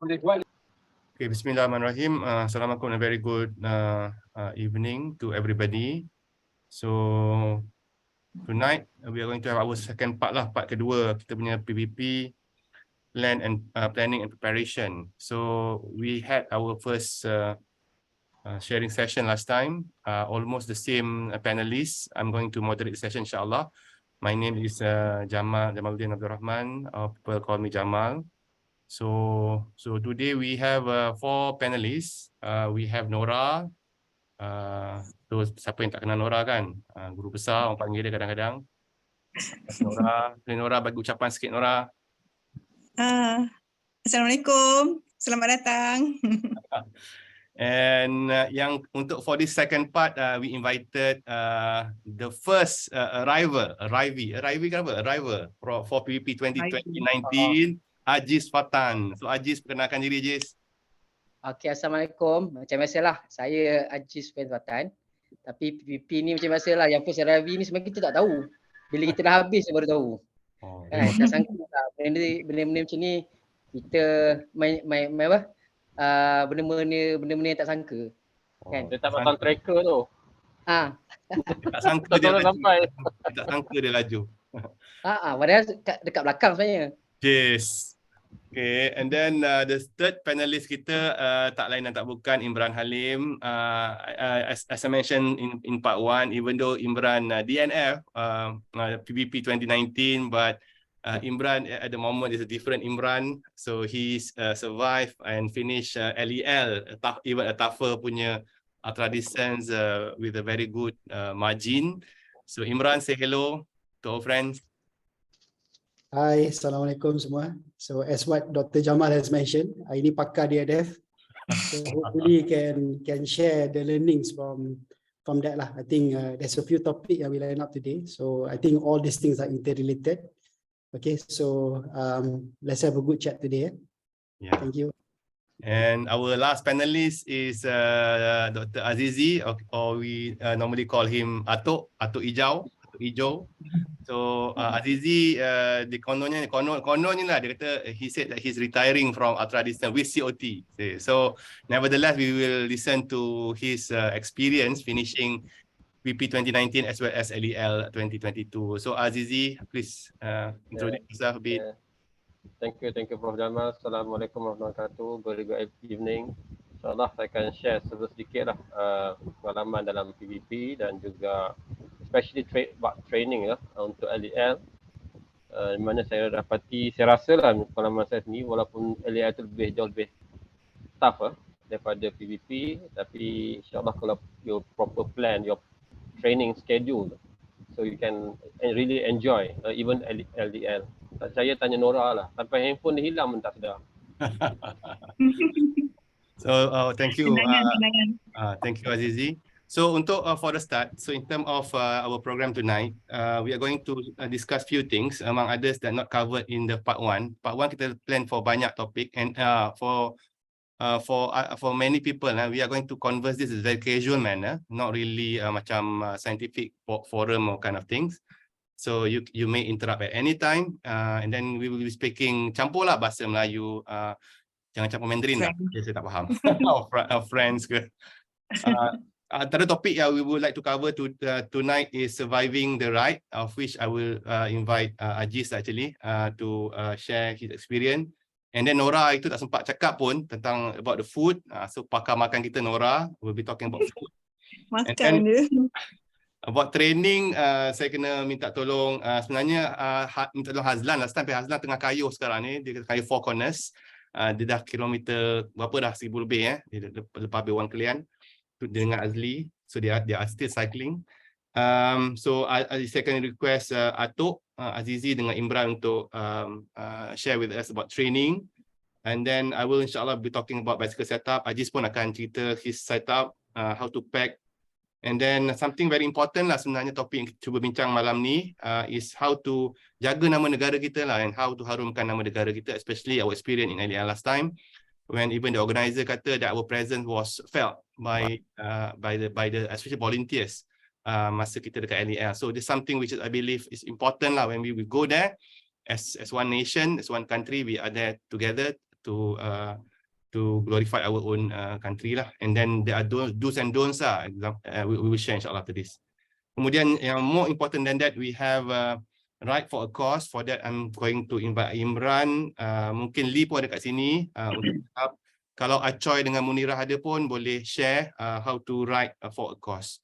Okay, Bismillahirrahmanirrahim. Assalamualaikum and a very good evening to everybody. So tonight we are going to have our second part lah, part kedua kita punya PBP planning and preparation. So we had our first sharing session last time, almost the same panelists. I'm going to moderate the session insyaAllah. My name is Jamaluddin Abdul Rahman, people call me Jamal. So today we have 4 panelists. We have Nora. So siapa yang tak kenal Nora kan? Guru besar, orang panggil dia kadang-kadang. Nora bagi ucapan sikit, Nora. Assalamualaikum. Selamat datang. And yang untuk for this second part, we invited the first arrival for PBP 2019, Ajis Fatan. So Ajis, perkenalkan diri Ajis. Okay, Assalamualaikum. Macam biasalah, saya Ajis Fatan. Tapi PBP ni macam biasalah, yang first arrival ni sebenarnya kita tak tahu. Bila kita dah habis baru tahu. Kan, tak sangka lah benda-benda macam ni kita main apa? Benda-benda yang tak sangka. Kan? Dia tak pasang tracker tu. Tak sangka dia sampai. Tak sangka dia laju. Padahal dekat belakang sebenarnya. Yes. Okay, and then the third panelist kita tak lain dan tak bukan Imran Halim. As I mentioned in part 1, even though Imran DNF PBP 2019, but Imran at the moment is a different Imran. So he's survived and finished LEL, even a tougher punya ultra distance with a very good margin. So Imran, say hello to our friends. Hi, Assalamualaikum semua. So as what Dr. Jamal has mentioned, ini pakar DNF. So hopefully can share the learnings from that lah. I think there's a few topics that we line up today. So I think all these things are interrelated. Okay, so let's have a good chat today. Yeah. Thank you. And our last panelist is Dr. Azizi, or we normally call him Atok Hijau. So Azizi, di kononnya lah, dia kata he said that he's retiring from ultra distance with COT. So nevertheless, we will listen to his experience finishing PP 2019 as well as LEL 2022. So Azizi, please introduce yourself a bit. Thank you Prof. Jamal. Assalamualaikum warahmatullahi wabarakatuh. Very good evening. InsyaAllah saya akan share sedikit lah pengalaman dalam PBP dan juga especially training lah untuk LEL. Di mana saya dapati, saya rasa lah pengalaman saya sendiri, walaupun LEL itu jauh lebih tough daripada PBP, tapi insyaAllah kalau you proper plan your training schedule, so you can really enjoy even LEL. Saya tanya Nora lah, sampai handphone dia hilang pun tak sedar. So thank you. Thank you Azizi. So untuk for the start, so in terms of our program tonight, we are going to discuss few things among others that not covered in the part 1. Part 1 kita plan for banyak topik, and for many people we are going to converse this in a very casual manner, not really macam scientific forum or kind of things. So you may interrupt at any time, and then we will be speaking campur lah bahasa Melayu, jangan campur Mandarin lah, saya tak faham. Friends ke. Antara topik yang we would like to cover tonight is surviving the ride, of which I will invite Ajis actually to share his experience. And then Nora itu tak sempat cakap pun tentang about the food. So pakar makan kita Nora will be talking about food. Makan dia. About training, saya kena minta tolong sebenarnya minta tolong Hazlan. Last time Hazlan tengah kayuh sekarang ni, dia kayuh 4 corners. Dia dah kilometer berapa dah, 1000 lebih dia lepas habis Wan Kelian dengan Azli. So they are still cycling. So saya akan request Atok, Azizi dengan Imran untuk share with us about training. And then I will insyaAllah be talking about bicycle setup. Ajis pun akan cerita his setup, how to pack. And then something very important lah sebenarnya, topik yang cuba bincang malam ni is how to jaga nama negara kita lah, and how to harumkan nama negara kita, especially our experience in LEL last time, when even the organizer kata that our presence was felt by the especially volunteers masa kita dekat LEL. So this something which I believe is important lah when we go there as one nation, as one country, we are there together to to glorify our own country lah. And then there are do's and don'ts lah. We will share insyaAllah after this. Kemudian yang more important than that, we have right for a cause. For that, I'm going to invite Imran. Mungkin Lee pun ada kat sini. Untuk kalau Acoy dengan Munirah ada pun boleh share how to write for a cause.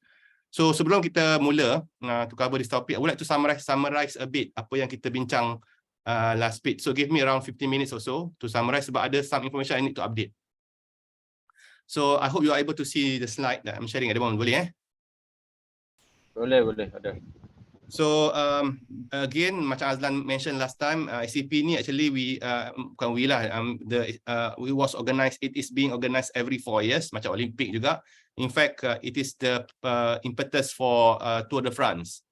So sebelum kita mula to cover this topic, I would like to summarize a bit apa yang kita bincang last week. So give me around 15 minutes or so to summarize sebab ada some information I need to update. So I hope you are able to see the slide that I'm sharing at the moment. Boleh Boleh, ada. So again, macam Azlan mentioned last time, ACP ni actually bukan we lah, we was organized. It is being organized every 4 years, macam Olympic juga. In fact, it is the impetus for Tour de France,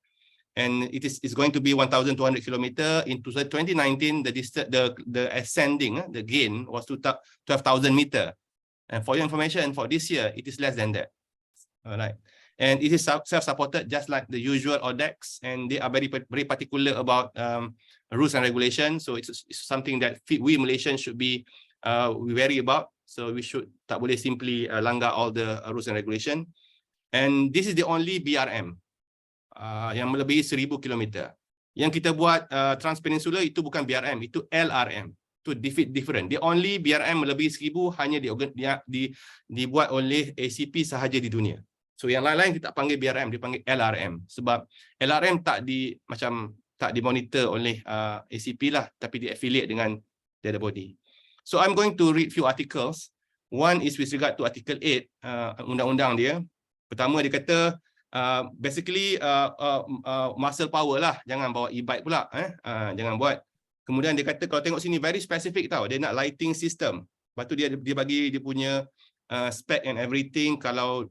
and it's going to be 1,200 km. In 2019, the ascending, the gain was 12,000 meter. And for your information, for this year, it is less than that. All right. And it is self-supported, just like the usual ODEX, and they are very particular about rules and regulations. So it's something that we Malaysians should be wary about. So we should tak boleh simply langgar all the rules and regulation. And this is the only BRM yang melebihi 1,000 km. Yang kita buat Transpeninsula itu bukan BRM, itu LRM. Itu different. The only BRM melebihi 1,000 hanya dibuat oleh ACP sahaja di dunia. So yang lain-lain kita tak panggil BRM, dipanggil LRM. Sebab LRM tak dimonitor oleh ACP lah, tapi di affiliate dengan the other body. So I'm going to read few articles. One is with regard to Article 8, undang-undang dia. Pertama dia kata basically muscle power lah, jangan bawa e-bike pula, jangan buat. Kemudian dia kata kalau tengok sini very specific tau, dia nak lighting system. Lepas tu dia bagi dia punya spec and everything. Kalau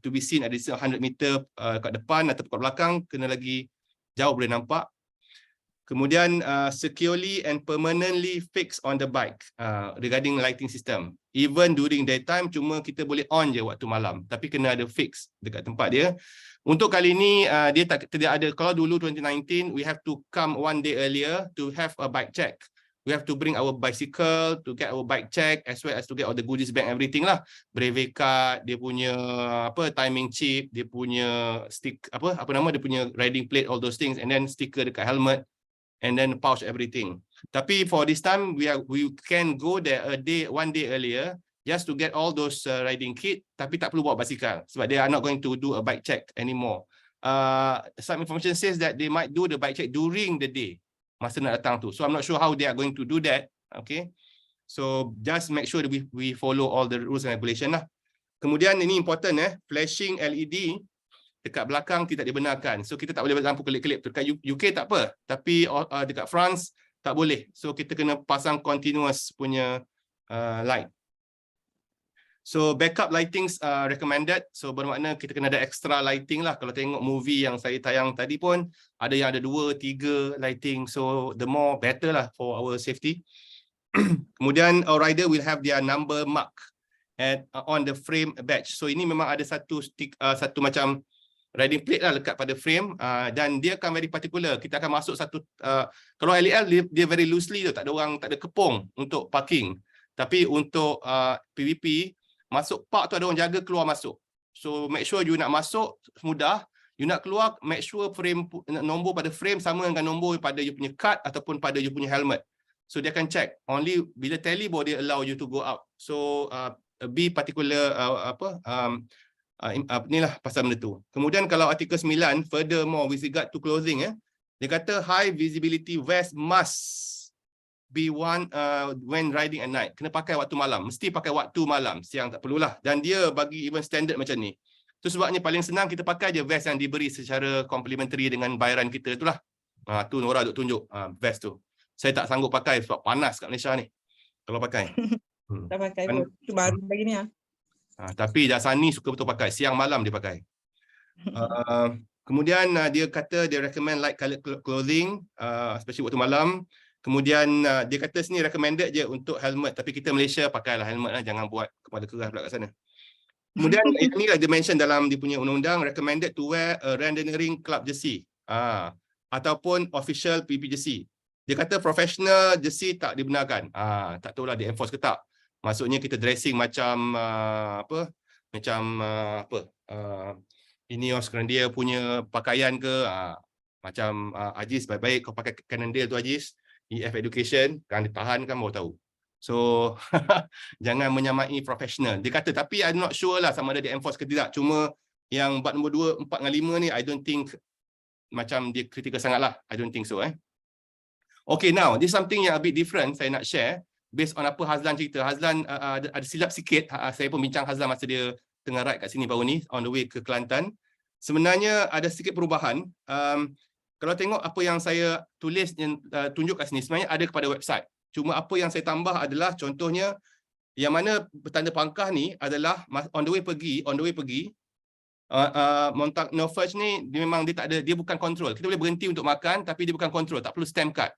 to be seen at 100 meter kat depan atau kat belakang, kena lagi jauh boleh nampak. Kemudian securely and permanently fixed on the bike regarding lighting system. Even during daytime, cuma kita boleh on je waktu malam, tapi kena ada fix dekat tempat dia. Untuk kali ini dia tidak ada. Kalau dulu 2019 we have to come 1 day earlier to have a bike check. We have to bring our bicycle to get our bike check, as well as to get all the goodies bag, everything lah. Breve card, dia punya timing chip, dia punya stick apa nama, dia punya riding plate, all those things, and then sticker dekat helmet, and then pouch, everything. Tapi for this time we can go there 1 day earlier just to get all those riding kit, tapi tak perlu bawa basikal sebab they are not going to do a bike check anymore. Some information says that they might do the bike check during the day masa nak datang tu. So I'm not sure how they are going to do that. Okay, so just make sure that we follow all the rules and regulation lah. Kemudian ini important, flashing LED dekat belakang tidak dibenarkan. So kita tak boleh lampu kelip-kelip. Dekat UK tak apa, tapi dekat France tak boleh. So kita kena pasang continuous punya light. So backup lightings recommended. So bermakna kita kena ada extra lighting lah. Kalau tengok movie yang saya tayang tadi pun, ada yang ada 2, 3 lighting. So the more better lah for our safety. Kemudian our rider will have their number mark on the frame badge. So ini memang ada satu macam riding plate lah lekat pada frame, dan dia akan very particular. Kita akan masuk satu kalau LEL dia very loosely tu, tak ada kepung untuk parking. Tapi untuk PBP masuk park tu ada orang jaga keluar masuk. So make sure you nak masuk mudah, you nak keluar make sure frame nombor pada frame sama dengan nombor pada you punya card ataupun pada you punya helmet. So dia akan check only bila tally baru dia allow you to go out. So be particular inilah pasal benda tu. Kemudian kalau artikel 9, furthermore with regard to clothing, dia kata high visibility vest must be worn when riding at night. Kena pakai waktu malam, mesti pakai waktu malam, siang tak perlulah. Dan dia bagi even standard macam ni. Tu sebabnya paling senang kita pakai je vest yang diberi secara complimentary dengan bayaran kita itulah. Tu Nora duk tunjuk vest tu. Saya tak sanggup pakai sebab panas kat Malaysia ni kalau pakai. Tak pakai pun. Itu baru lagi ni . Tapi Dasani suka betul pakai, siang malam dia pakai. Kemudian dia kata dia recommend light colored clothing, especially waktu malam. Kemudian dia kata sini recommended je untuk helmet, tapi kita Malaysia pakailah helmet lah, jangan buat kepala keras pula kat sana. Kemudian ini lah dia mention dalam dia punya undang-undang, recommended to wear a rendering club jersey ataupun official PBP jersey. Dia kata professional jersey tak dibenarkan. Tak tahulah dia enforce ke tak. Maksudnya kita dressing macam Ineos kerana dia punya pakaian ke, macam Ajis, baik-baik kau pakai Cannondale tu Ajis, EF Education, kan ditahan kan baru tahu. So jangan menyamai professional. Dia kata, tapi I'm not sure lah sama ada dia enforce ke tidak. Cuma yang bab nombor 2, 4 dengan 5 ni I don't think macam dia kritikal sangat lah. I don't think so. Okay, now this something yang a bit different saya nak share based on apa Hazlan cerita. Hazlan ada silap sikit. Saya pun bincang Hazlan masa dia tengah ride kat sini baru ni on the way ke Kelantan. Sebenarnya ada sedikit perubahan. Kalau tengok apa yang saya tulis dan tunjuk kat sini, sebenarnya ada kepada website. Cuma apa yang saya tambah adalah contohnya yang mana bertanda pangkah ni adalah on the way pergi Montag Norfolk ni dia memang dia tak ada, dia bukan kontrol. Kita boleh berhenti untuk makan tapi dia bukan kontrol, tak perlu stamp card.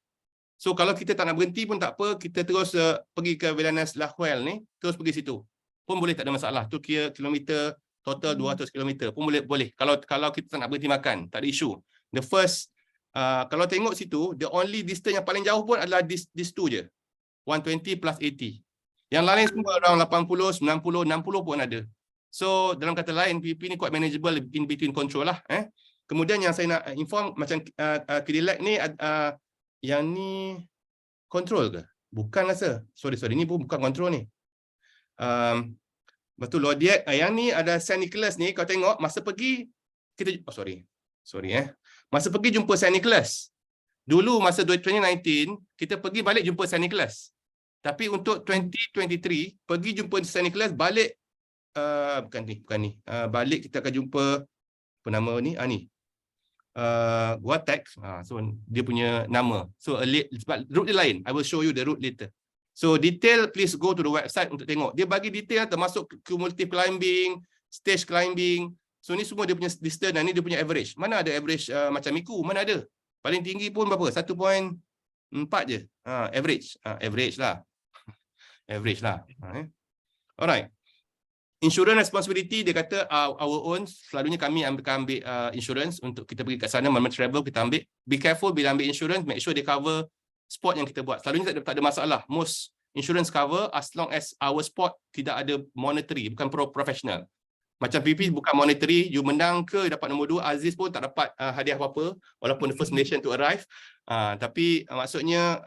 So kalau kita tak nak berhenti pun tak apa, kita terus pergi ke Villanes Lahuel ni, terus pergi situ. Pun boleh, tak ada masalah. Tu kira kilometer total 200 km pun boleh. Kalau kita tak nak berhenti makan, tak ada isu. The first kalau tengok situ, the only distance yang paling jauh pun adalah this tu je. 120 plus 80. Yang lain semua around 80, 90, 60 pun ada. So dalam kata lain, PBP ni quite manageable in between control lah. Kemudian yang saya nak inform macam Cadillac ni, yang ni control ke? Bukan rasa. Sorry, ni pun bukan control ni. Betul Lodiet. Yang ni ada Saint Nicholas ni, kau tengok masa pergi kita masa pergi jumpa Saint Nicholas. Dulu masa 2019 kita pergi balik jumpa Saint Nicholas. Tapi untuk 2023 pergi jumpa Saint Nicholas, balik bukan ni. Balik kita akan jumpa apa nama ni? Vortex. So dia punya nama. So sebab route dia lain. I will show you the route later. So detail please go to the website untuk tengok. Dia bagi detail termasuk cumulative climbing, stage climbing. So ni semua dia punya distance dan ni dia punya average. Mana ada average macam Miku? Mana ada? Paling tinggi pun berapa? 1.4 je. Average. Average lah. Average lah. Alright. Insurance responsibility dia kata our own. Selalunya kami ambil insurance untuk kita pergi kat sana, mana travel kita ambil. Be careful bila ambil insurance, make sure dia cover sport yang kita buat. Selalunya tak ada masalah. Most insurance cover as long as our sport tidak ada monetary, bukan professional. Macam PBP bukan monetary, you menang ke dapat nombor 2, Aziz pun tak dapat hadiah apa-apa walaupun the first nation to arrive. Tapi maksudnya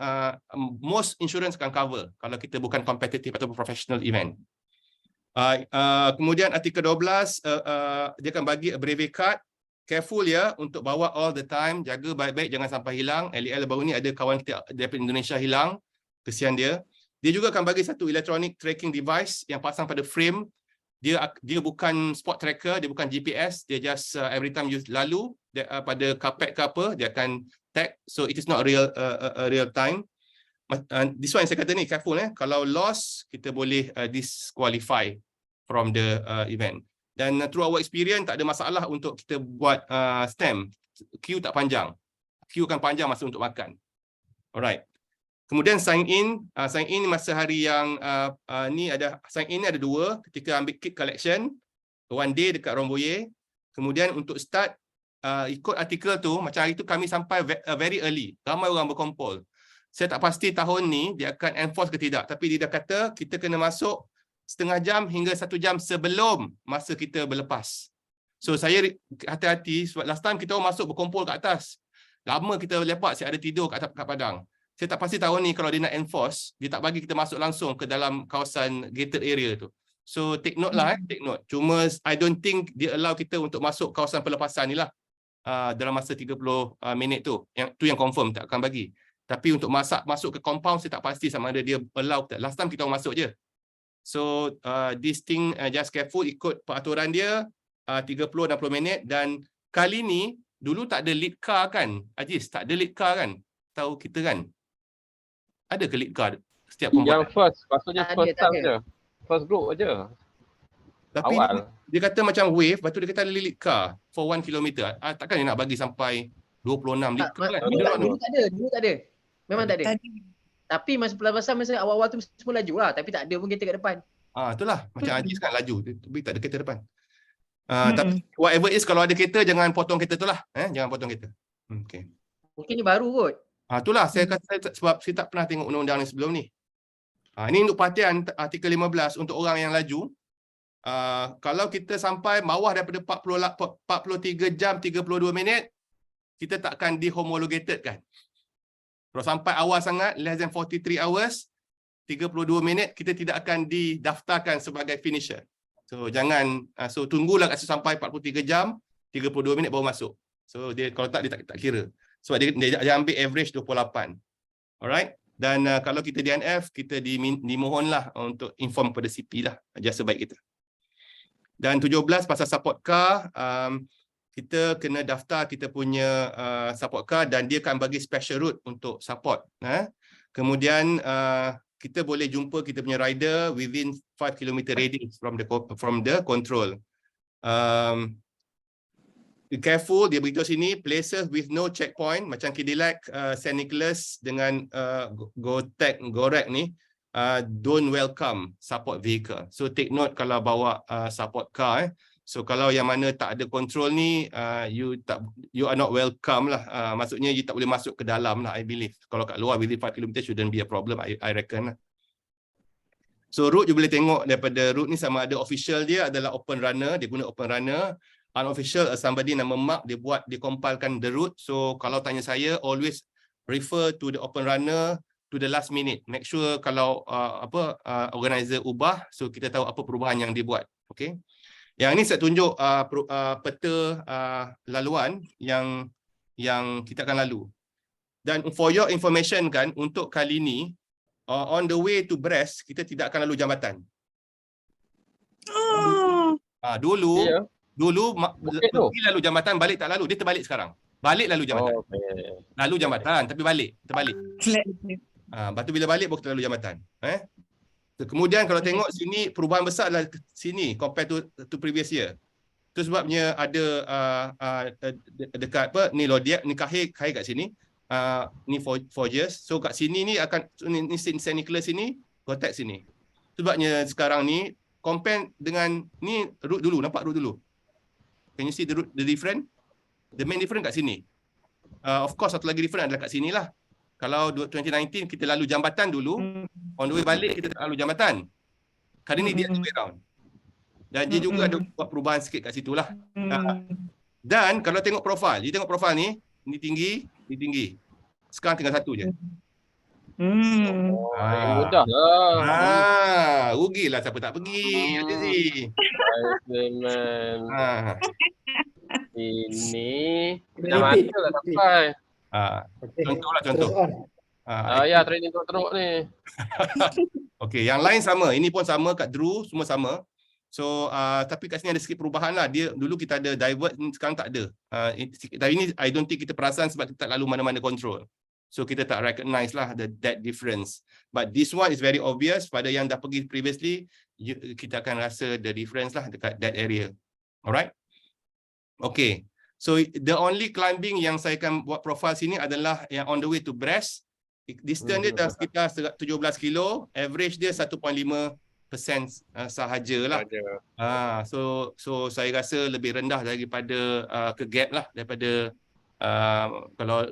most insurance akan cover kalau kita bukan competitive atau professional event. Kemudian artikel 12 dia akan bagi a brevet card. Careful ya untuk bawa all the time, jaga baik-baik jangan sampai hilang. LEL baru ni ada kawan kita daripada Indonesia hilang, kesian dia. Dia juga akan bagi satu electronic tracking device yang pasang pada frame. Dia bukan spot tracker, dia bukan GPS, dia just every time you lalu pada carpet ke apa, dia akan tag. So it is not real time. This one yang saya kata ni, careful kalau lost kita boleh disqualify from the event. Dan through our experience tak ada masalah untuk kita buat stamp. Queue tak panjang. Queue akan panjang masa untuk makan. Alright. Kemudian sign in masa hari yang ni ada sign in ni ada 2 ketika ambil kit collection, one day dekat Rambouillet. Kemudian untuk start ikut artikel tu, macam hari tu kami sampai very early. Ramai orang berkumpul. Saya tak pasti tahun ni dia akan enforce ke tidak, tapi dia dah kata kita kena masuk setengah jam hingga 1 jam sebelum masa kita berlepas. So saya hati-hati sebab last time kita orang masuk berkumpul kat atas. Lama kita lepak, saya ada tidur kat padang. Saya tak pasti tahun ni kalau dia nak enforce, dia tak bagi kita masuk langsung ke dalam kawasan gated area tu. So take note lah, take note. Cuma I don't think dia allow kita untuk masuk kawasan pelepasan ni lah dalam masa 30 minit tu. Yang confirm tak akan bagi. Tapi untuk masuk ke compound saya tak pasti sama ada dia allow tak. Last time kita masuk je. So this thing just careful, ikut peraturan dia 30-60 minit. Dan kali ni dulu tak ada lead car kan Ajis, tak ada lead car kan, tahu kita kan, ada ke lead car setiap yang first, maksudnya first time je, first group je. Tapi awal dia kata macam wave, lepas tu dia kata ada lead car for 1 km. Takkan dia nak bagi sampai 26 lead car kan? Dulu tak ada. Memang tak ada. Tapi masa pelepasan masa awal-awal tu semua laju lah, tapi tak ada pun kereta kat depan. Itulah macam Ajis kan laju, tapi tak ada kereta depan. Tapi whatever is, kalau ada kereta jangan potong kereta tu lah. Jangan potong kereta. Okay. Mungkin ni baru kot. Itulah saya kata sebab saya tak pernah tengok undang-undang ni sebelum ni. Ini untuk perhatian artikel 15 untuk orang yang laju. Kalau kita sampai bawah daripada 43 jam 32 minit, kita tak akan dihomologated kan. Kalau sampai awal sangat, less than 43 hours, 32 minit, kita tidak akan didaftarkan sebagai finisher. So jangan, tunggulah kat sampai 43 jam 32 minit baru masuk. So dia kalau tak, dia tak kira. Sebab dia ambil average 28. Alright. Dan kalau kita DNF, kita dimohonlah untuk inform pada CP lah, jasa baik kita. Dan 17 pasal support car, kita kena daftar kita punya support car dan dia akan bagi special route untuk support. Kemudian kita boleh jumpa kita punya rider within 5 km radius from the control. Be careful, dia beritahu sini, places with no checkpoint macam Cadillac, St. Nicholas dengan Gorek ni, don't welcome support vehicle. So take note kalau bawa support car. So kalau yang mana tak ada control ni, you are not welcome lah. Maksudnya you tak boleh masuk ke dalam lah, I believe. Kalau kat luar within 5 km shouldn't be a problem, I reckon lah. So route you boleh tengok daripada route ni sama ada official dia adalah open runner, dia guna open runner. Unofficial, somebody nama Mark, dia compilekan the route. So kalau tanya saya, always refer to the open runner to the last minute. Make sure kalau organizer ubah, so kita tahu apa perubahan yang dia buat. Okay. Yang ini saya tunjuk peta laluan yang kita akan lalu. Dan for your information kan, untuk kali ini, on the way to Brest, kita tidak akan lalu jambatan. Dulu pergi lalu jambatan, balik tak lalu. Dia terbalik sekarang. Balik lalu jambatan. Lalu jambatan, tapi balik. Terbalik. Lepas tu bila balik, baru kita lalu jambatan. Kemudian kalau tengok sini, perubahan besar adalah sini compared to previous year. Itu sebabnya ada dekat ni Lodiak, ni Kahir kat sini. Ni 4 years. So kat sini ni akan, ni St. Nicholas sini, kotak sini. Sebabnya sekarang ni, compare dengan ni route dulu, nampak route dulu. Can you see the different? The main difference kat sini. Of course, satu lagi different adalah kat sini lah. Kalau 2019 kita lalu jambatan dulu, on the way balik kita tak lalu jambatan. Kali ni dia the way round. Dan dia juga ada buat perubahan sikit kat situ lah. Dan kalau tengok profil, you tengok profil ni tinggi, ni tinggi. Sekarang tinggal satu je. Mudah lah. Rugilah siapa tak pergi. Azizi. Ini dah mata lah sampai. Contoh. Ya, training teruk ni. Okey, yang lain sama. Ini pun sama kat Drew, semua sama. So tapi kat sini ada sikit perubahan lah. Dia dulu kita ada divert, sekarang tak ada. Tapi ini I don't think kita perasan sebab kita tak lalu mana-mana control. So kita tak recognize lah that difference. But this one is very obvious. Pada yang dah pergi previously, kita akan rasa the difference lah dekat that area. Alright? Okay. So the only climbing yang saya akan buat profile sini adalah yang on the way to Brest. Distance dia dah sekitar 17 kilo. Average dia 1.5% sahajalah. So saya rasa lebih rendah daripada ke gap lah, daripada kalau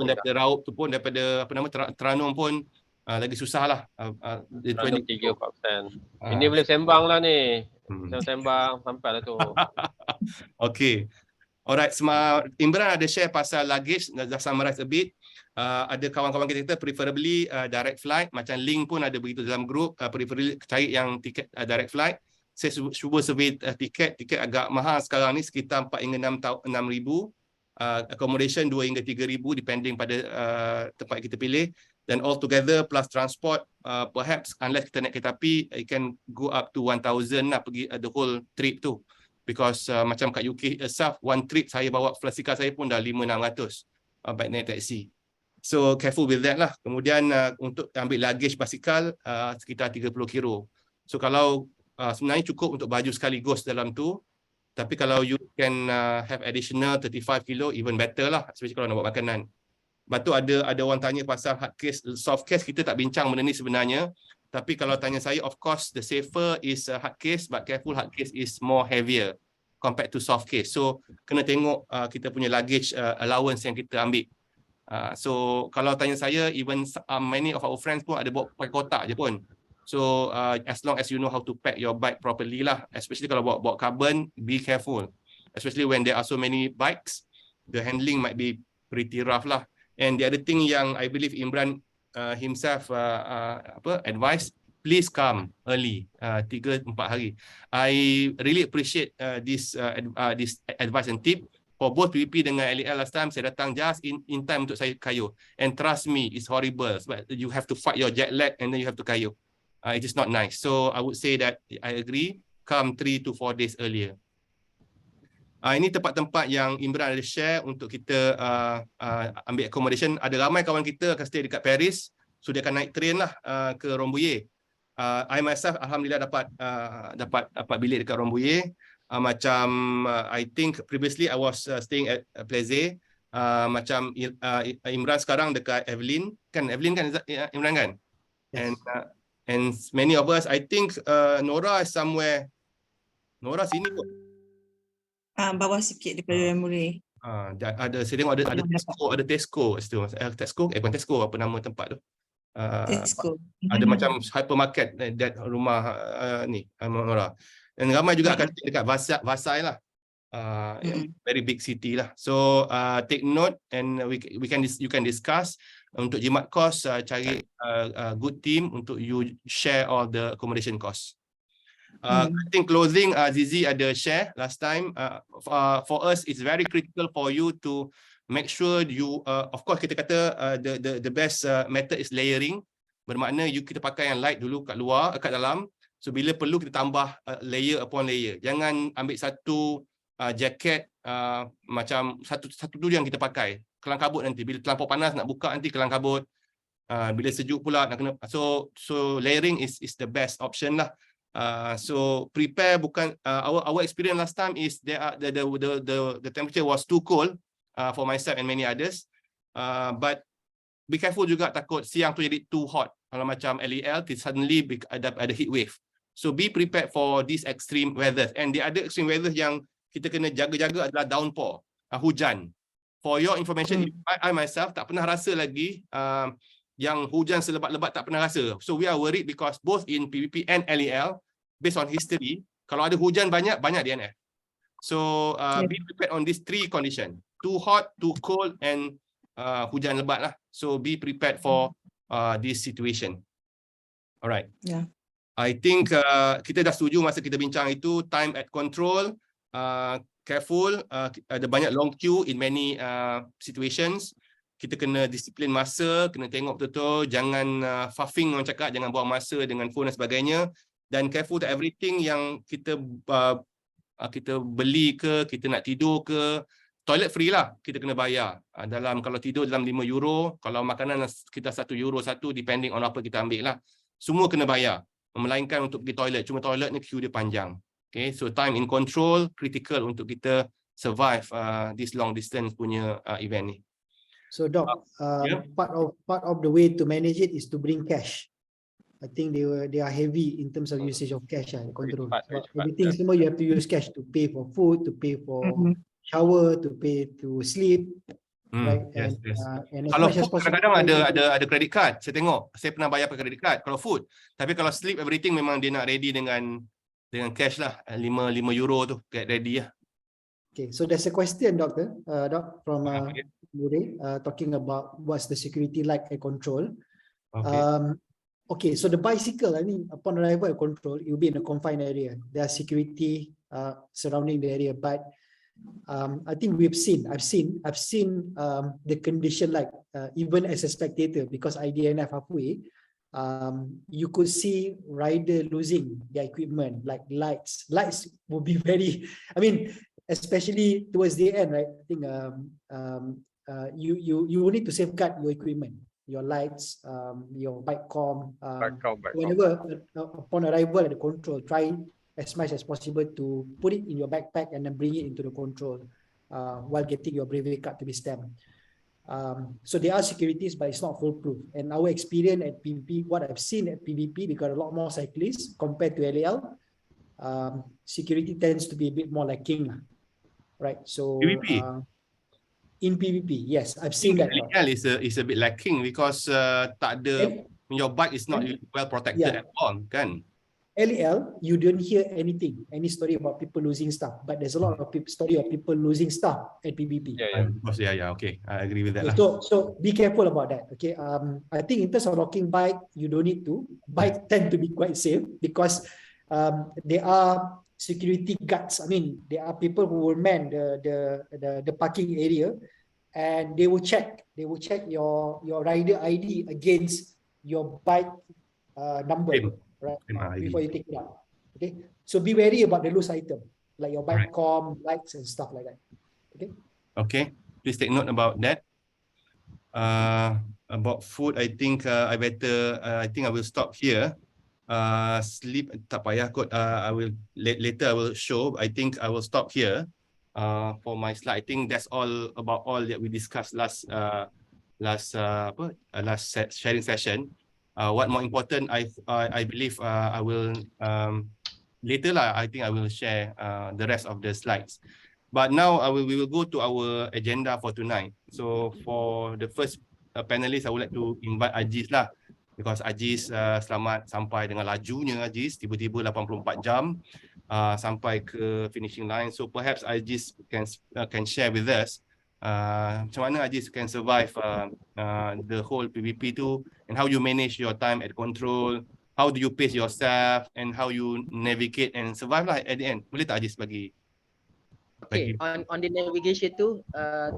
daripada Raup tu pun, daripada Terenung pun lagi susah lah. 3-4%. Ini boleh sembang lah ni. Sembang sampai lah tu. Okay. Alright, Imran ada share pasal luggage, dah summarize a bit. Ada kawan-kawan kita preferably direct flight, macam link pun ada begitu dalam group, preferably cari yang tiket direct flight. Saya cuba survey tiket agak mahal sekarang ni, sekitar 4 hingga 6,000. Accommodation 2 hingga 3,000 depending pada tempat kita pilih. Dan all together plus transport, perhaps unless kita naik kereta api, it can go up to 1,000 lah pergi the whole trip tu. Because macam kat UK itself, one trip saya bawa flash saya pun dah 5,600 baik naik taxi. So careful with that lah. Kemudian untuk ambil luggage basikal sekitar 30 kilo. So kalau sebenarnya cukup untuk baju sekaligus dalam tu. Tapi kalau you can have additional 35 kilo, even better lah. Especially kalau nak buat makanan. Lepas tu ada orang tanya pasal hard case, soft case. Kita tak bincang benda ni sebenarnya. Tapi kalau tanya saya, of course the safer is hard case, but careful, hard case is more heavier compared to soft case. So kena tengok kita punya luggage allowance yang kita ambil. So kalau tanya saya, even many of our friends pun ada bawa pakai kotak je pun. So as long as you know how to pack your bike properly lah, especially kalau bawa carbon, be careful. Especially when there are so many bikes, the handling might be pretty rough lah. And the other thing yang I believe Imran himself advise, please come early, 3-4 hari. I really appreciate this advice and tip. For both PBP dengan LEL last time, saya datang just in time untuk saya kayuh. And trust me, it's horrible. But you have to fight your jet lag and then you have to kayuh. It is not nice. So I would say that I agree, come 3 to 4 days earlier. Ini tempat-tempat yang Imran ada share untuk kita ambil accommodation. Ada ramai kawan kita akan stay dekat Paris, so dia akan naik train lah ke Rambouillet. I myself alhamdulillah dapat bilik dekat Rambouillet. I think previously I was staying at Plaza. Macam Imran sekarang dekat Evelyn kan Imran kan? Yes. And many of us, I think Nora is somewhere. Nora sini kot. Bawah sikit daripada Rambouillet. Saya tengok ada Tesco situ. Bukan Tesco, apa nama tempat tu? Tesco. Ada macam hypermarket that rumah ni Nora. Dan ramai juga akan dekat Vasai lah. Very big city lah. So take note and you can discuss untuk jimat kos, cari good team untuk you share all the accommodation cost. I think closing, Azizi ada share last time. For us, it's very critical for you to make sure you, of course kita kata the best method is layering. Bermakna kita pakai yang light dulu kat luar, kat dalam. So bila perlu kita tambah layer upon layer. Jangan ambil satu jaket macam satu tu yang kita pakai. Kelang kabut nanti. Bila terlampau panas nak buka nanti kelang kabut. Bila sejuk pula nak kena. So layering is the best option lah. So prepare bukan our experience last time is the temperature was too cold for myself and many others. But be careful juga, takut siang tu jadi too hot. Kalau macam LEL suddenly ada heat wave. So be prepared for this extreme weather. And the other extreme weather yang kita kena jaga-jaga adalah downpour, hujan. For your information, I myself tak pernah rasa lagi yang hujan selebat-lebat, tak pernah rasa. So we are worried because both in PBP and LEL, based on history, kalau ada hujan banyak DNF. So be prepared on these 3 conditions. Too hot, too cold, and hujan lebat lah. So be prepared for this situation. Alright. Yeah. I think kita dah setuju masa kita bincang itu, time at control, careful, ada banyak long queue in many situations. Kita kena disiplin masa, kena tengok betul-betul, jangan fuffing orang cakap, jangan buang masa dengan phone dan sebagainya. Dan careful to everything yang kita beli ke, kita nak tidur ke, toilet free lah, kita kena bayar. Kalau tidur dalam €5, kalau makanan kita €1 satu, depending on apa kita ambil lah. Semua kena bayar. Melainkan untuk pergi toilet. Cuma toilet ni queue dia panjang. Okay, so time in control, critical untuk kita survive this long distance punya event ni. So Doc, part of the way to manage it is to bring cash. I think they are heavy in terms of usage of cash and control. Everything semua you have to use cash to pay for food, to pay for shower, to pay to sleep. Right? Yes. And kalau food kadang-kadang ada credit card. Saya tengok, saya pernah bayar pakai credit card kalau food. Tapi kalau sleep everything memang dia nak ready dengan cash lah. €5 tu get ready lah. Okay, so there's a question, Doctor, Doc, from Nora, talking about what's the security like at control. Okay, so the bicycle, I mean, upon arrival at control, you'll be in a confined area. There are security surrounding the area, but I think I've seen the condition like even as a spectator, because I DNF halfway, you could see rider losing their equipment, like lights will be very, I mean, especially towards the end, right? I think you need to safeguard your equipment, your lights, your bike com. Whenever upon arrival at the control, try as much as possible to put it in your backpack and then bring it into the control while getting your bravery card to be stamped. So there are securities, but it's not foolproof. And our experience at PBP, what I've seen at PBP, because a lot more cyclists compared to LEL, security tends to be a bit more lacking, right? So PBP. in PBP. Yes, I've seen that. LEL is a bit lacking because tak ada, your bike is not well protected at all, kan? LEL, you don't hear any story about people losing stuff, but there's a lot of story of people losing stuff at PBP. Okay, I agree with that. Okay, so be careful about that. Okay, I think in terms of rocking bike, you don't need to. Bike tend to be quite safe because there are security guards. I mean, there are people who will man the parking area, and they will check your rider ID against your bike number. Right, before you take it out. Okay, so be wary about the loose item like your bike com, lights and stuff like that. Okay, please take note about that. About food, I think I will stop here. Sleep tak payah kot. I will later I will show. I think I will stop here for my slide. I think that's all about all that we discussed last sharing session. What more important, I believe I will later lah. I think I will share the rest of the slides. But now we will go to our agenda for tonight. So for the first panelist, I would like to invite Ajis lah, because Ajis selamat sampai dengan lajunya. Ajis tiba-tiba 84 jam sampai ke finishing line. So perhaps Ajis can share with us macam mana Ajis can survive the whole PBP tu, and how you manage your time at control, how do you pace yourself, and how you navigate and survive lah at the end. Boleh tak Ajis bagi? Okay, on the navigation tu,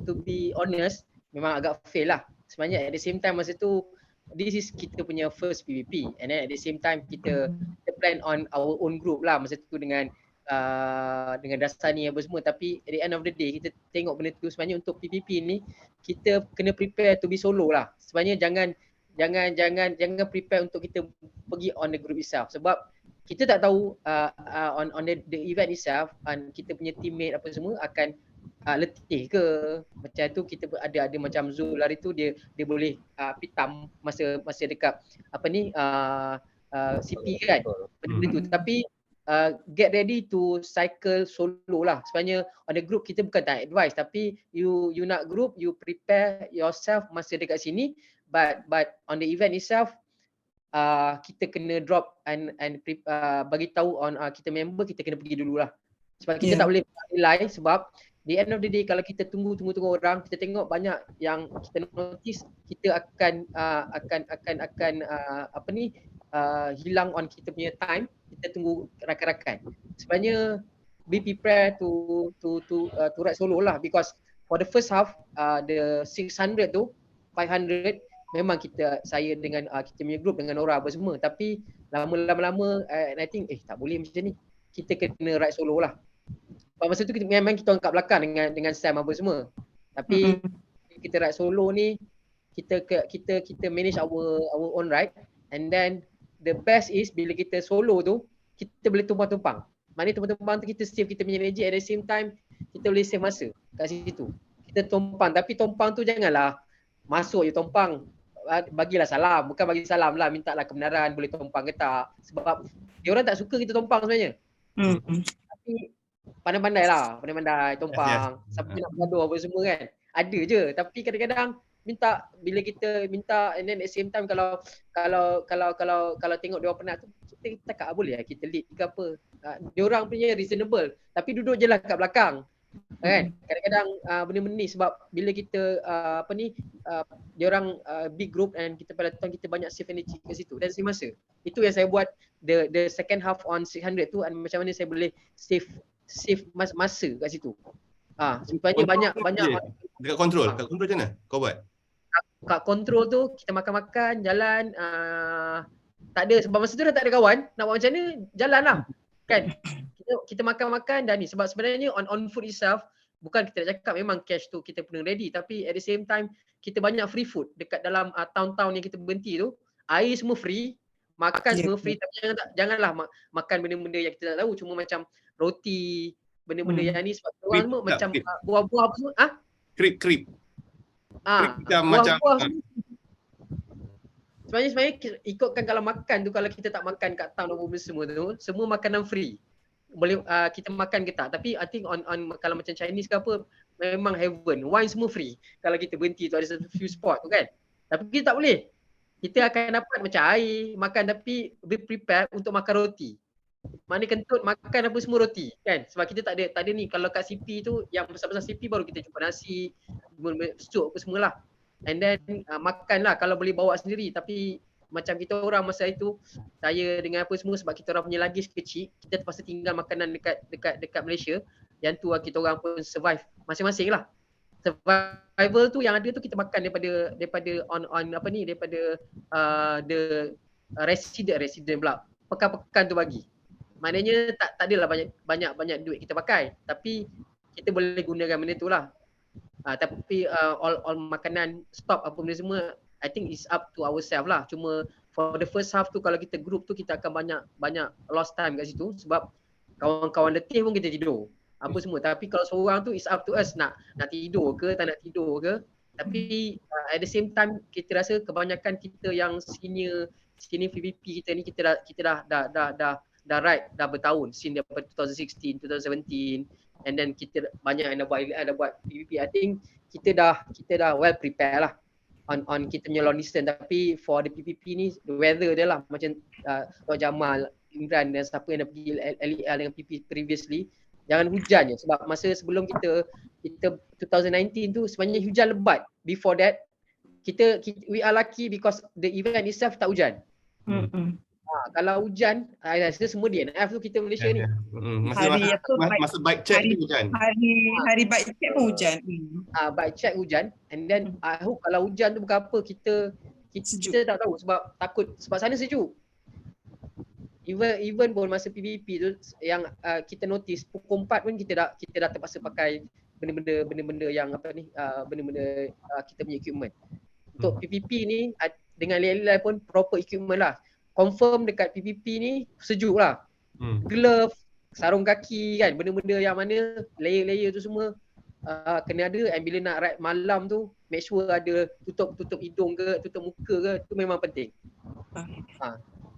to be honest, memang agak fail lah. Sebenarnya at the same time masa tu, this is kita punya first PBP, and then at the same time kita plan on our own group lah masa tu dengan dasar ni apa semua. Tapi at the end of the day kita tengok benda tu sebenarnya untuk PBP ni kita kena prepare to be solo lah. Sebenarnya jangan prepare untuk kita pergi on the group itself, sebab kita tak tahu on the event itself kita punya teammate apa semua akan letih ke. Macam tu kita ada macam Zul hari tu dia boleh pitam masa dekat apa ni CP kan benda tu. Tapi get ready to cycle solo lah. Sebenarnya on the group kita bukan tak advice, tapi you nak group, you prepare yourself masa dekat sini, but on the event itself kita kena drop and bagi tahu on kita member kita kena pergi dululah. Sebab kita tak boleh rely, sebab the end of the day kalau kita tunggu orang, kita tengok banyak yang kita notice kita akan apa ni hilang on kita punya time. Kita tunggu rakan-rakan. Sebenarnya be prepared to ride solo lah, because for the first half the 600 tu 500 memang saya dengan kita punya group dengan Nora apa semua, tapi lama-lama I think tak boleh macam ni. Kita kena ride solo lah. Masa tu memang kita angkat belakang dengan Sam apa semua. Tapi kita ride solo ni kita manage our own ride, and then the best is bila kita solo tu kita boleh tumpang-tumpang. Maknanya tumpang-tumpang tu kita save kita punya energy, at the same time kita boleh save masa kat situ. Kita tumpang, tapi tumpang tu janganlah masuk je tumpang. Bagilah salam, bukan bagi salam lah, mintalah kebenaran boleh tumpang ke tak. Sebab dia orang tak suka kita tumpang sebenarnya. Tapi pandai-pandai tumpang. Sampai nak bergaduh apa semua kan. Ada je, tapi kadang-kadang minta, bila kita minta, and then at the same time kalau tengok dia orang penat tu, kita tak boleh lah kita lead ke apa. Dia orang punya reasonable, tapi duduk je lah kat belakang. Kan? Kadang-kadang benda-benda ni, sebab bila kita dia orang big group and kita pada tahun kita banyak save energy kat situ dan save masa. Itu yang saya buat the second half on 600 tu, and macam mana saya boleh save masa kat situ. Sebenarnya banyak dekat control macam mana kau buat? Kat control tu kita makan-makan, jalan, tak ada, sebab masa tu dah tak ada kawan, nak buat macam mana, jalan lah kan. Kita makan-makan dan ni, sebab sebenarnya on food itself, bukan kita nak cakap memang cash tu kita pun ready, tapi at the same time kita banyak free food dekat dalam town-town yang kita berhenti tu. Air semua free, makan semua free, tapi janganlah makan benda-benda yang kita tak tahu, cuma macam roti, benda-benda yang ni, sebab orang semua macam buah-buah apa semua. Krip macam sebenarnya ikutkan kalau makan tu, kalau kita tak makan kat town apa semua tu, semua makanan free. Boleh kita makan ke tak, tapi I think on kalau macam Chinese ke apa, memang heaven. Wine semua free. Kalau kita berhenti tu ada satu few spot tu kan. Tapi kita tak boleh. Kita akan dapat macam air, makan tapi be prepared untuk makan roti. Mana kentut makan apa semua roti kan. Sebab kita tak ada ni. Kalau kat CP tu yang besar-besar CP baru kita jumpa nasi, sup apa semualah. And then makan lah kalau boleh bawa sendiri. Tapi macam kita orang masa itu, saya dengan apa semua sebab kita orang punya luggage kecil, kita terpaksa tinggal makanan dekat Malaysia. Yang tu kita orang pun survive masing-masing lah. Survival tu yang ada tu kita makan daripada on apa ni, daripada the resident pula. Pekan-pekan tu bagi. Maknanya tak adalah banyak duit kita pakai, tapi kita boleh gunakan benda tu lah. Tapi all makanan stop apa benda semua, I think it's up to ourselves lah. Cuma for the first half tu kalau kita group tu kita akan banyak lost time kat situ sebab kawan-kawan letih pun kita tidur. Apa semua. Tapi kalau seorang tu it's up to us nak tidur ke tak nak tidur ke. Tapi at the same time kita rasa kebanyakan kita yang senior PBP kita ni kita dah ride dah bertahun since daripada 2016, 2017 and then kita banyak yang dah buat PBP. I think kita dah well prepared lah on kita punya long distance. Tapi for the PBP ni the weather dia lah macam Tok Jamal, Imran dan siapa yang dah pergi LEL dengan PBP previously, jangan hujan je sebab masa sebelum kita 2019 tu sebenarnya hujan lebat. Before that kita we are lucky because the event itself tak hujan. Kalau hujan, rasa semua DNF tu kita Malaysia ni. Masa bike check tu hujan. Hari bike check pun hujan. Bike check hujan and then I hope kalau hujan tu bukan apa kita tak tahu sebab takut sebab sana sejuk. Even pun masa PBP tu yang kita notice pukul 4 pun kita dah terpaksa pakai benda-benda yang apa ni benda-benda kita punya equipment. Untuk PBP ni dengan LEL pun proper equipment lah. Confirm dekat PBP ni sejuk lah. Glove, sarung kaki kan, benda-benda yang mana layer-layer tu semua kena ada. And bila nak ride malam tu make sure ada tutup hidung ke, tutup muka ke, tu memang penting.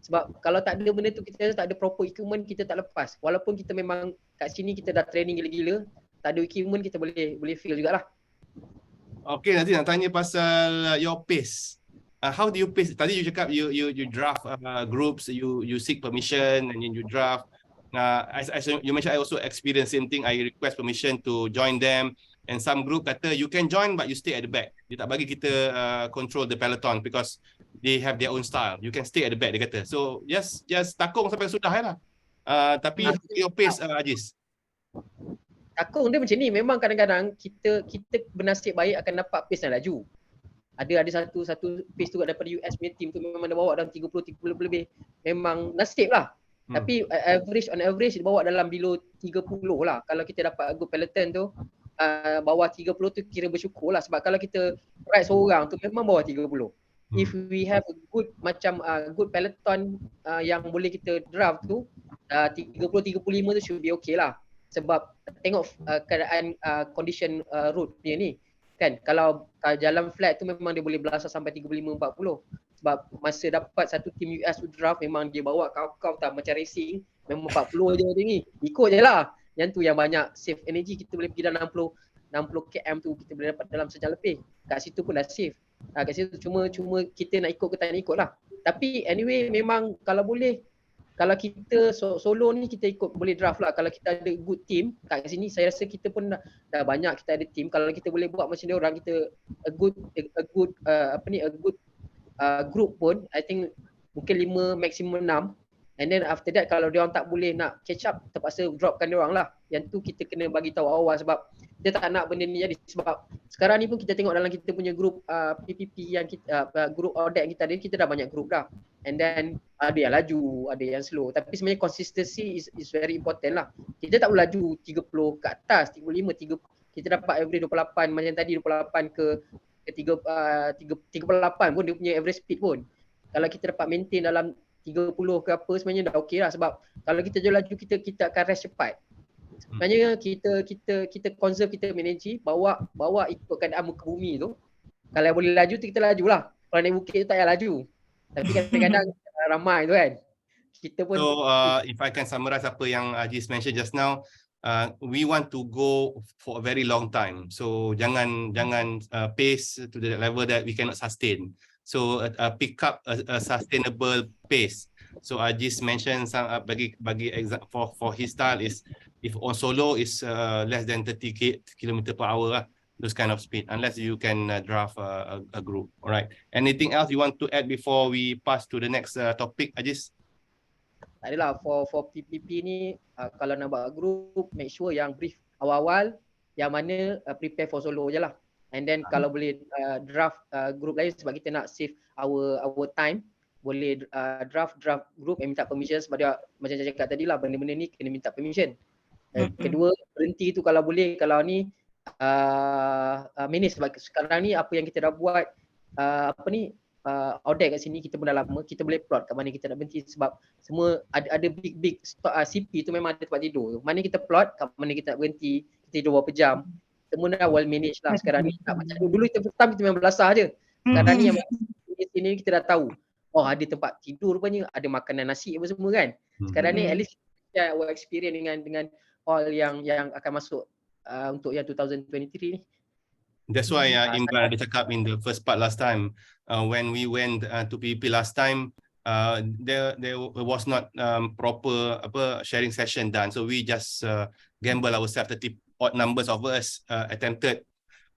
Sebab kalau tak ada benda tu, kita tak ada proper equipment, kita tak lepas. Walaupun kita memang kat sini kita dah training gila-gila, tak ada equipment kita boleh feel jugalah. Okay, nanti nak tanya pasal your pace. How do you pace? Tadi you cakap you draft groups, you seek permission and then you draft. As you mentioned, I also experience same thing. I request permission to join them, and some group kata you can join but you stay at the back. Dia tak bagi kita control the peloton because they have their own style. You can stay at the back, dia kata. So just takung sampai sudah lah. Tapi your pace, Ajis. Takung dia macam ni. Memang kadang-kadang kita bernasib baik akan dapat pace yang laju. Ada satu pace tu daripada US punya team tu memang dia bawa dalam 30 lebih. Memang nasib lah. Tapi on average dia bawa dalam below 30 lah. Kalau kita dapat good peloton tu bawah 30 tu kira bersyukur lah. Sebab kalau kita ride seorang tu memang bawah 30. If we have a good good peloton yang boleh kita draft tu 30-35 tu should be okay lah. Sebab tengok keadaan condition road punya ni. Kan kalau jalan flat tu memang dia boleh belasah sampai 35-40. Sebab masa dapat satu tim US tu draft memang dia bawa kau tak macam racing, memang 40 je dia ni. Ikut je lah. Yang tu yang banyak save energy, kita boleh pergi dalam 60 km tu kita boleh dapat dalam sejam lebih. Kat situ pun dah save. Kat situ cuma kita nak ikut ke tak nak ikut lah. Tapi anyway memang kalau boleh, kalau kita solo ni kita ikut boleh draft lah. Kalau kita ada good team kat sini, saya rasa kita pun dah banyak kita ada team. Kalau kita boleh buat macam dia orang, kita a good group pun, I think mungkin 5 maximum 6. And then after that kalau dia orang tak boleh nak catch up, terpaksa dropkan dia orang lah. Yang tu kita kena bagi tahu awal sebab kita tak nak benda ni jadi. Sebab sekarang ni pun kita tengok dalam kita punya group PPP yang kita group audit yang kita dah banyak group dah. And then ada yang laju, ada yang slow. Tapi sebenarnya consistency is very important lah. Kita tak boleh laju 30 ke atas, 35, 30. Kita dapat average 28 macam tadi 28 ke 38 pun dia punya average speed pun. Kalau kita dapat maintain dalam 30 ke apa sebenarnya dah okey lah. Sebab kalau kita jauh laju kita akan rest cepat. Sebenarnya kita conserve, kita manage, bawa ikut keadaan muka bumi tu. Kalau boleh laju tu kita laju lah. Kalau naik bukit tu tak payah laju. Tapi kadang-kadang ramai tu kan. Kita pun so if I can summarize apa yang Ajis mention just now, we want to go for a very long time. So jangan pace to the level that we cannot sustain. So pick up a sustainable pace. So Ajis mentioned some bagi example for his style is if on solo is less than 30 km per hour lah. Those kind of speed, unless you can draft a group. All right. Anything else you want to add before we pass to the next topic, Ajis? Tak adalah, for PBP ni kalau nak buat group, make sure yang brief awal-awal yang mana prepare for solo je lah. And then kalau boleh draft group lain sebab kita nak save our time, boleh draft group and minta permission sebab dia macam saya cakap tadi lah, benda-benda ni kena minta permission. Kedua, berhenti tu kalau boleh, kalau ni manage sebab sekarang ni apa yang kita dah buat audit kat sini kita pun dah lama, kita boleh plot kat mana kita nak berhenti sebab semua ada big CP tu memang ada tempat tidur. Mana kita plot kat mana kita nak berhenti, kita tidur berapa jam. Semua dah well manage lah sekarang ni. Tak macam dulu kita memang belasah je. Sekarang ni yang di sini kita dah tahu. Oh, ada tempat tidur rupanya, ada makanan nasi apa semua kan. Sekarang ni at least kita our experience dengan all yang akan masuk untuk yang 2023 ni. That's why Imran ada cakap in the first part last time, when we went to PBP last time, there was not proper sharing session done, so we just gamble ourselves. 30 odd numbers of us attempted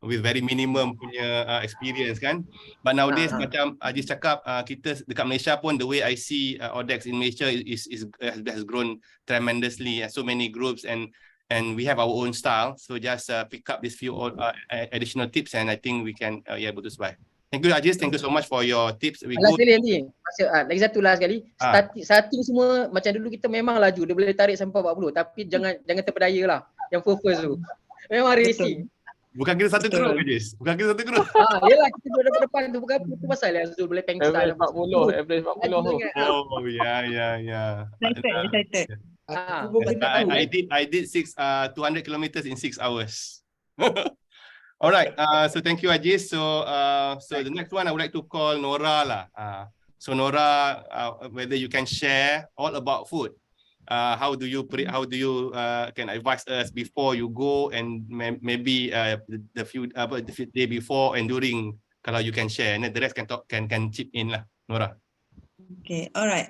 with very minimum punya experience kan. But nowadays macam Ajis cakap, kita dekat Malaysia pun the way I see Odex in Malaysia has grown tremendously. So many groups and we have our own style. So just pick up this few additional tips and I think we can be able to survive. Thank you Ajis, thank you so much for your tips. We go nanti. Lagi satu lah sekali. Starting semua macam dulu kita memang laju, dia boleh tarik sampai 40 tapi jangan terpedaya lah. Yang first tu. Memang racing. Bukan kita satu group Ajis. Bukan kita satu group. Yelah kita duduk depan tu bukan itu pasal yang Zul boleh pengsa. Average 40 tu. Oh yeah. Excited. I did 200 kilometers in 6 hours. All right. So thank you Ajis. So the next one I would like to call Nora lah. So Nora, whether you can share all about food. How do you can advise us before you go and maybe the few day before and during, kalau you can share, and then the rest can chip in lah, Nora. Okay, alright.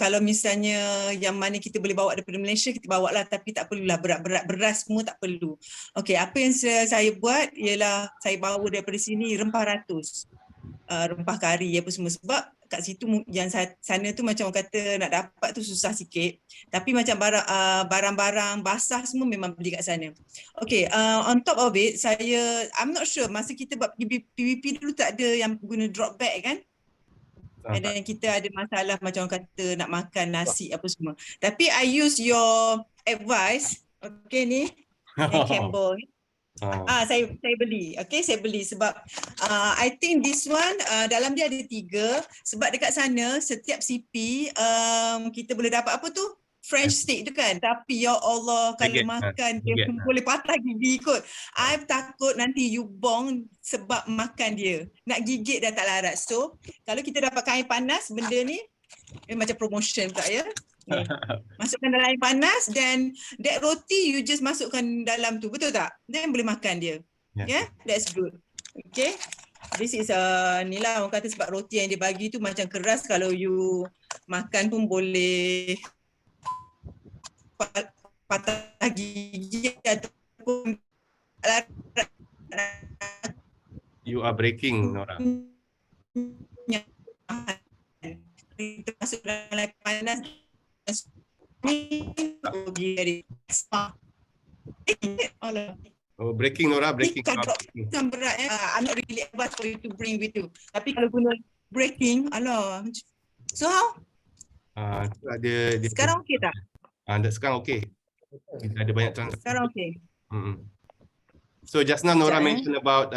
Kalau misalnya yang mana kita boleh bawa daripada Malaysia, kita bawa lah, tapi tak perlulah berat-berat, beras semua tak perlu. Okay, apa yang saya buat ialah saya bawa daripada sini rempah ratus. Rempah kari apa semua, sebab kat situ yang sana tu macam orang kata nak dapat tu susah sikit, tapi macam barang-barang basah semua memang beli kat sana. Okay, on top of it, I'm not sure masa kita buat PBP dulu tak ada yang guna drop bag kan. And then kita ada masalah macam orang kata nak makan nasi apa semua. Tapi I use your advice. Okay ni, Campbell ni. Saya beli. Okay, saya beli sebab I think this one dalam dia ada 3 sebab dekat sana setiap CP kita boleh dapat apa tu? French stick tu kan. Tapi ya Allah kalau makan dia boleh patah gigi kot. I takut nanti you bong sebab makan dia. Nak gigit dah tak larat. So kalau kita dapatkan air panas benda ni macam promotion pula ya. Masukkan dalam air panas dan that roti you just masukkan dalam tu, betul tak? Then boleh makan dia. Yeah, that's good. Okay, this is ni lah orang kata sebab roti yang dia bagi tu macam keras, kalau you makan pun boleh patah gigi ataupun you are breaking, Nora. Kita masuk dalam air panas. Oh, breaking Nora, breaking. Bukan berat I'm not really advised for you to bring with you. Tapi kalau guna breaking, alah. So how? Sekarang okey tak? Sekarang okey. Kita ada banyak transaksi. Sekarang okey. So just now Nora mentioned about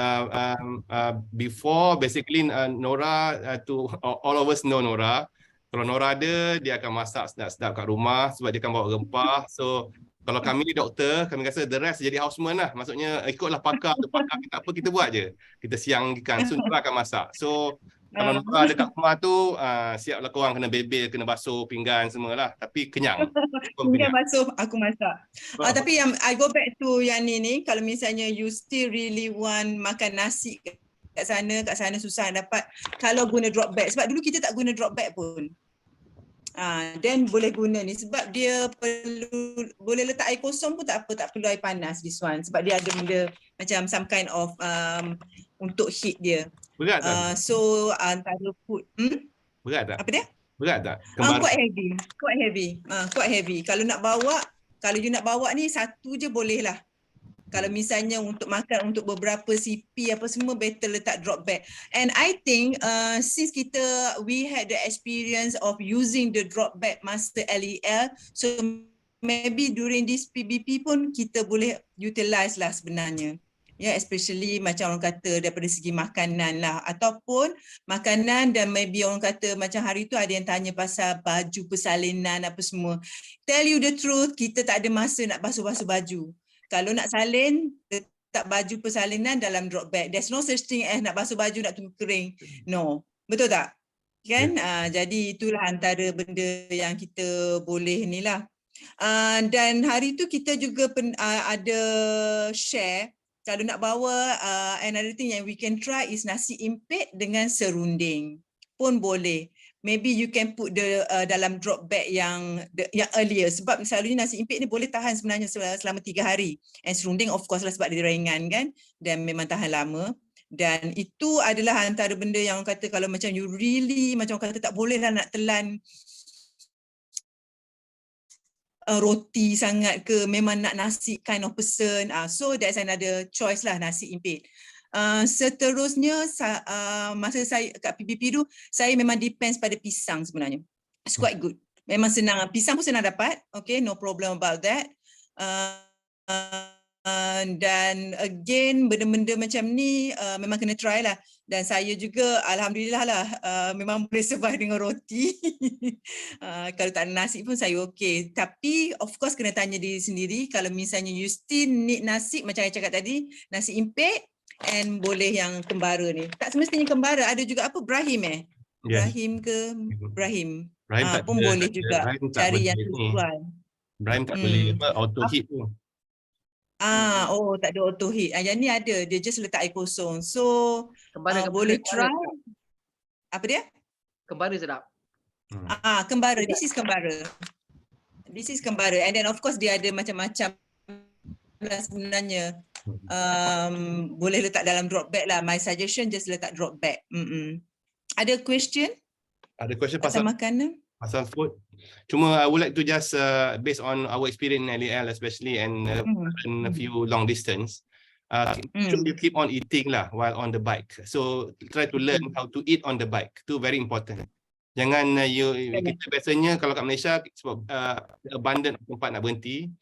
before, basically Nora, to all of us know Nora. Kalau Nora ada, dia akan masak sedap-sedap kat rumah sebab dia akan bawa rempah. So kalau kami ni doktor, kami rasa the rest jadi houseman lah. Maksudnya ikutlah pakar tu, pakar kita apa kita buat je. Kita siangkan, so Nora akan masak. So Kalau Nora ada kat rumah tu, siaplah korang kena bebel, kena basuh pinggan semualah. Tapi kenyang. Pinggan basuh, aku masak. Tapi yang I go back to yang ni, kalau misalnya you still really want makan nasi kat sana susah dapat kalau guna drop bag. Sebab dulu kita tak guna drop bag pun. Then boleh guna ni sebab dia perlu boleh letak air kosong pun tak apa, tak perlu air panas this one sebab dia ada benda macam some kind of untuk heat dia. Berat tak? So antara food Berat tak? apa dia? Berat tak? Quite heavy. Kalau you nak bawa ni satu je boleh lah. Kalau misalnya untuk makan untuk beberapa CP apa semua better letak drop bag. And I think since we had the experience of using the drop bag masa LEL, so maybe during this PBP pun kita boleh utilize lah sebenarnya. Ya, especially macam orang kata daripada segi makanan lah ataupun makanan dan maybe orang kata macam hari tu ada yang tanya pasal baju persalinan apa semua. Tell you the truth, kita tak ada masa nak basuh-basuh baju. Kalau nak salin, letak baju persalinan dalam drop bag. There's no such thing nak basuh baju nak tunggu kering. No. Betul tak? Kan? Jadi itulah antara benda yang kita boleh ni lah. Dan hari tu kita juga ada share, kalau nak bawa another thing yang we can try is nasi impit dengan serunding. Pun boleh. Maybe you can put dalam drop bag yang earlier sebab selalunya nasi impit ni boleh tahan sebenarnya selama 3 hari. And serunding of course lah sebab dia ringan kan dan memang tahan lama. Dan itu adalah antara benda yang kata kalau macam you really macam kata tak boleh lah nak telan roti sangat ke memang nak nasi kind of person. So that's another choice lah nasi impit. Seterusnya masa saya kat PBP tu saya memang depends pada pisang sebenarnya. It's quite good. Memang senang. Pisang pun senang dapat. Okay, no problem about that. Dan again benda-benda macam ni memang kena try lah. Dan saya juga alhamdulillah lah memang boleh survive dengan roti. Kalau tak ada nasi pun saya okay. Tapi of course kena tanya diri sendiri kalau misalnya you still need nasi macam saya cakap tadi, nasi impit. And boleh yang kembara ni. Tak semestinya kembara, ada juga apa Brahim Brahim ke Brahim. Pun boleh juga cari yang sesuai. Brahim tak boleh auto heat tu. Tak ada auto heat. Yang ni ada, dia just letak air kosong. So boleh try. Apa dia? Kembara sedap. Kembara. This is kembara. And then of course dia ada macam-macam sebenarnya. Boleh letak dalam drop bag lah. My suggestion just letak drop bag. Ada question? Ada question pasal makanan? Pasal food. Cuma I would like to just based on our experience in LEL especially and a few long distance, should you keep on eating lah while on the bike. So try to learn how to eat on the bike. Itu very important. Jangan kita biasanya kalau kat Malaysia sebab abundant tempat nak berhenti.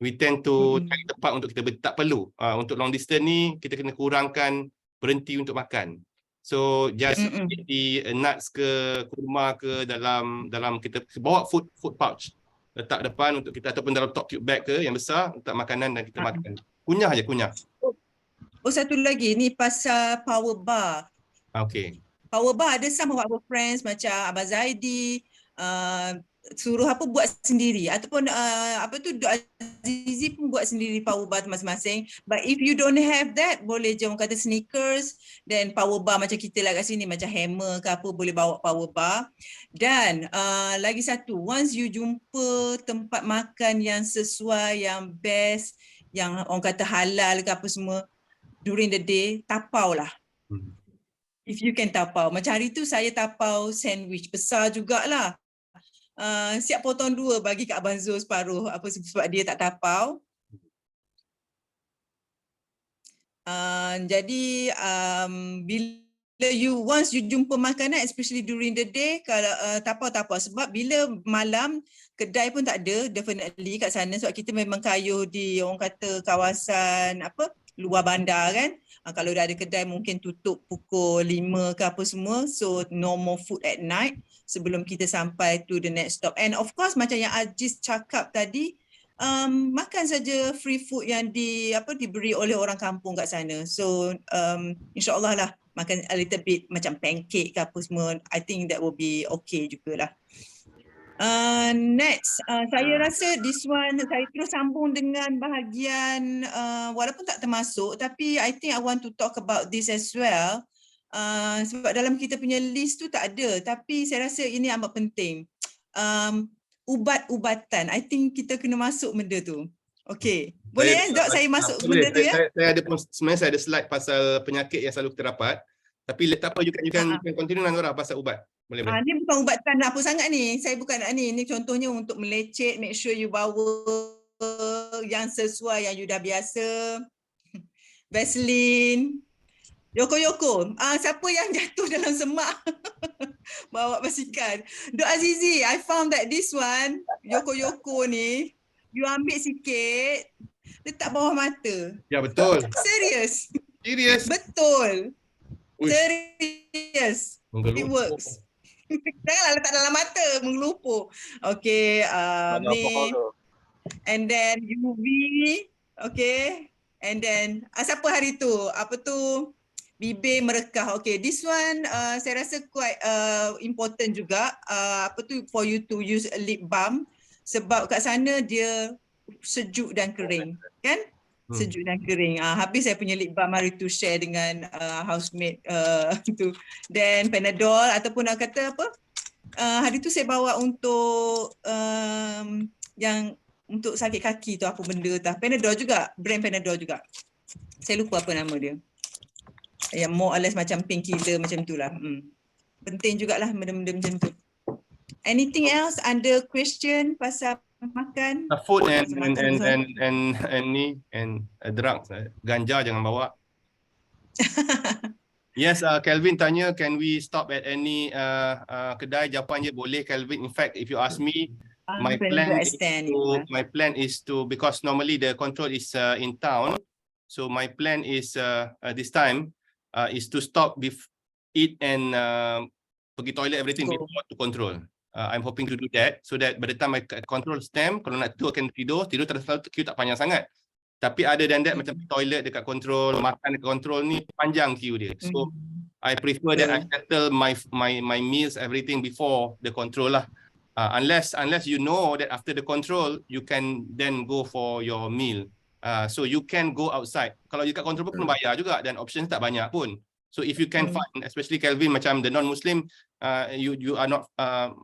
We tend to cari tempat untuk kita tak perlu. Untuk long distance ni kita kena kurangkan berhenti untuk makan. So just di nuts ke kurma ke dalam kita bawa food pouch letak depan untuk kita ataupun dalam top tube bag ke yang besar letak makanan dan kita makan. Kunyah je kunyah. Satu lagi ni pasal power bar. Okay. Power bar ada some of our friends macam Abang Zaidi suruh buat sendiri ataupun Azizi pun buat sendiri power bar masing-masing. But if you don't have that, boleh je orang kata sneakers dan power bar macam kita lah kat sini macam hammer ke apa boleh bawa power bar. Dan lagi satu, once you jumpa tempat makan yang sesuai, yang best, yang orang kata halal ke apa semua during the day, tapau lah. If you can tapau. Macam hari tu saya tapau sandwich besar jugalah. Siap potong 2 bagi kat Abang Zul separuh sebab dia tak tapau. Jadi bila once you jumpa makanan especially during the day kalau tapau sebab bila malam kedai pun tak ada definitely kat sana sebab kita memang kayuh di orang kata kawasan luar bandar kan. Kalau dah ada kedai mungkin tutup pukul 5 ke apa semua. So no more food at night sebelum kita sampai to the next stop. And of course macam yang Ajis cakap tadi, makan saja free food yang diberi oleh orang kampung kat sana. So insyaAllah lah makan a little bit macam pancake ke apa semua. I think that will be okay jugalah. Next, saya rasa this one saya terus sambung dengan bahagian walaupun tak termasuk, tapi I think I want to talk about this as well. Sebab dalam kita punya list tu tak ada, tapi saya rasa ini amat penting. Ubat-ubatan, I think kita kena masuk benda tu. Okay, boleh Dok saya masuk benda tu ya? Saya ada, sebenarnya saya ada slide pasal penyakit yang selalu kita dapat. Tapi tak apa, you can continue Nora pasal ubat. Boleh. Ni bukan ubatan apa sangat ni. Saya bukan nak ni. Ni contohnya untuk melecet, make sure you bawa yang sesuai yang you dah biasa. Vaseline. Yoko-yoko. Siapa yang jatuh dalam semak bawa basikal. Dok Azizi, I found that this one, yoko-yoko ni, you ambil sikit, letak bawah mata. Ya, betul. Serius. Serius. Betul. Uish. Serius. It works. Janganlah letak dalam mata, mengelupur. Okay, ni. And then UV. Okay. And then, siapa hari tu? Apa tu? Bibir merekah. Okay, this one saya rasa quite important juga. Apa tu? For you to use a lip balm. Sebab kat sana dia sejuk dan kering. Kan? Sejuk dan kering. Habis saya punya lip balm hari tu share dengan housemate tu. Then Panadol ataupun nak kata apa? Hari tu saya bawa untuk yang untuk sakit kaki tu apa benda tu. Panadol juga, brand Panadol juga. Saya lupa apa nama dia. Yang more or less macam painkiller macam tu lah. Penting jugalah benda-benda macam tu. Anything else under question pasal makan? Food and drugs. Ganja jangan bawa. Yes, Kelvin tanya, can we stop at any kedai? Jawapannya boleh, Kelvin. In fact, if you ask me, my plan is to because normally the control is in town. So my plan is this time is to stop eat and pergi toilet everything before to control. I'm hoping to do that so that by the time I control stamp, kalau nak tidur akan tidur terlalu queue tak panjang sangat. Tapi other than that, macam toilet dekat control, makan dekat control ni panjang queue dia. So I prefer that I settle my meals everything before the control lah. Unless you know that after the control you can then go for your meal. So you can go outside. Kalau dekat control pun kena bayar juga dan options tak banyak pun. So if you can find, especially Kelvin macam the non-Muslim, you are not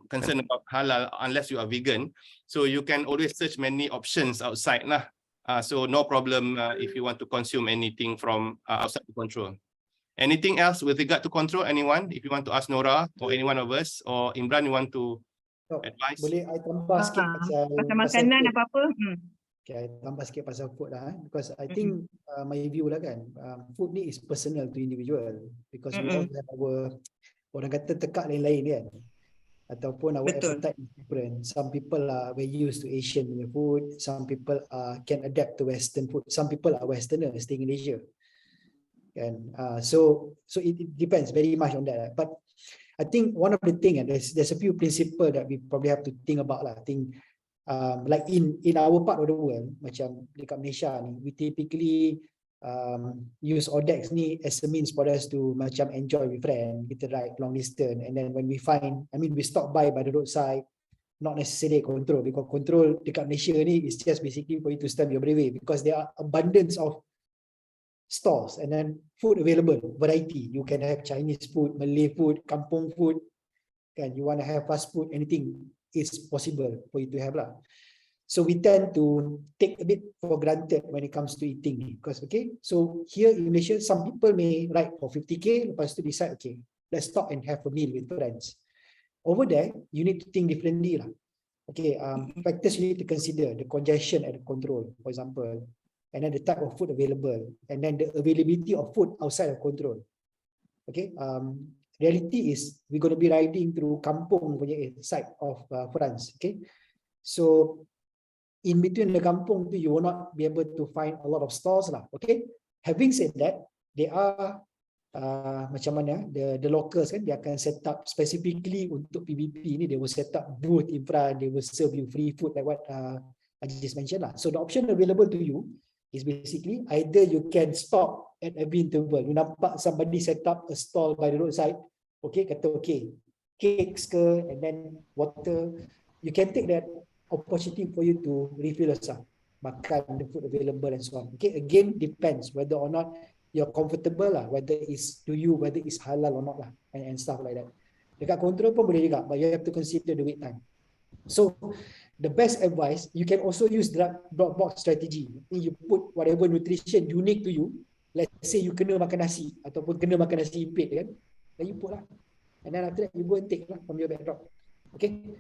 concerned about halal unless you are vegan. So you can always search many options outside lah. So no problem if you want to consume anything from outside the control. Anything else with regard to control? Anyone? If you want to ask Nora or any one of us or Imran, you want to advise? Boleh I tambah sikit pasal makanan apa-apa? Okay, I tambah sikit pasal food lah, because I think my view lah kan, food ni is personal to individual because we all have our, orang kata tekak lain-lain kan, ataupun our appetite is different. Some people are very used to Asian food, some people can adapt to Western food, some people are Westerner staying in Asia. Kan? So it depends very much on that. But I think one of the thing, there's a few principle that we probably have to think about lah. I think like in our part of the world, macam dekat Malaysia ni, we typically use Odex ni as a means for us to macam enjoy with friends, kita ride long distance, and then when we find, we stop by the roadside, not necessarily control, because control dekat Malaysia ni is just basically for you to stamp your bravery, because there are abundance of stores and then food available, variety. You can have Chinese food, Malay food, kampung food, kan, you want to have fast food, anything is possible for you to have lah. So we tend to take a bit for granted when it comes to eating, because so here in Malaysia, some people may ride for 50k, lepas tu decide, okay, let's stop and have a meal with friends. Over there, you need to think differently lah. Okay, factors you need to consider: the congestion at the control, for example, and then the type of food available, and then the availability of food outside of control. Okay, reality is we're going to be riding through kampung punya side of France. Okay, so in between the kampung tu, you will not be able to find a lot of stores lah. Okay, having said that, they are macam mana the locals kan, dia akan set up specifically untuk PBP ni, they will set up booth in front, they will serve you free food like what Ajis mentioned lah. So the option available to you is basically either you can stop at every interval. You nampak somebody set up a stall by the roadside, okay, kata okay, cakes ke, and then water. You can take that opportunity for you to refill yourself, makan the food available and so on. Okay, again depends whether or not you're comfortable lah, whether it's to you, whether it's halal or not lah, and stuff like that. Dekat control pun boleh juga, but you have to consider the wait time. So the best advice, you can also use drop box strategy. You put whatever nutrition unique to you. Let's say you kena makan nasi ataupun kena makan nasi impit kan, then you put lah, and then after that you go and take lah from your backdrop. Okay.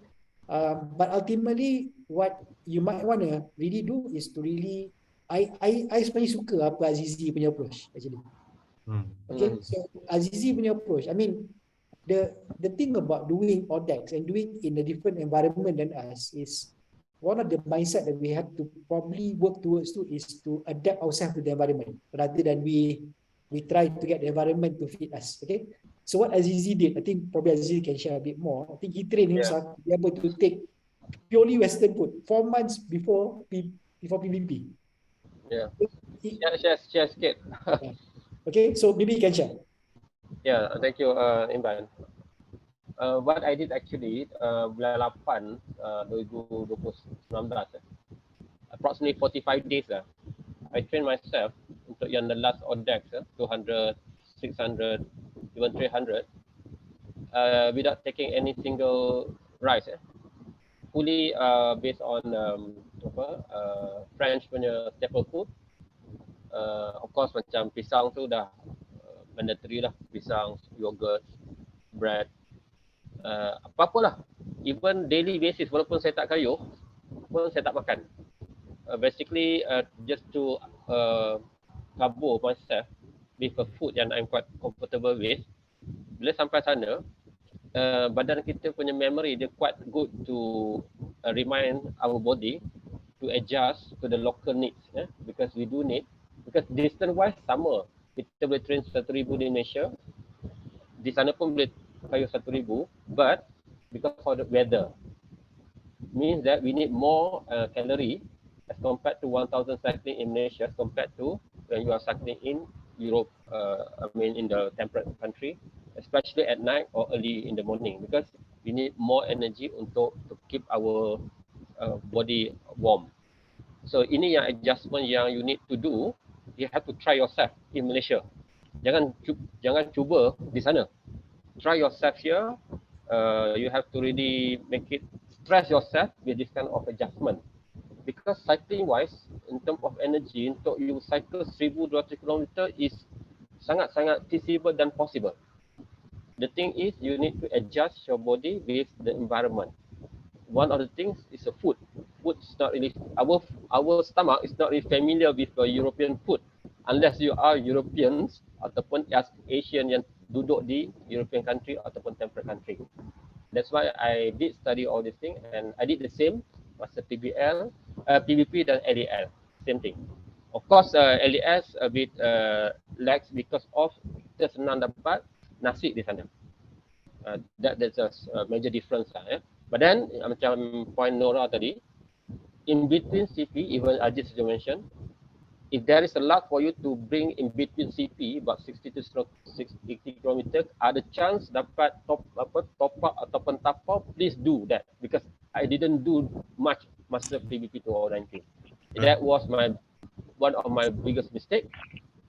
But ultimately what you might want to really do is to really, I sebenarnya suka apa Azizi punya approach actually. Okay, so Azizi punya approach, I mean the thing about doing ODEX and doing in a different environment than us is one of the mindset that we have to probably work towards to is to adapt ourselves to the environment rather than we try to get the environment to fit us. Okay, so what Azizi did, I think probably Azizi can share a bit more. I think he trained himself to be able to take purely Western food 4 months before PBP. Yeah. Share sikit. Okay, so maybe you can share. Yeah, thank you, Imran. What I did actually, bulan 8 2019, approximately 45 days I trained myself untuk yang the last ODEX, 200, 600, even 300, without taking any single rice. Fully based on French punya staple food. Of course macam pisang tu dah mandatory lah, pisang, yogurt, bread, apa-apalah. Even daily basis, walaupun saya tak kayuh pun saya tak makan. Basically just to cover myself with a food yang I'm quite comfortable with. Bila sampai sana, badan kita punya memory dia quite good to remind our body to adjust to the local needs, because we do need, because distance wise sama. Kita boleh train 1,000 di Malaysia, di sana pun boleh kayuh 1,000, but because of the weather means that we need more calorie as compared to 1,000 cycling in Malaysia as compared to when you are cycling in Europe, I mean in the temperate country, especially at night or early in the morning, because we need more energy to keep our body warm. So ini yang adjustment yang you need to do. You have to try yourself in Malaysia. Jangan cuba di sana. Try yourself here. You have to really make it, stress yourself with this kind of adjustment. Because cycling wise, in terms of energy, untuk you cycle 1,200 km is sangat-sangat feasible dan possible. The thing is, you need to adjust your body with the environment. One of the things is the food. Food is not really, our stomach is not really familiar with European food unless you are Europeans ataupun Asian yang duduk di European country ataupun temperate country. That's why I did study all these things, and I did the same masa PBP dan LEL, same thing. Of course, LES a bit lax because of kita senang dapat nasi di sana. That's a major difference lah. But then macam point Nora tadi, in between CP, even Ajis you mentioned, if there is a luck for you to bring in between CP about 60 to 60 km, ada chance dapat top up ataupun tapau, please do that, because I didn't do much masa PBP 2019. That was one of my biggest mistake.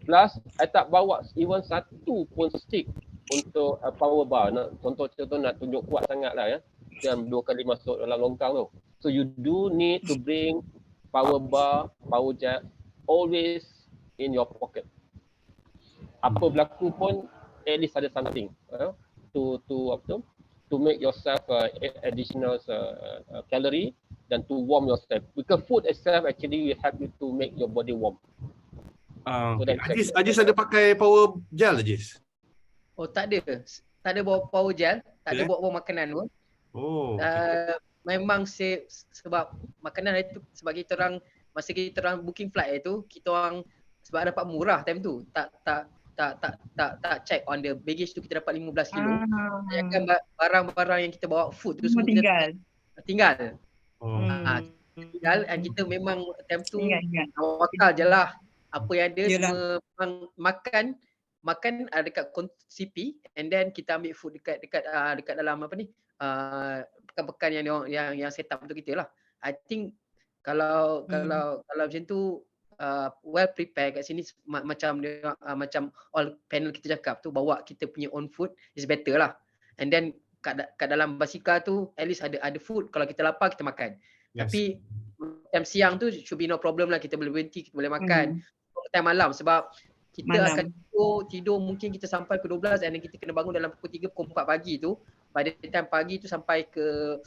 Plus, I tak bawa even satu pun stick untuk power bar. Contoh nak tunjuk kuat sangat lah ya. Dan 2 kali masuk dalam longkang tu. So you do need to bring power bar, power jack always in your pocket. Apa berlaku pun at least ada something to make yourself additional calorie dan to warm yourself. Because food itself actually will help you to make your body warm. Ajis ada pakai power gel Ajis? Oh tak ada. Tak ada bawa power gel, tak ada bawa makanan pun. Memang sebab makanan itu, sebab kita orang masa kita orang booking flight itu, kita orang sebab dapat murah time tu, tak check on the baggage tu, kita dapat 15 kilo. Kan barang-barang yang kita bawa food tu semua tinggal. dan kita memang attempt tu Ingat. tawakal je lah. Apa yang ada Yelah. cuma makan dekat CP and then kita ambil food dekat dalam apa ni pekan-pekan yang set up untuk kita lah. I think kalau macam tu well prepared kat sini macam all panel kita cakap tu, bawa kita punya own food is better lah. And then kat dalam basikal tu at least ada food, kalau kita lapar kita makan. Yes. Tapi time siang tu should be no problem lah, kita boleh berhenti, kita boleh makan. Time malam sebab kita akan tidur mungkin kita sampai ke 12 and then kita kena bangun dalam pukul 3 pukul 4 pagi tu. Pada time pagi tu sampai ke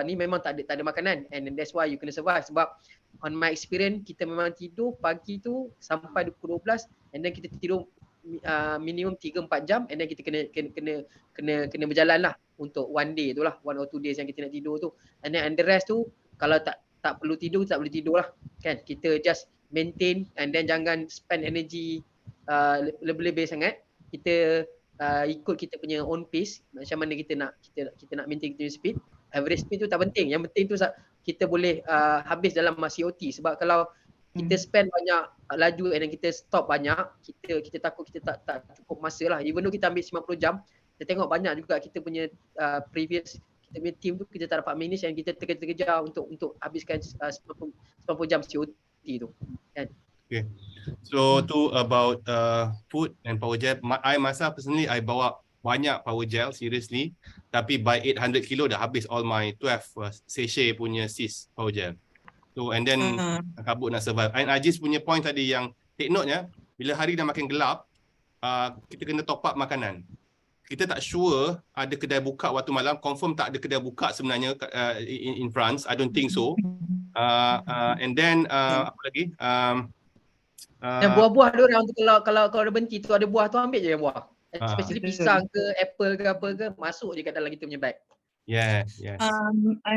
ni memang tak ada makanan, and that's why you kena survive. Sebab on my experience kita memang tidur pagi tu sampai pukul 12 and then kita tidur minimum 3-4 jam and then kita kena berjalan lah untuk one day tu lah, 1 or 2 days yang kita nak tidur tu. And then the rest tu kalau tak perlu tidur, tak boleh tidur lah kan. Kita just maintain and then jangan spend energy lebih-lebih sangat. Kita ikut kita punya own pace, macam mana kita nak maintain kita punya speed. Average speed tu tak penting, yang penting tu kita boleh habis dalam COT. Sebab kalau kita spend banyak laju and then kita stop banyak, kita takut kita tak cukup masa lah. Even though kita ambil 90 jam, kita tengok banyak juga kita punya previous kita punya team tu kita tak dapat manage, dan kita terkejar untuk habiskan 90 jam COT tu kan. Okay. So tu about food and power gel. I myself personally, I bawa banyak power gel seriously, tapi by 800 kilo dah habis all my 12 sachet punya sis power gel. So and then kabut nak survive. And Ajis punya point tadi yang take note ya, bila hari dah makin gelap, kita kena top up makanan. Kita tak sure ada kedai buka waktu malam. Confirm tak ada kedai buka sebenarnya in France. I don't think so. And then apa lagi? Dan buah-buah dia orang tu kalau ada berhenti tu ada buah tu, ambil je yang buah. Especially pisang ke apple ke apa ke, masuk je kat dalam kita punya bag. Yes.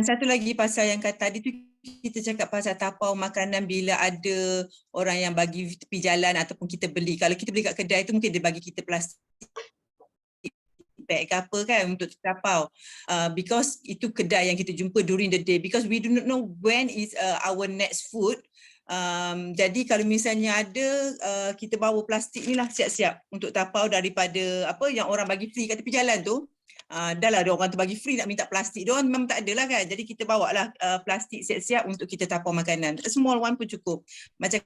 Satu lagi pasal yang kata tadi tu, kita cakap pasal tapau makanan bila ada orang yang bagi tepi jalan ataupun kita beli. Kalau kita beli kat kedai tu mungkin dia bagi kita plastik bag ke apa kan untuk tapau. Because itu kedai yang kita jumpa during the day, because we do not know when is our next food. Jadi kalau misalnya ada, kita bawa plastik ni lah siap-siap untuk tapau daripada apa yang orang bagi free kat tepi jalan tu. Dah lah orang tu bagi free, nak minta plastik dia orang memang tak ada lah kan. Jadi kita bawa lah plastik siap-siap untuk kita tapau makanan. A small one pun cukup. Macam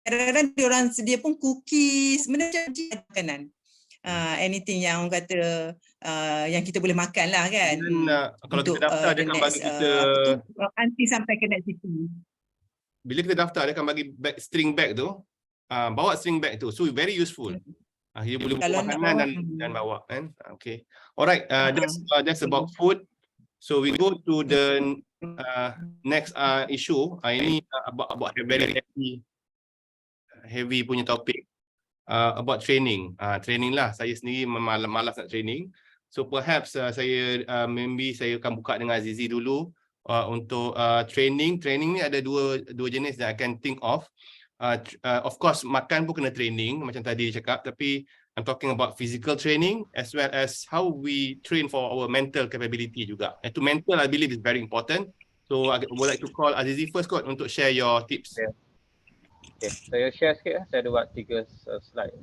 kadang-kadang dia orang sedia pun cookies, benda macam makanan. Anything yang orang kata yang kita boleh makan lah kan. Dan, kalau untuk, kita daftar dia akan bagi kita nanti sampai ke next city. Bila kita daftar dia akan bagi string bag tu, bawa string bag tu, so very useful. Dia boleh bawa makanan dan bawa kan. Okay, alright, that's about food. So we go to the next issue. Ini about very heavy punya topik. About training. Training lah, saya sendiri malas nak training. So perhaps saya akan buka dengan Azizi dulu untuk training. Training ni ada dua jenis that I can think of. Of course makan pun kena training macam tadi cakap, tapi I'm talking about physical training as well as how we train for our mental capability juga. And to mental I believe is very important. So I would like to call Azizi first kot untuk share your tips. Okay, saya share sikit lah. Saya ada buat 3 slide.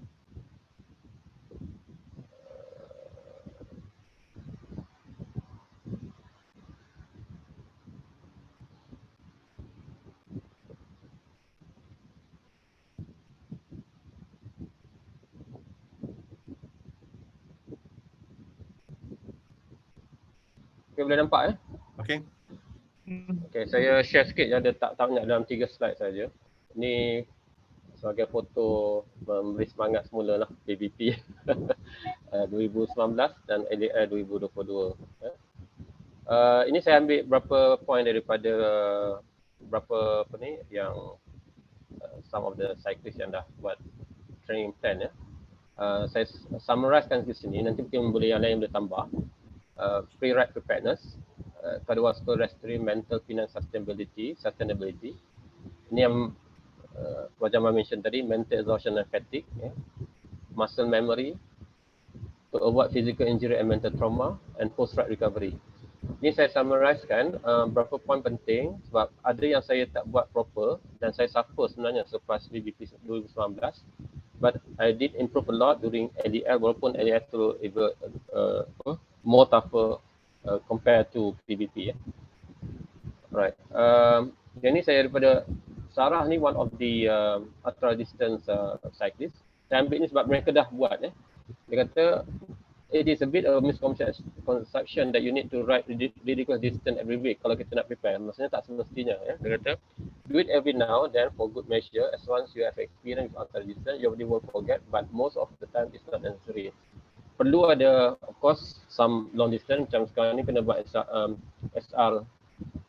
Okay, boleh nampak Okay. Okay, saya share sikit yang ada tak banyak dalam 3 slide saja. Ini sebagai foto memberi semangat semula lah PBP 2019 dan LEL 2022. Ini saya ambil berapa point daripada berapa yang some of the cyclists yang dah buat training plan ya. Saya summarizekan di sini, nanti mungkin boleh yang lain boleh tambah. Pre-ride preparedness, cardiovascular, mental, finance, sustainability. Ini yang Puan Jamal mention tadi, mental exhaustion and fatigue, muscle memory, to avoid physical injury and mental trauma, and post-ride recovery. Ni saya summarizekan berapa poin penting sebab ada yang saya tak buat proper dan saya suffer sebenarnya selepas PBP 2019. But I did improve a lot during LEL walaupun LEL tu more tougher compared to PBP. Right. Yang ni saya daripada Sarah ni one of the ultra distance cyclist. Saya ambil ni sebab mereka dah buat. Dia kata it is a bit of a misconception that you need to ride ridiculous distance every week kalau kita nak prepare. Maksudnya tak semestinya. Dia kata do it every now and then for good measure. As once you have experience with ultra distance, your body will forget. But most of the time it's not necessary. Perlu ada of course some long distance macam sekarang ni kena buat SR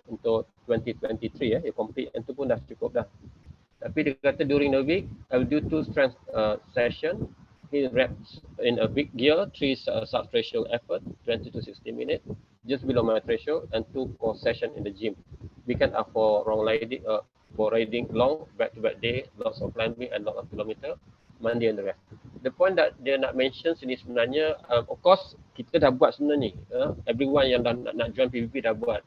untuk 2023 you complete itu pun dah cukup dah. Tapi dia kata during the week I will do 2 strength session in reps in a big gear, 3 sub-threshold effort 20 to 60 minutes just below my threshold and 2 core session in the gym. Weekend are for riding long back-to-back day, lots of climbing and lot of kilometer, Monday and the rest. The point that dia nak mention sini sebenarnya of course kita dah buat sebenarnya everyone yang dah nak join PBP dah buat.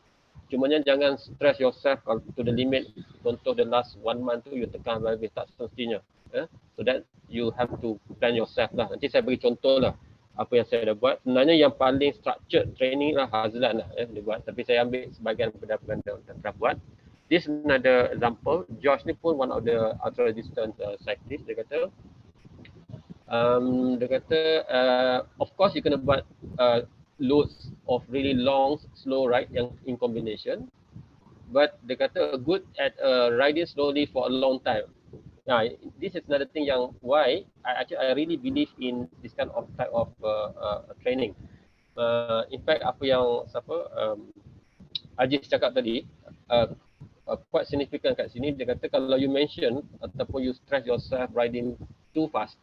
Cumanya jangan stress yourself to the limit. Contoh the last 1 month tu you tekan habis, tak semestinya. So that you have to plan yourself lah. Nanti saya bagi contoh lah apa yang saya dah buat. Sebenarnya yang paling structured training lah Hazlan lah dia buat. Tapi saya ambil sebahagian daripada apa yang dia dah buat. This another example. Josh ni pun one of the ultra distance cyclist. Dia kata of course you kena buat loads of really long slow ride yang in combination, but dia kata good at riding slowly for a long time. Nah, this is another thing yang why I really believe in this kind of type of training. In fact apa yang Ajis cakap tadi quite significant kat sini. Dia kata kalau you mention ataupun you stress yourself riding too fast,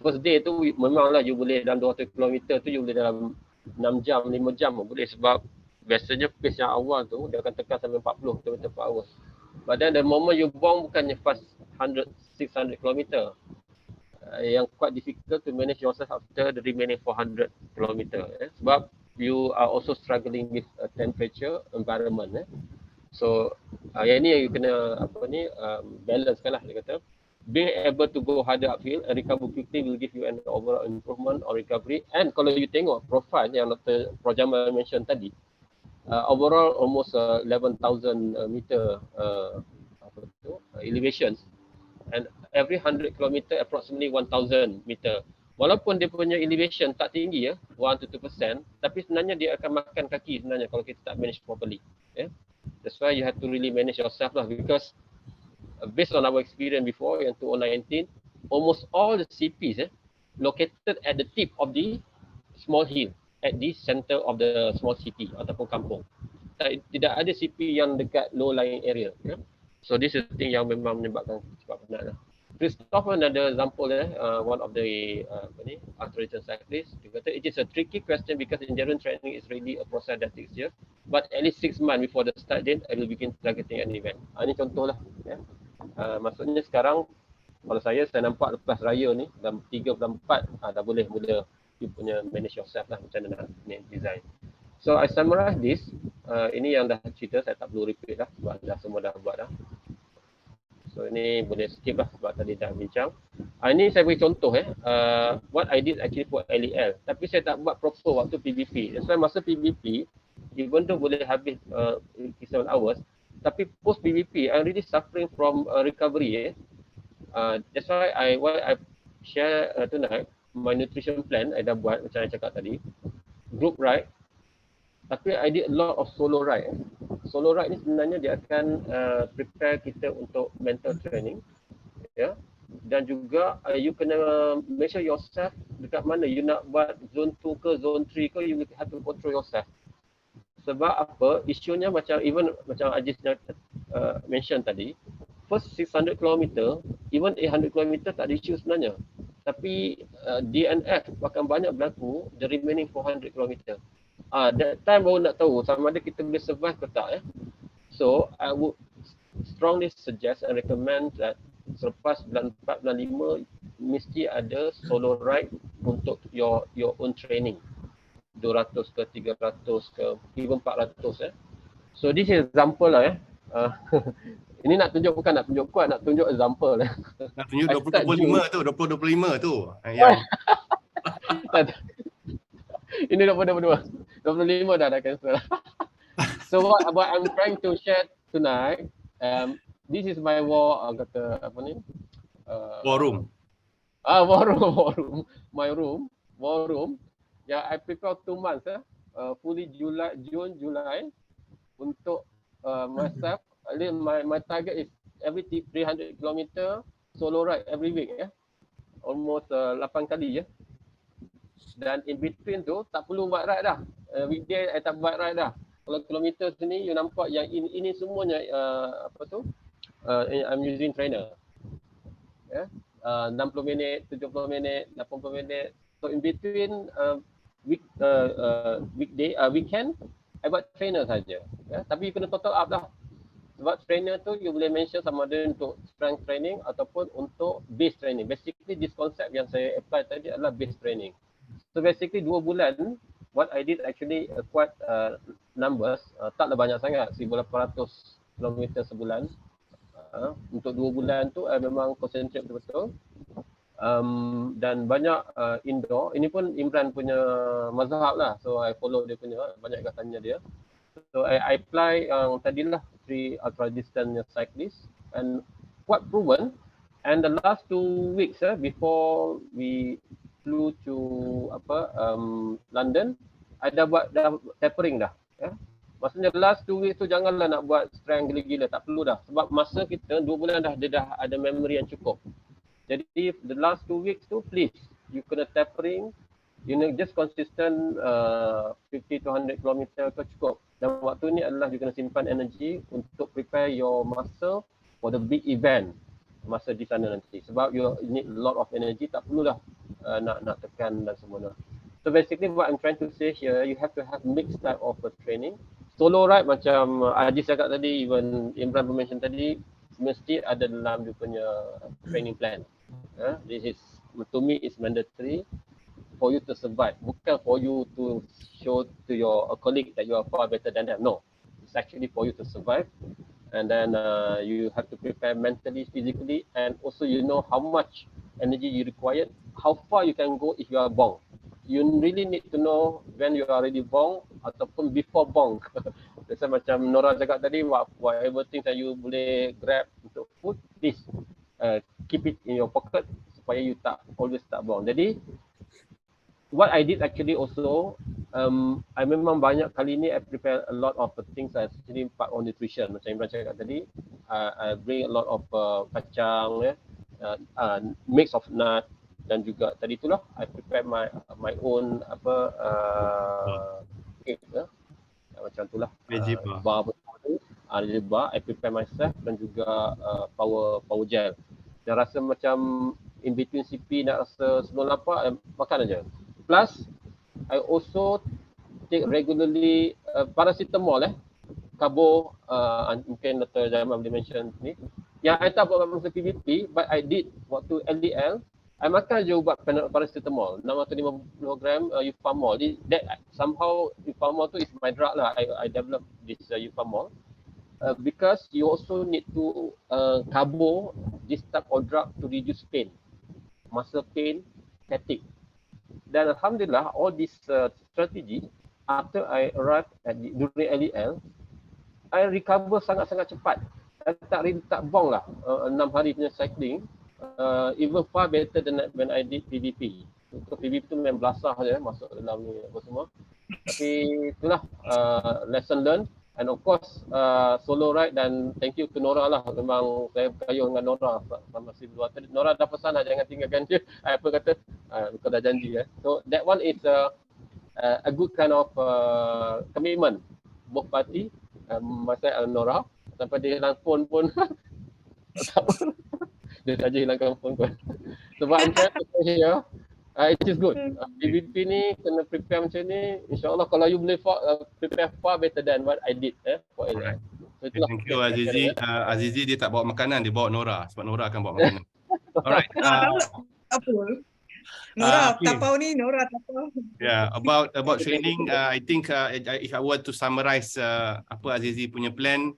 first day tu memanglah you boleh dalam 200 km tu you boleh dalam 6 jam, 5 jam boleh sebab biasanya pace yang awal tu dia akan tekan sampai 40 km per hour. But then the moment you buang bukannya fast 600 km. Yang quite difficult to manage yourself after the remaining 400 km. Sebab you are also struggling with a temperature environment. So yang ni you kena balance kan lah dia kata. Being able to go harder uphill and recover quickly will give you an overall improvement or recovery. And kalau you tengok profile yang Dr. Projamal mention tadi, overall almost 11,000 meter elevations, and every 100 km approximately 1,000 meter. Walaupun dia punya elevation tak tinggi 1 to 2%, tapi sebenarnya dia akan makan kaki sebenarnya kalau kita tak manage properly. That's why you have to really manage yourself lah, because based on our experience before in 2019, almost all the CPs located at the tip of the small hill, at the center of the small city ataupun kampung. Tidak ada CP yang dekat low lying area. So this is the thing yang memang menyebabkan cepat penat lah. Christopher another example one of the ultra distance cyclists. Dia kata it is a tricky question because endurance training is really a process that takes years, but at least 6 months before the start date I will begin targeting an event. Ini contoh lah. Maksudnya sekarang kalau saya nampak lepas raya ni dalam 3 bulan 4 dah boleh mula you punya manage yourself lah macam mana nak design. So I summarize this. Ini yang dah cerita, saya tak perlu repeat lah sebab dah semua dah buat dah. So ini boleh skip lah sebab tadi dah bincang. Ini saya beri contoh what I did actually for LEL, tapi saya tak buat proper waktu PBP. That's why masa PBP even though boleh habis 7 hours, tapi post PBP I'm really suffering from recovery. That's why I share tonight my nutrition plan I dah buat macam saya cakap tadi, group ride, tapi I did a lot of solo ride. Solo ride ni sebenarnya dia akan prepare kita untuk mental training, dan juga you kena measure yourself dekat mana you nak buat zone 2 ke zone 3 ke, you have to control yourself. Sebab apa, isunya macam macam Ajis mention tadi, first 600 km, even 800 km tak ada isu sebenarnya. Tapi DNF akan banyak berlaku the remaining 400 km. That time baru nak tahu sama ada kita boleh survive ke tak. So I would strongly suggest and recommend that selepas bulan 4, bulan 5 mesti ada solo ride untuk your own training. 200 ke 300 ke even 400 So this is example lah ini nak tunjuk bukan nak tunjuk kuat, nak tunjuk example lah. Nak tunjuk I start 2025 tu, 2025 tu. Yang ini 25 dah cancel. So what I'm trying to share tonight, this is my war kata apa ni? war room. My room, war room. Yeah, I prepare 2 months fully June, July untuk myself. My target is every 300 km solo ride every week almost 8 kali dan in between tu tak perlu buat ride dah. Weekday I tak buat ride dah. Kalau kilometer sini you nampak yang ini semuanya I'm using trainer 60 minit, 70 minit, 80 minit. So in between weekend I buat trainer saja tapi you kena total up lah. Sebab trainer tu you boleh mention sama ada untuk strength training ataupun untuk base training. Basically this concept yang saya apply tadi adalah base training. So basically 2 bulan what I did actually quite numbers, taklah banyak sangat, 1,800 km sebulan. Untuk 2 bulan tu I memang concentrate betul-betul. Dan banyak indoor. Ini pun Imran punya mazhab lah. So I follow dia punya, banyak kat tanya dia. So I apply yang tadilah 3 ultra distance cyclist and quite proven. And the last 2 weeks before we flew to London, I dah buat tapering dah. Maksudnya last 2 weeks tu janganlah nak buat strength gila-gila, tak perlu dah. Sebab masa kita 2 bulan dia dah ada memory yang cukup. Jadi the last 2 weeks tu please you kena tapering, you know, just consistent 50 to 100 km tu cukup. Dan waktu ni adalah you kena simpan energy untuk prepare your muscle for the big event masa di sana nanti. Sebab you need a lot of energy, tak perlulah nak tekan dan semua. So basically what I'm trying to say here, you have to have mixed type of training. Solo ride macam Ajis cakap tadi, even Imran mention tadi, mesti ada dalam dia punya training plan. This is, to me, is mandatory for you to survive. Bukan for you to show to your colleague that you are far better than them. No, it's actually for you to survive. And then you have to prepare mentally, physically, and also you know how much energy you require, how far you can go if you are bong. You really need to know when you are already bong ataupun before bong. Biasa macam Nora cakap tadi, whatever things that you boleh grab untuk food, please keep it in your pocket supaya you tak always tak bong. Jadi what I did actually also, I memang banyak kali ni I prepare a lot of things actually part of nutrition. Macam Imran cakap tadi, I bring a lot of kacang, mix of nut, dan juga tadi itulah I prepare my own cake macam itulah bar I prepare myself, dan juga power gel. Dan rasa macam in between CP nak rasa sebelum lapar makan aja. Plus I also take regularly paracetamol karbo, mungkin Dr. Jamal boleh mention ni. Yang I tak buat masa PBP, but I did waktu LEL. I makan je ubat paracetamol 6 atau 50 gram eupamol. That somehow eupamol tu is my drug lah. I develop this eupamol because you also need to carbo this type of drug to reduce pain, muscle pain, fatigue. Dan alhamdulillah all this strategy after I arrived during LEL, I recover sangat-sangat cepat. I tak bong lah 6 hari punya cycling. Even far better than when I did PBP. Untuk PBP tu memang belasah je masuk dalam ni apa semua. Tapi itulah lesson learned, and of course solo ride, dan thank you to Nora lah. Memang saya berkayuh dengan Nora sama si luar tadi. Nora dah pesan lah jangan tinggalkan dia. Apa kata kau dah janji So that one is a good kind of commitment both party, myself and Nora. Sampai dia hilang phone pun dia saja hilangkan phone pun. Sebab I'm trying to say here, it is good. PBP ni kena prepare macam ni. InsyaAllah kalau you boleh prepare far better than what I did for LEL. So, thank you Azizi. Azizi dia tak bawa makanan, dia bawa Nora. Sebab Nora akan bawa makanan. Alright. Apa? Nora, Okay. tapau ni, Nora tapau. Yeah, about training, I think if I were to summarize apa Azizi punya plan,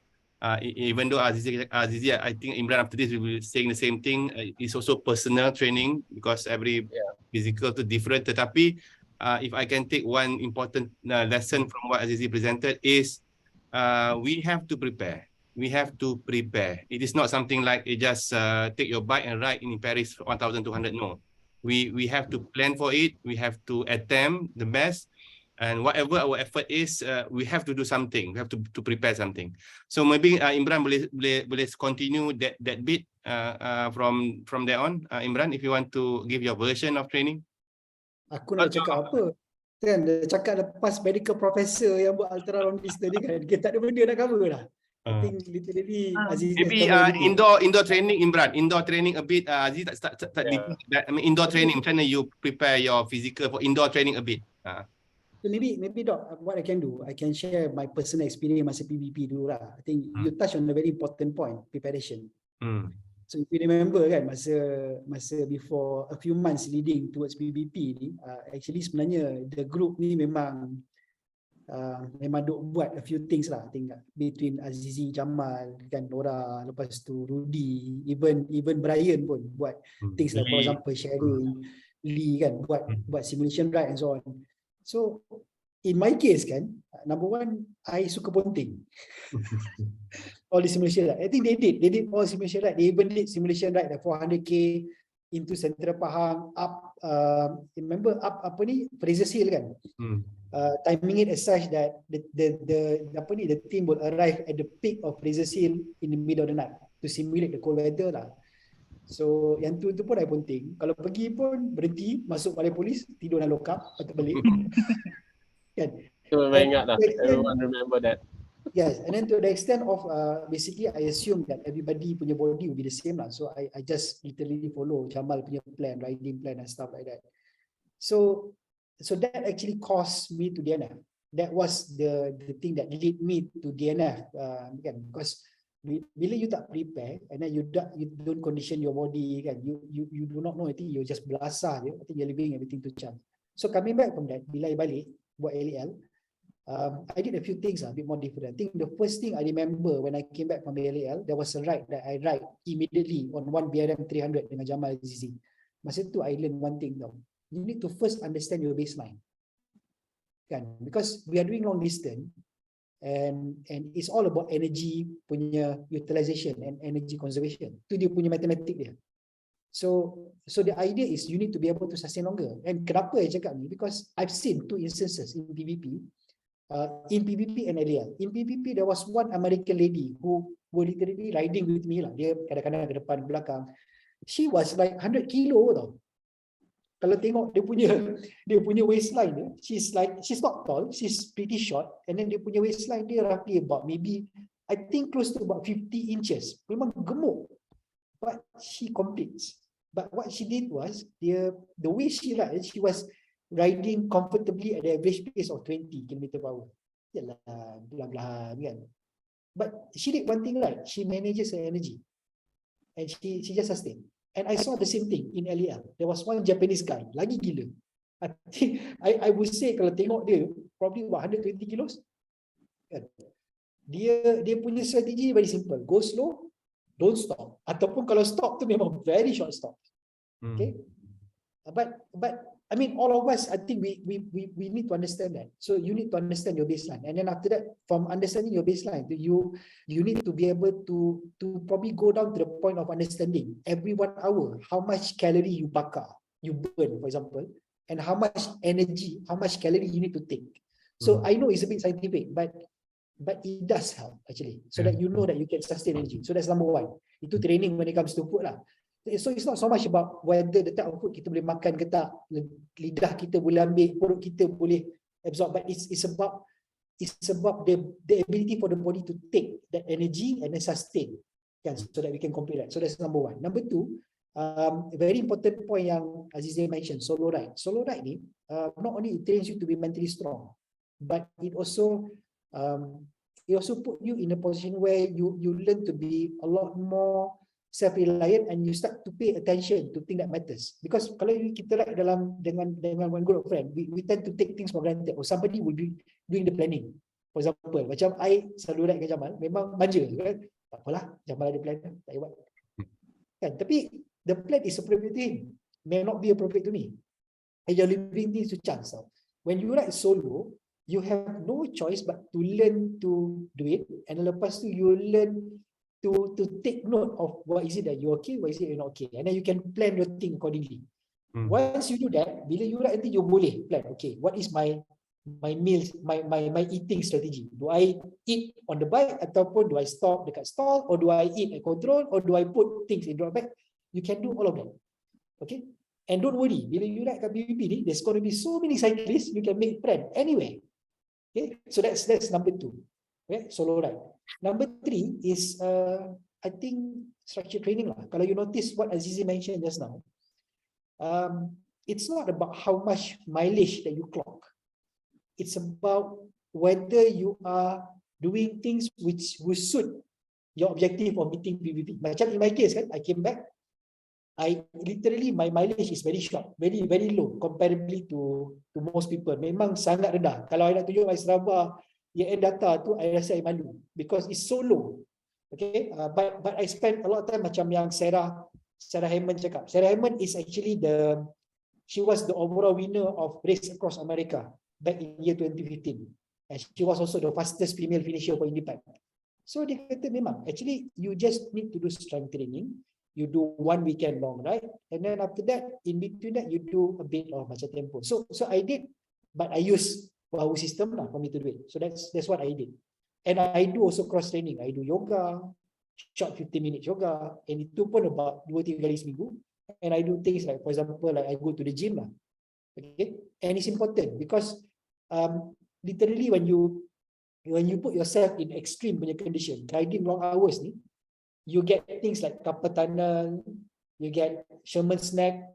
even though Azizi, I think Imran after this will be saying the same thing. It's also personal training because every physical to different. Tetapi if I can take one important lesson from what Azizi presented is we have to prepare. We have to prepare. It is not something like you just take your bike and ride in Paris 1,200. No. We have to plan for it. We have to attempt the best, and whatever our effort is, we have to do something. We have to prepare something. So maybe Imran boleh continue that bit from there on. Imran, if you want to give your version of training. Aku nak cakap apa? Kan dia cakap lepas medical professor yang buat ultra long distance ni kan, kita tak ada benda nak cover dah. I think literally Aziz Maybe indoor training, Imran. Indoor training a bit. Aziz tak I mean indoor training. Macam mana you prepare your physical for indoor training a bit? So maybe Doc, what I can do, I can share my personal experience masa PBP dulu lah. I think you touch on a very important point, preparation. So if you remember kan, masa before a few months leading towards PBP ni, actually sebenarnya the group ni memang duk buat a few things lah. I think between Azizi, Jamal, kan, Nora, lepas tu Rudy, even Brian pun buat things like for example sharing, Lee kan buat simulation ride and so on. So in my case kan, number one, I suka ponting. All the simulation ride. I think they did all simulation ride. They even did simulation ride like 400k into Central Pahang up remember up apa ni Fraser Hill kan. Timing it as such that the team will arrive at the peak of Fraser Hill in the middle of the night to simulate the cold weather lah. So yang tu pun I ponting. Kalau pergi pun berhenti, masuk balai polis, tidur dalam lokap, patut balik. Kan? So ingat dah. Everyone remember that. Yes, and then to the extent of basically I assume that everybody punya body will be the same lah. So I just literally follow Jamal punya plan, riding plan and stuff like that. So that actually caused me to DNF. That was the thing that lead me to DNF. Because bila you tak prepare and then you don't condition your body, kan, you do not know, I think you just belasah je. I think you're leaving everything to chance. So coming back from that, bila I balik buat LEL, I did a few things a bit more different. I think the first thing I remember when I came back from LEL, there was a ride that I ride immediately on one BRM 300 dengan Jamal Azizi. Masa tu I learn one thing tau. You need to first understand your baseline. Kan? Because we are doing long distance and it's all about energy punya utilization and energy conservation. Tu dia punya matematik dia. So the idea is you need to be able to sustain longer. And kenapa I cakap ni? Because I've seen two instances in PBP. In PBP and LEL. In PBP, there was one American lady who were literally riding with me lah. Dia kadang-kadang ke depan, ke belakang. She was like 100 kilo tau. Kalau tengok dia punya waistline dia, she's not tall, she's pretty short, and then dia punya waistline dia roughly about maybe I think close to about 50 inches. Memang gemuk. But she completes. But what she did was the way she ride, she was riding comfortably at the average pace of 20 km/h. Yalah, belah-belahan kan. But she did one thing right. She manages her energy. And she just sustained. And I saw the same thing in LEL. There was one Japanese guy, lagi gila. I think I would say kalau tengok dia, probably about 120 kilos. Kan? Dia punya strategi very simple. Go slow, don't stop. Ataupun kalau stop tu memang very short stop. Okay? But I mean, all of us, I think we need to understand that. So you need to understand your baseline, and then after that, from understanding your baseline, you need to be able to probably go down to the point of understanding every 1 hour how much calorie you burn, for example, and how much energy, how much calorie you need to take. So I know it's a bit scientific, but it does help actually, so that you know that you can sustain energy. So that's number one. Itu training when it comes to food lah. So it's not so much about whether the type of food kita boleh makan ke tak, lidah kita boleh ambil, perut kita boleh absorb, but it's about the ability for the body to take that energy and then sustain, kan, so that we can complete that. So that's number one. Number two, very important point yang Azizi mentioned, solo ride. Solo ride ni not only it trains you to be mentally strong, but it also put you in a position where you learn to be a lot more self-reliant and you start to pay attention to things that matters. Because kalau kita like dengan one group of friend, we tend to take things for granted. Or somebody will be doing the planning. For example, macam I selalu like dengan Jamal, memang manja kan. Tak apalah, Jamal ada plan, tak payah buat. Kan? Tapi the plan is appropriate to him, may not be appropriate to me. And you're leaving things to chance. So when you write solo, you have no choice but to learn to do it, and lepas tu you learn to take note of what is it that you're okay, what is it you're not okay, and then you can plan your thing accordingly. Once you do that, bila you write nanti you boleh plan, okay, what is my meals, my eating strategy? Do I eat on the bike ataupun do I stop dekat stall, or do I eat at control, or do I put things in the bag? You can do all of that. Okay? And don't worry, bila you write kat PBP ni, there's going to be so many cyclists, you can make friend anywhere. Okay? So that's number 2. Okay? Solo ride. Number 3 is I think structured training lah. Kalau you notice what Azizi mentioned just now, it's not about how much mileage that you clock. It's about whether you are doing things which will suit your objective of meeting PBP. Macam in my case kan, I came back, I literally my mileage is very short, very low comparatively to most people. Memang sangat rendah. Kalau I nak tunjuk my Strava year-end data tu, I rasa I malu because it's so low. Okay, but I spent a lot of time macam yang Sarah Hammond cakap. Sarah Hammond is actually she was the overall winner of Race Across America back in year 2015. And she was also the fastest female finisher for independent. So dia kata memang, actually you just need to do strength training. You do 1 weekend long, right? And then after that, in between that, you do a bit of macam tempo. So I did, but I use our system lah for me to do it. So that's what I did. And I do also cross training. I do yoga, short 15-minute yoga, and itu pun about 2-3 kali seminggu. And I do things like, for example, like I go to the gym lah. Okay, and it's important because literally when you put yourself in extreme punya condition, riding long hours ni, you get things like carpal tunnel, you get Sherman's neck,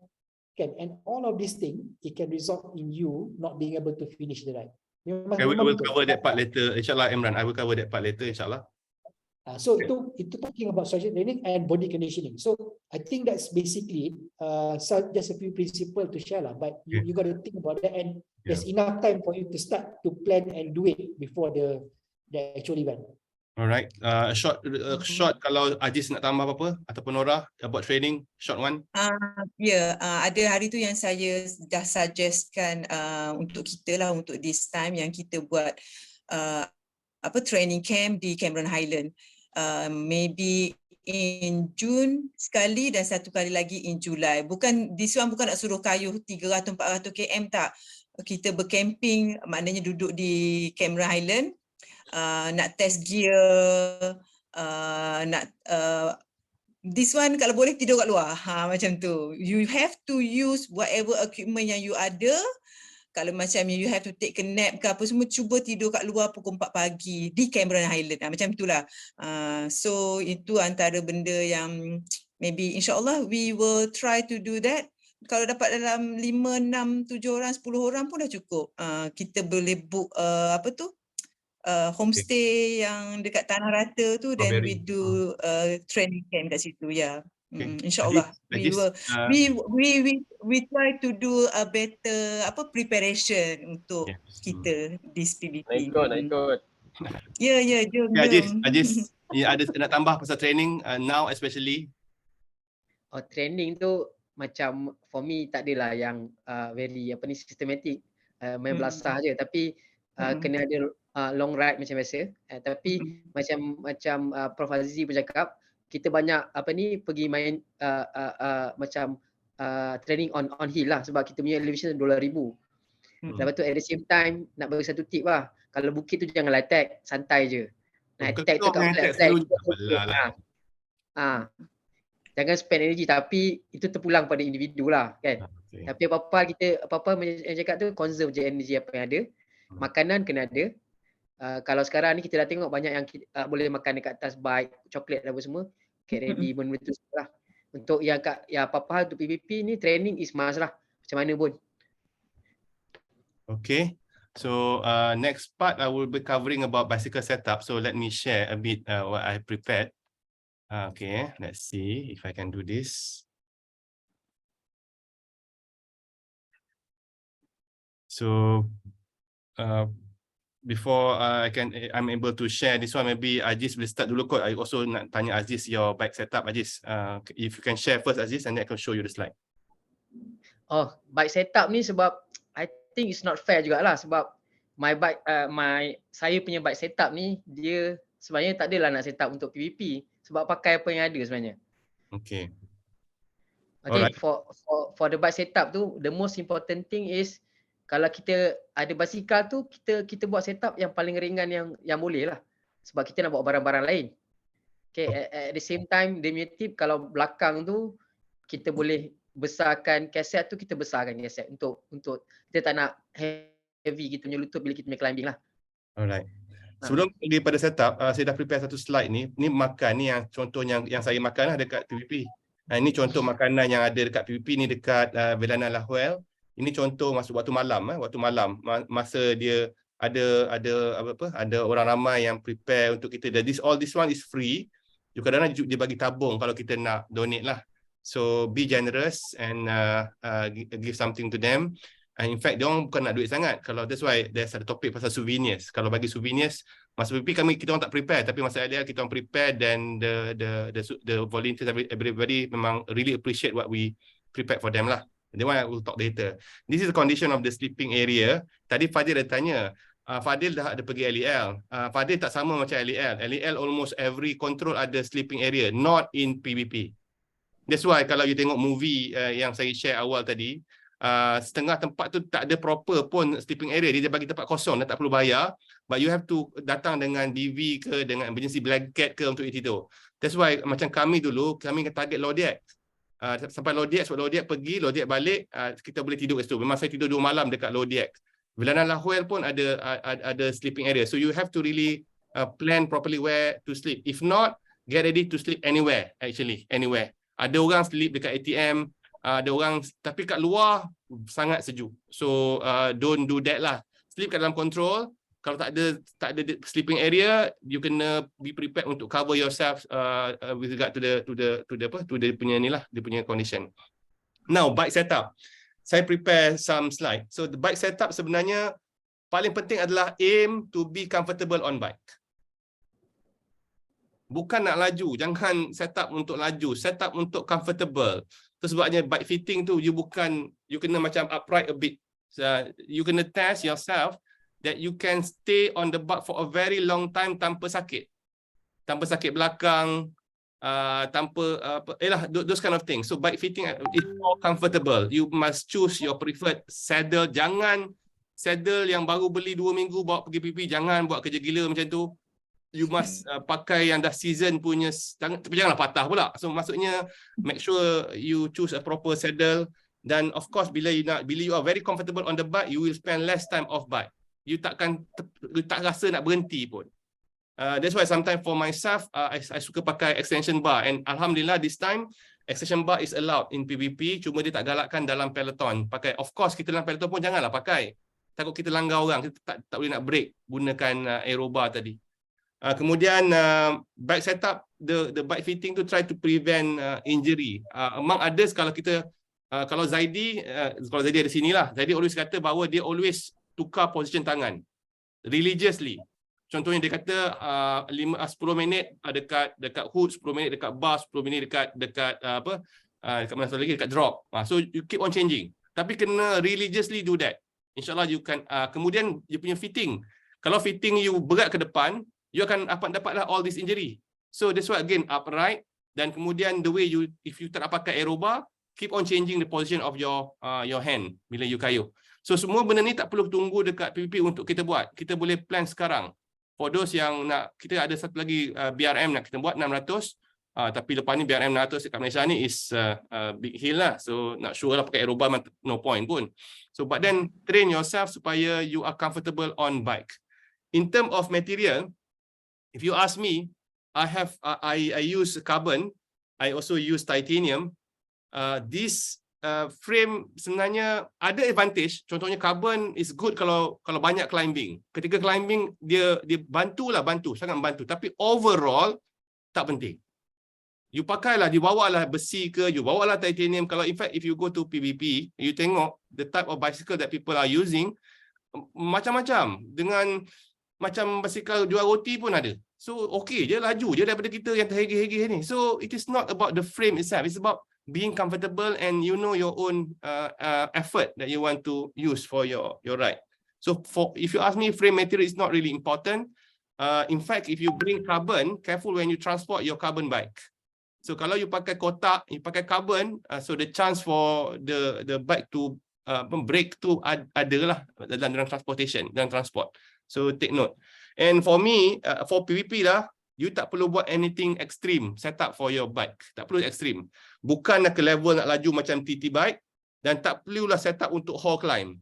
and all of these things, it can result in you not being able to finish the ride. I will cover that part later, insyaAllah, Imran. I will cover that part later, insyaAllah. So itu talking about structured training and body conditioning. So I think that's basically just a few principles to share lah. But you got to think about that, and there's enough time for you to start to plan and do it before the actual event. Alright, short kalau Ajis nak tambah apa-apa ataupun Nora about training, short one. Ada hari tu yang saya dah suggestkan untuk kita lah, untuk this time yang kita buat training camp di Cameron Highland. Maybe in June sekali dan satu kali lagi in July. This one bukan nak suruh kayuh 300-400 km tak. Kita bercamping, maknanya duduk di Cameron Highland. Nak test gear, this one kalau boleh tidur kat luar, macam tu. You have to use whatever equipment yang you ada. Kalau macam you have to take a nap ke apa semua, cuba tidur kat luar pukul 4 pagi di Cameron Highland. Macam itulah. So itu antara benda yang maybe insyaAllah we will try to do that. Kalau dapat dalam 5, 6, 7 orang, 10 orang pun dah cukup. Kita boleh book homestay yang dekat Tanah Rata tu, then we do training camp kat situ, ya. InsyaAllah we try to do a better preparation untuk kita this PBP. Ikut. Ya, jom. Ajis, ada nak tambah pasal training now especially? Training tu macam for me tak adalah yang very systematic, main belasah je, tapi kena ada long ride macam biasa. Tapi macam Prof Azizi pun cakap, kita banyak pergi main macam training on hill lah, sebab kita punya elevation 2,000. Lepas tu at the same time nak bagi satu tip lah, kalau bukit tu jangan attack, santai je. Nak attack tu kat flat. Jangan spend energy, tapi itu terpulang pada individu lah kan. Tapi apa-apa yang cakap tu, conserve je energy apa yang ada. Makanan kena ada. Kalau sekarang ni kita dah tengok banyak yang boleh makan dekat atas bike, coklat dan apa semua, get ready benda tu lah. Untuk yang apa-apa hal untuk PBP ni, training is must lah, macam mana pun. Okay, so next part I will be covering about bicycle setup. So let me share a bit what I prepared. Okay, let's see if I can do this. So before I'm able to share this one, maybe Ajis will start dulu kot. I also nak tanya Ajis your bike setup, Ajis. If you can share first, Ajis, and then I can show you the slide. Oh, bike setup ni sebab I think it's not fair jugalah sebab my bike saya punya bike setup ni dia sebenarnya tak adalah nak setup untuk PBP sebab pakai apa yang ada sebenarnya. Okay. Okay, Alright. for the bike setup tu, the most important thing is kalau kita ada basikal tu kita buat setup yang paling ringan yang boleh lah. Sebab kita nak bawa barang-barang lain. Okay, at the same time, the tip kalau belakang tu kita boleh besarkan kaset tu, kita besarkan kaset untuk kita tak nak heavy kita punya lutut bila kita punya climbing lah. Alright. Sebelum pergi pada setup, saya dah prepare satu slide ni. Ni makan ni yang contohnya yang saya makan lah dekat PBP. Ini contoh makanan yang ada dekat PBP ni dekat Velana Lahuel. Ini contoh waktu malam, masa dia ada orang ramai yang prepare untuk kita. All this one is free. Kadang-kadang dia bagi tabung kalau kita nak donate lah. So be generous and give something to them. And in fact, dia orang bukan nak duit sangat. Kalau that's why there's a topic pasal souvenirs. Kalau bagi souvenirs, masa PBP kita orang tak prepare, tapi masa LEL kita orang prepare, dan the volunteers, everybody memang really appreciate what we prepared for them lah. The one I will talk later. This is the condition of the sleeping area. Tadi Fadil ada tanya, Fadil dah ada pergi LEL. Fadil tak sama macam LEL. LEL almost every control ada sleeping area, not in PBP. That's why kalau you tengok movie yang saya share awal tadi, setengah tempat tu tak ada proper pun sleeping area, dia bagi tempat kosong dan tak perlu bayar, but you have to datang dengan DV ke dengan emergency blanket ke untuk tidur. That's why macam kami dulu, kami target Lodiak. Sampai Lodiak, sebab Lodiak pergi, Lodiak balik, kita boleh tidur kat situ. Memang saya tidur 2 malam dekat Lodiak. Velana Lahuel pun ada sleeping area. So you have to really plan properly where to sleep. If not, get ready to sleep anywhere, actually, anywhere. Ada orang sleep dekat ATM, ada orang, tapi kat luar sangat sejuk. So don't do that lah. Sleep kat dalam control. Kalau tak ada sleeping area, you kena be prepared untuk cover yourself with regard to the punya ni lah, dia punya condition. Now bike setup. Saya prepare some slide. So the bike setup sebenarnya paling penting adalah aim to be comfortable on bike. Bukan nak laju, jangan setup untuk laju, setup untuk comfortable. Itu sebabnya bike fitting tu you kena macam upright a bit. So, you kena test yourself that you can stay on the bike for a very long time tanpa sakit. Tanpa sakit belakang, those kind of things. So bike fitting is more comfortable. You must choose your preferred saddle. Jangan saddle yang baru beli 2 minggu bawa pergi PBP, jangan buat kerja gila macam tu. You must pakai yang dah season punya, tapi janganlah patah pula. So maksudnya make sure you choose a proper saddle. Dan of course bila you are very comfortable on the bike, you will spend less time off bike. You tak rasa nak berhenti pun. That's why sometimes for myself, I suka pakai extension bar, and alhamdulillah this time extension bar is allowed in PBP, cuma dia tak galakkan dalam peloton. Pakai, of course kita dalam peloton pun janganlah pakai. Takut kita langgar orang, kita tak boleh nak break gunakan aerobar tadi. Kemudian bike setup, the bike fitting to try to prevent injury. Among others, kalau Zaidi ada sini lah, Zaidi always kata bahawa dia always tukar position tangan religiously. Contohnya dia kata 10 minit dekat hood, 10 minit dekat bar, 10 minit dekat mana satu lagi dekat drop. So you keep on changing. Tapi kena religiously do that. InsyaAllah you can. Kemudian you punya fitting. Kalau fitting you berat ke depan, you akan dapatlah all this injury. So that's why again upright, dan kemudian the way if you tak pakai aerobar, keep on changing the position of your hand bila you kayuh. So semua benda ni tak perlu tunggu dekat PBP untuk kita buat. Kita boleh plan sekarang. For those yang nak, kita ada satu lagi BRM nak kita buat 600. Tapi lepas ni BRM 600 kat Malaysia ni is big hill lah. So not sure lah pakai aerobar, no point pun. So but then train yourself supaya you are comfortable on bike. In term of material, if you ask me, I use carbon. I also use titanium. This frame sebenarnya ada advantage. Contohnya carbon is good kalau banyak climbing. Ketika climbing dia bantu, sangat membantu. Tapi overall tak penting. You pakailah, you bawalah besi ke, you bawalah titanium. Kalau in fact if you go to PBP, you tengok the type of bicycle that people are using, macam-macam. Dengan macam basikal jual roti pun ada. So okay je, laju je daripada kita yang terhegi-hegi ni. So it is not about the frame itself, it's about being comfortable and you know your own effort that you want to use for your ride. So if you ask me, frame material is not really important. In fact, if you bring carbon, careful when you transport your carbon bike. So kalau you pakai kotak, you pakai carbon, so the chance for the bike to break tu adalah dalam transportation, dalam transport. So take note. And for me, for PBP lah, you tak perlu buat anything extreme setup for your bike. Tak perlu extreme. Bukan nak ke level nak laju macam TT bike dan tak perlulah setup untuk hall climb.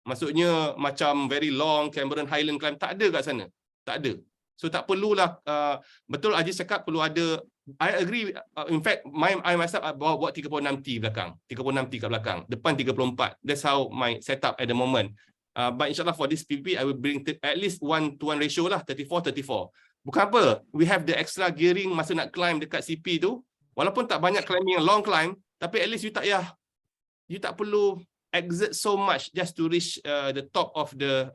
Maksudnya macam very long Cameron Highland climb, tak ada kat sana. Tak ada. So tak perlulah, betul Ajis cakap perlu ada, I agree, in fact I myself buat 36T belakang, 36T kat belakang, depan 34. That's how my setup at the moment. But insyaAllah for this PBP, I will bring at least 1-to-1 ratio lah, 34-34. Bukan apa, we have the extra gearing masa nak climb dekat CP tu, walaupun tak banyak climbing, long climb, tapi at least you tak perlu exert so much just to reach the top of the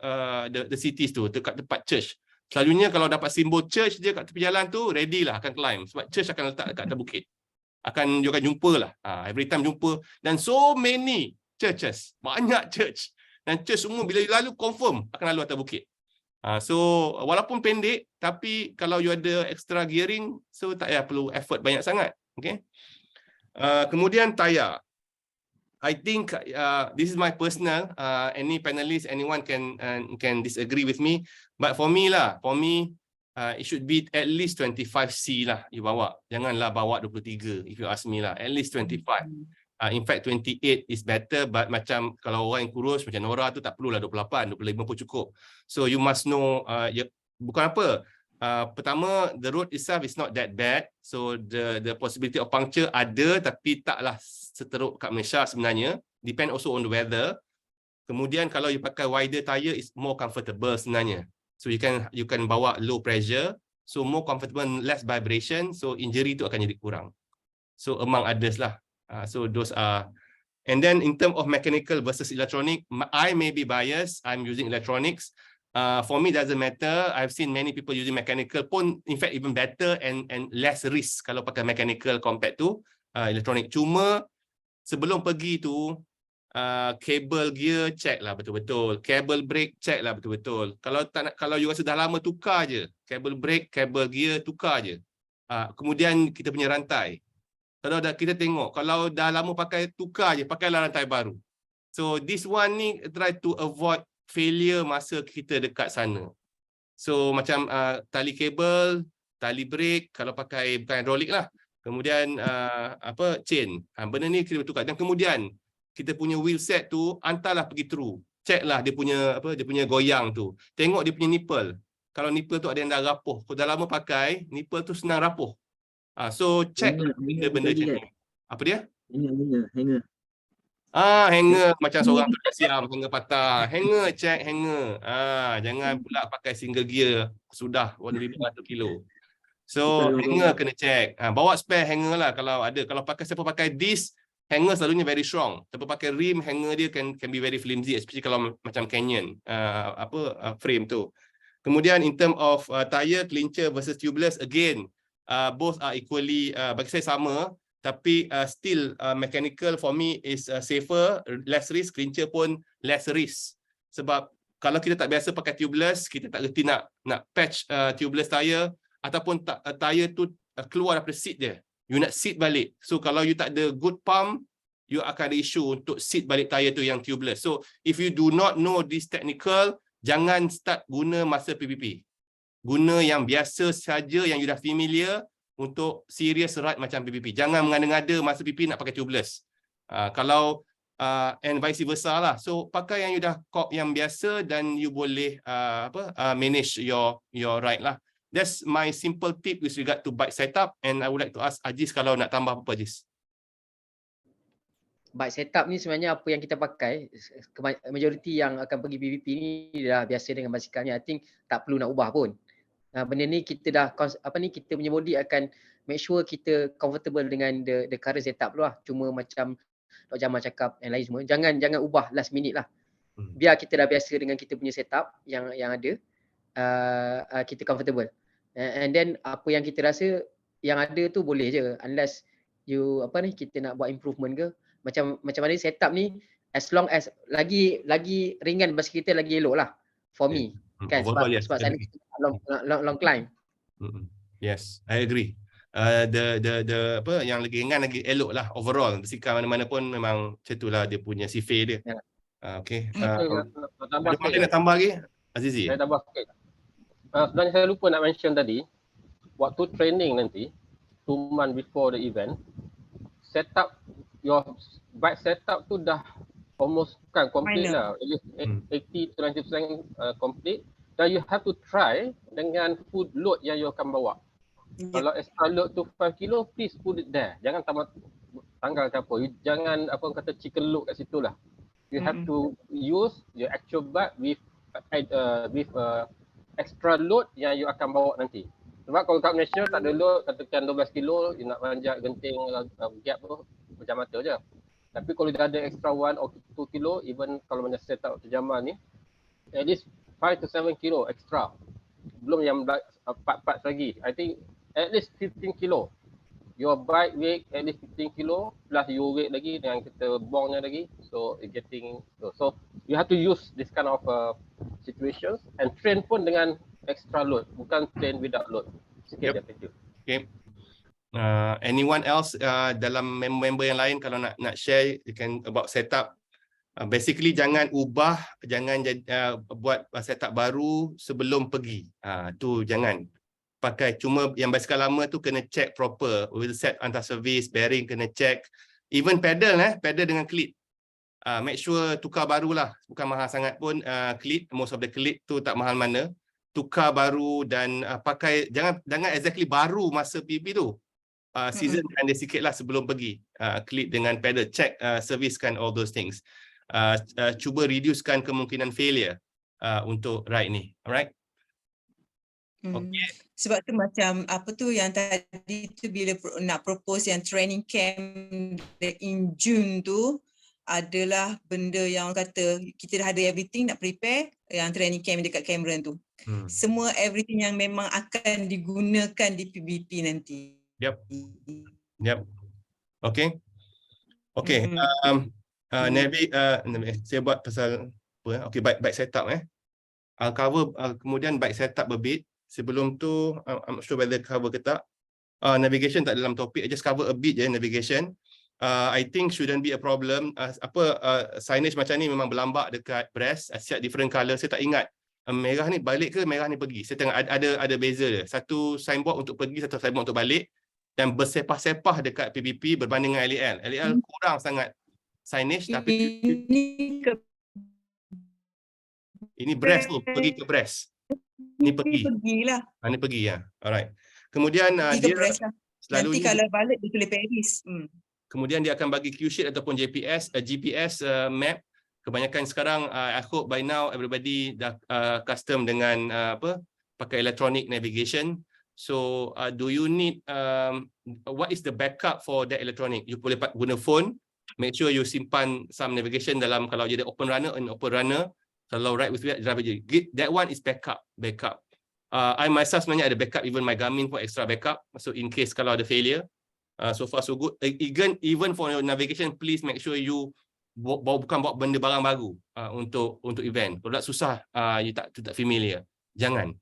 cities tu, dekat tempat church. Selalunya kalau dapat simbol church je kat tepi jalan tu, ready lah akan climb. Sebab church akan letak dekat atas bukit. You akan jumpa lah. Every time jumpa. Dan so many churches. Banyak church. Dan church semua bila you lalu confirm akan lalu atas bukit. So walaupun pendek, tapi kalau you ada extra gearing, so tak payah perlu effort banyak sangat. Okay. Kemudian tayar. I think this is my personal. Any panelist, anyone can disagree with me. But for me, it should be at least 25C lah you bawa. Janganlah bawa 23 if you ask me lah. At least 25. In fact 28 is better, but macam kalau orang yang kurus macam Nora tu tak perlulah 28, 25 pun cukup. So you must know, bukan apa. Pertama, the road itself is not that bad. So the possibility of puncture ada, tapi taklah seteruk kat Malaysia sebenarnya. Depend also on the weather. Kemudian kalau you pakai wider tire is more comfortable sebenarnya. So you can bawa low pressure, so more comfortable, less vibration, so injury tu akan jadi kurang. So among others lah. So those are. And then in terms of mechanical versus electronic, I may be biased. I'm using electronics. For me doesn't matter. I've seen many people using mechanical pun, in fact even better and less risk kalau pakai mechanical compared to electronic. Cuma sebelum pergi tu, cable gear check lah betul-betul, cable brake check lah betul-betul. Kalau you rasa dah lama, tukar je cable brake, cable gear, tukar je. Kemudian kita punya rantai, kalau kita tengok, kalau dah lama pakai, tukar je, pakailah rantai baru. So this one ni try to avoid failure masa kita dekat sana. So macam tali kabel, tali brake kalau pakai bukan hydraulic lah. Kemudian chain. Benda ni kita tukar. Dan kemudian kita punya wheel set tu hantarlah pergi through. Check lah dia punya goyang tu. Tengok dia punya nipple. Kalau nipple tu ada yang dah rapuh. Kalau dah lama pakai, nipple tu senang rapuh. So check benda-benda macam ni. Apa dia? Hanger. Hanger macam seorang tu dah siam, hanger patah. Hanger, check hanger. Jangan pula pakai single gear sudah 500 kilo. So hanger kena check. Bawa spare hanger lah kalau ada. Kalau siapa pakai disc, hanger selalunya very strong. Siapa pakai rim, hanger dia can be very flimsy, especially kalau macam Canyon frame tu. Kemudian in term of tire, clincher versus tubeless, again both are equally bagi saya sama. Tapi still mechanical for me is safer, less risk. Clincher pun less risk. Sebab kalau kita tak biasa pakai tubeless, kita tak reti nak patch tubeless tire, ataupun tire tu keluar daripada seat dia. You nak seat balik. So kalau you tak ada good pump, you akan ada issue untuk seat balik tire tu yang tubeless. So if you do not know this technical, jangan start guna masa PBP. Guna yang biasa saja, yang you dah familiar, untuk serious ride macam PBP. Jangan mengada-ngada masa PBP nak pakai tubeless. Kalau and vice versa lah. So pakai yang you dah cop yang biasa dan you boleh manage your ride lah. That's my simple tip with regard to bike setup, and I would like to ask Ajis kalau nak tambah apa, Ajis. Bike setup ni sebenarnya apa yang kita pakai, majoriti yang akan pergi PBP ni dah biasa dengan basikal ni. I think tak perlu nak ubah pun. Benda ni kita dah kita punya body akan make sure kita comfortable dengan the current setup tu lah. Cuma macam Dr. Jamal cakap yang lain semua, jangan ubah last minute lah. Biar kita dah biasa dengan kita punya setup yang ada, kita comfortable. And then apa yang kita rasa yang ada tu boleh je, unless you kita nak buat improvement ke, macam mana setup ni, as long as lagi ringan basikal kita lagi elok lah for me. Kan Overall, sebab sana kita long climb. Yes, I agree. The yang lagi ringan lagi elok lah overall. Basikal mana-mana pun memang macam itulah dia punya sifir dia. Okay. Ada nak tambah lagi? Azizi? Saya tambah sikit. Sebenarnya saya lupa nak mention tadi, waktu training nanti, 2 months before the event, setup, your bike setup tu dah almost complete lah. At least 80 to 90% complete. Dan you have to try dengan food load yang you akan bawa. Kalau extra load tu 5 kilo, please put it there. Jangan tanggal ke apa. Jangan chicken load kat situ lah. You have to use your actual bike with extra load yang you akan bawa nanti. Sebab kalau kat Malaysia tak ada load, katakan 12 kilo, you nak panjat genting gap tu macam mata je. Tapi kalau dah ada extra 1 or 2 kilo, even kalau macam setup Jamal ni, at least 5 to 7 kilo extra. Belum yang part-part lagi. I think at least 15 kilo. Your bike weight at least 15 kilo plus your weight lagi dengan kita bongnya lagi. So getting so you have to use this kind of situations and train pun dengan extra load, bukan train without load. Sikit. Thank you. Okay. Anyone else dalam member yang lain kalau nak share you can about setup. Basically jangan buat setup baru sebelum pergi. Tu jangan pakai. Cuma yang basikal lama tu kena check proper, wheel set antar service, bearing kena check, even pedal dengan cleat. Make sure tukar barulah, bukan mahal sangat pun. Cleat, most of the cleat tu tak mahal mana, tukar baru dan pakai, jangan exactly baru masa PBP tu. Season pendek sikit lah sebelum pergi. Cleat dengan pedal, check, servicekan all those things. Cuba reducekan kemungkinan failure untuk ride ni. Alright. Okay. Sebab tu macam yang tadi tu bila nak propose yang training camp in June tu adalah benda yang kata kita dah ada everything nak prepare yang training camp dekat Cameron tu. Semua everything yang memang akan digunakan di PBP nanti. Yep. Okay. Saya buat pasal apa? Okay, bike setup I'll cover kemudian bike setup a bit. Sebelum tu, I'm not sure whether cover ke tak. Navigation tak dalam topik, I just cover a bit je navigation. I think shouldn't be a problem. Signage macam ni memang berlambak dekat breast, siap different colour. Saya tak ingat merah ni balik ke merah ni pergi. Saya tengok ada beza dia. Satu signboard untuk pergi, satu signboard untuk balik. Dan bersepah-sepah dekat PBP berbanding dengan LEL. LEL kurang sangat signage, tapi ini breast tu, pergi ke breast. Ini pergi. Pergilah. Ini pergi ya. Alright. Kemudian dia selalunya nanti kalau balik dia tulis Paris. Kemudian dia akan bagi cue sheet ataupun GPS map. Kebanyakan sekarang I hope by now everybody dah custom dengan pakai electronic navigation. So do you need what is the backup for that electronic? You boleh guna phone. Make sure you simpan some navigation dalam, kalau jadi open runner. Kalau ride with driver je. That one is backup. I myself sebenarnya ada backup, even my Garmin pun extra backup. So in case kalau ada failure. So far so good. Even for your navigation, please make sure you bukan bawa benda barang baru untuk event. Kalau tak susah, you tak familiar. Jangan.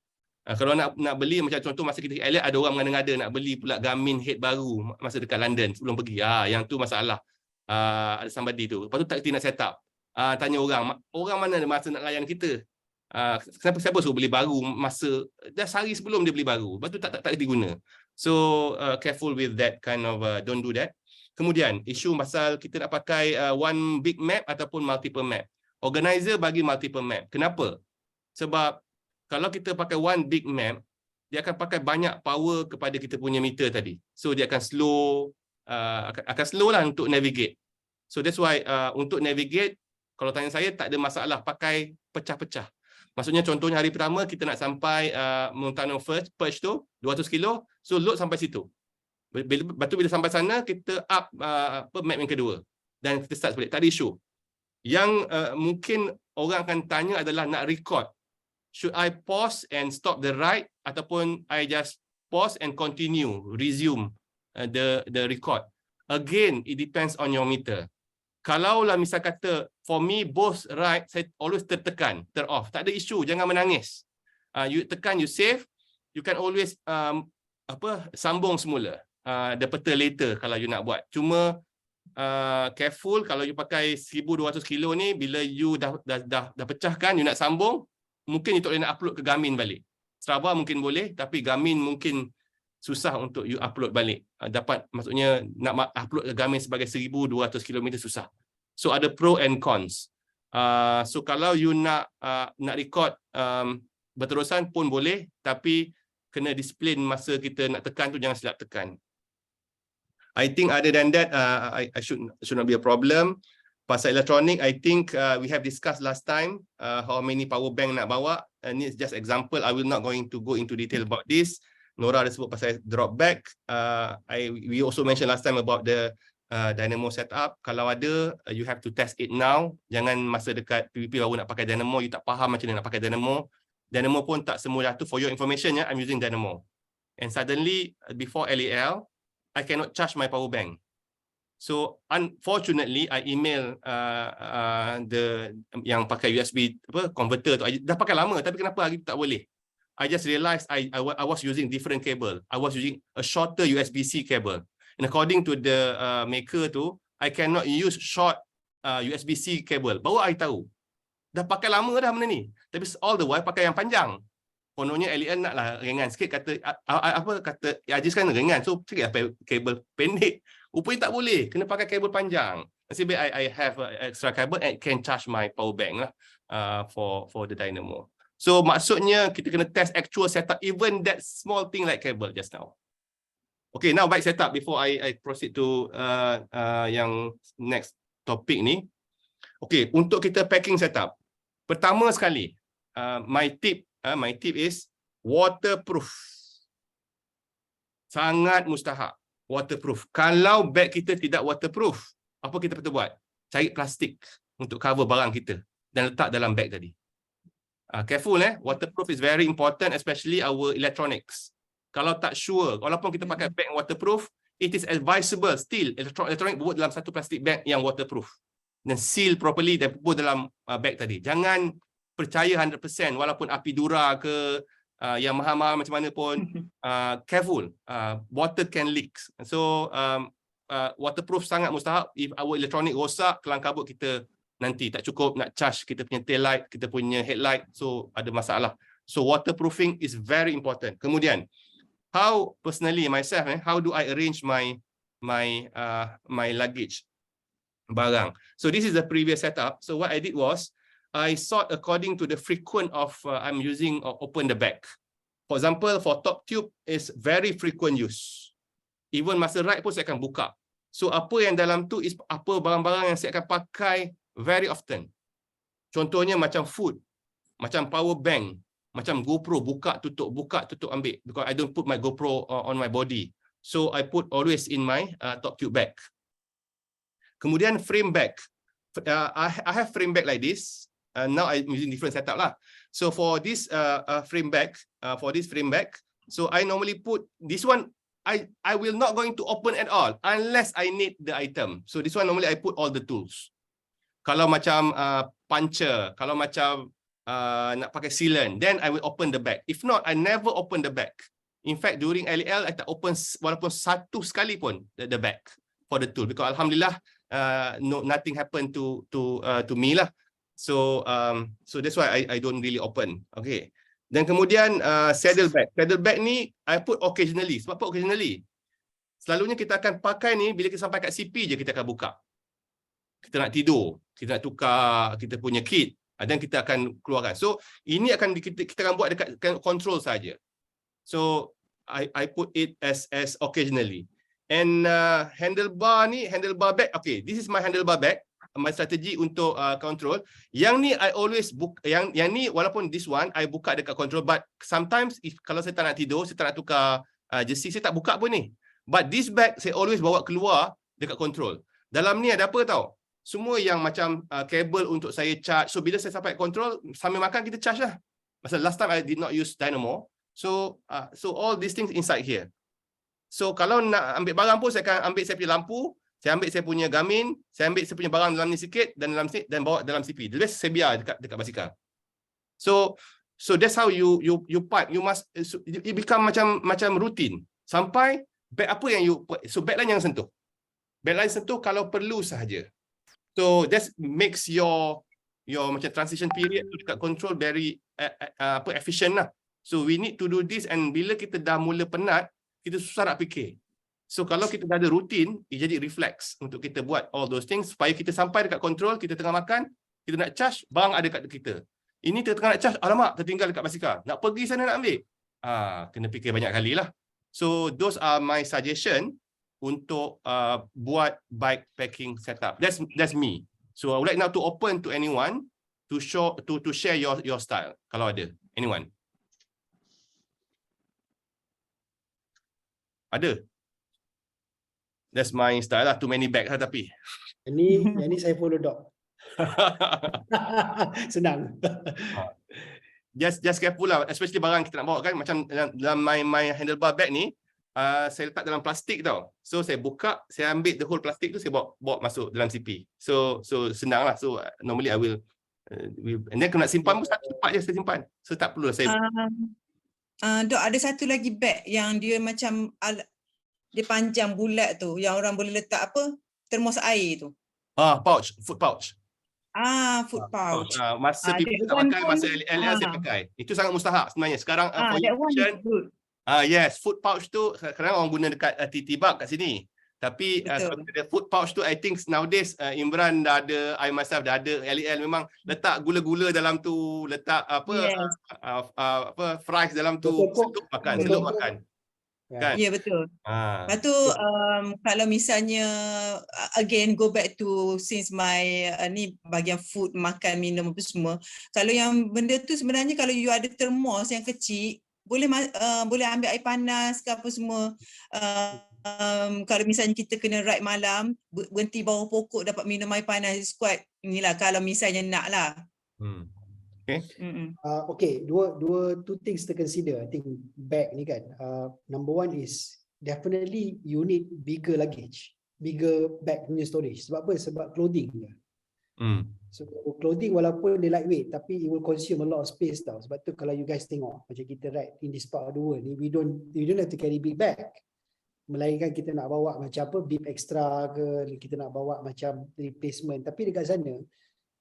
Kalau nak beli macam contoh masa kita Elliot, ada orang mengada-ngada nak beli pula Garmin head baru masa dekat London sebelum pergi. Yang tu masalah. Ada somebody tu. Lepas tu tak kerti nak set up. Tanya orang mana ada masa nak layan kita. Siapa suruh beli baru masa dah sehari sebelum dia beli baru. Lepas tu tak diguna. So careful with that kind of don't do that. Kemudian isu pasal kita nak pakai one big map ataupun multiple map. Organizer bagi multiple map. Kenapa? Sebab kalau kita pakai one big map, dia akan pakai banyak power kepada kita punya meter tadi. So dia akan slow lah untuk navigate. So that's why untuk navigate, kalau tanya saya tak ada masalah pakai pecah-pecah. Maksudnya contohnya hari pertama kita nak sampai Montano Perch tu 200 kilo, so load sampai situ. Lepas tu bila sampai sana kita up map yang kedua dan kita start balik, tak ada isu. Yang mungkin orang akan tanya adalah nak record. Should I pause and stop the ride ataupun I just pause and continue, resume the record? Again, it depends on your meter. Kalaulah misal kata, for me both ride saya always tertekan, off. Tak ada isu, jangan menangis. You tekan, you save, you can always sambung semula. The peta later kalau you nak buat. Cuma careful kalau you pakai 1200 kilo ni, bila you dah pecahkan, you nak sambung, mungkin you tak boleh nak upload ke Garmin balik. Strava mungkin boleh, tapi Garmin mungkin susah untuk you upload balik. Maksudnya nak upload ke Garmin sebagai 1200 km susah. So ada pro and cons. So kalau you nak record berterusan pun boleh, tapi kena disiplin masa kita nak tekan tu, jangan silap tekan. I think other than that, I should not be a problem. Pasal elektronik, I think we have discussed last time how many power bank nak bawa. And it's just example. I will not going to go into detail about this. Nora ada sebut pasal drop back. We also mentioned last time about the dynamo setup. Kalau ada, you have to test it now. Jangan masa dekat PBP baru nak pakai dynamo, you tak faham macam mana nak pakai dynamo. Dynamo pun tak semua tu. For your information, I'm using dynamo. And suddenly, before LEL, I cannot charge my power bank. So unfortunately, I email yang pakai USB converter tu. Dah pakai lama, tapi kenapa hari tu tak boleh? I just realized I was using different cable. I was using a shorter USB-C cable. And according to the maker tu, I cannot use short USB-C cable. Baru I tahu. Dah pakai lama dah benda ni. Tapi all the while pakai yang panjang. Kononnya LEL naklah ringan sikit, kata Ajis kan ringan. So sikit pakai kabel pendek. Rupanya tak boleh, kena pakai kabel panjang. Nasib baik I have extra cable and can charge my power bank lah for the dynamo. So maksudnya kita kena test actual setup, even that small thing like cable just now. Okay, now bike setup before I proceed to yang next topic ni. Okay, untuk kita packing setup. Pertama sekali, my tip is waterproof. Sangat mustahak waterproof. Kalau bag kita tidak waterproof, apa kita perlu buat? Cari plastik untuk cover barang kita dan letak dalam bag tadi. Careful waterproof is very important, especially our electronics. Kalau tak sure, walaupun kita pakai bag waterproof, it is advisable still electronic buat dalam satu plastik bag yang waterproof dan seal properly dan buat dalam bag tadi. Jangan percaya 100% walaupun api dura ke yang mahal-mahal macam mana pun. Careful, water can leak. So waterproof sangat mustahak. If our electronic rosak, kelang kabut kita nanti tak cukup nak charge kita punya tail light, kita punya headlight, so ada masalah. So waterproofing is very important. Kemudian, how personally myself, how do I arrange my luggage barang? So this is the previous setup. So what I did was I sort according to the frequent of I'm using open the bag. For example, for top tube is very frequent use. Even masa ride pun saya akan buka. So apa yang dalam tu is apa barang-barang yang saya akan pakai very often. Contohnya macam food, macam power bank, macam GoPro, buka tutup ambil. Because I don't put my GoPro on my body. So I put always in my top tube bag. Kemudian frame bag. I have frame bag like this. Now I'm using different setup lah. So for this frame bag, so I normally put this one. I will not going to open at all unless I need the item. So this one normally I put all the tools. Kalau macam puncher, kalau macam nak pakai sealant, then I will open the bag. If not, I never open the bag. In fact, during LEL, I tak open walaupun satu sekali pun the bag for the tool. Because Alhamdulillah, nothing happened to me lah. So that's why I don't really open. Okay. Dan kemudian saddle bag. Saddle bag ni I put occasionally. Sebab apa occasionally? Selalunya kita akan pakai ni bila kita sampai kat CP je kita akan buka. Kita nak tidur, kita nak tukar kita punya kit, dan kita akan keluarkan. So ini akan kita akan buat dekat control saja. So I put it as occasionally. And handlebar bag. Okay, this is my handlebar bag. my strategy untuk control. Yang ni I always book, yang ni walaupun this one I buka dekat control, but sometimes kalau saya tak nak tidur, saya tak nak tukar jersey, saya tak buka pun ni. But this bag saya always bawa keluar dekat control. Dalam ni ada apa tau? Semua yang macam kabel untuk saya charge. So bila saya sampai control, sambil makan kita charge lah. Pasal last time I did not use dynamo. So all these things inside here. So kalau nak ambil barang pun saya akan ambil saya punya lampu, saya ambil saya punya Garmin, saya ambil saya punya barang dalam ni sikit dan bawa dalam CP. The rest saya biar dekat basikal. So that's how you part. You must it become macam rutin. Sampai bag apa yang so bag lain yang sentuh. Bag lain sentuh kalau perlu sahaja. So that makes your macam transition period tu dekat control very efficient lah. So we need to do this, and bila kita dah mula penat, kita susah nak fikir. So kalau kita dah ada rutin, ia jadi reflex untuk kita buat all those things supaya kita sampai dekat control, kita tengah makan, kita nak charge, barang ada kat kita. Ini kita tengah nak charge, alamak tertinggal dekat basikal. Nak pergi sana nak ambil. Kena fikir banyak kali lah. So those are my suggestion untuk buat bike packing setup. That's me. So I would like now to open to anyone to share your style kalau ada. Anyone? Ada. That's my style lah. Too many bag lah tapi. Yang ni saya follow dog. Senang. Just careful lah. Especially barang kita nak bawa kan. Macam dalam my handlebar bag ni, saya letak dalam plastik tau. So saya buka, saya ambil the whole plastik tu, saya bawa masuk dalam CP. So senang lah. So normally I will and then kalau nak simpan pun cepat je saya simpan. So tak perlu lah saya. Dok, ada satu lagi bag yang dia macam dia panjang bulat tu, yang orang boleh letak apa? Termos air tu. Pouch, food pouch. Food pouch. Masa PBP tak pakai, masa LEL saya pakai. Itu sangat mustahak sebenarnya. Sekarang for information, yes, food pouch tu sekarang orang guna dekat TT bag kat sini. Tapi food pouch tu I think nowadays Imran dah ada, I myself dah ada, LEL memang letak gula-gula dalam tu, letak fries dalam tu, selup makan. Kan? Ya, betul. Lepas tu kalau misalnya again go back to since my ni bahagian food, makan, minum apa semua. Kalau yang benda tu sebenarnya kalau you ada termos yang kecil, boleh ambil air panas ke apa semua. Kalau misalnya kita kena ride malam, berhenti bawah pokok dapat minum air panas, squat inilah kalau misalnya nak lah. Okay. Okay, two things to consider. I think bag ni kan. Number one is definitely you need bigger luggage, bigger bag punya storage. Sebab apa? Sebab clothing dia. So clothing walaupun dia lightweight, tapi it will consume a lot of space tau. Sebab tu kalau you guys tengok macam kita ride in this part of the world ni, we don't have to carry big bag. Melainkan kita nak bawa macam apa, bib extra ke, kita nak bawa macam replacement. Tapi dekat sana,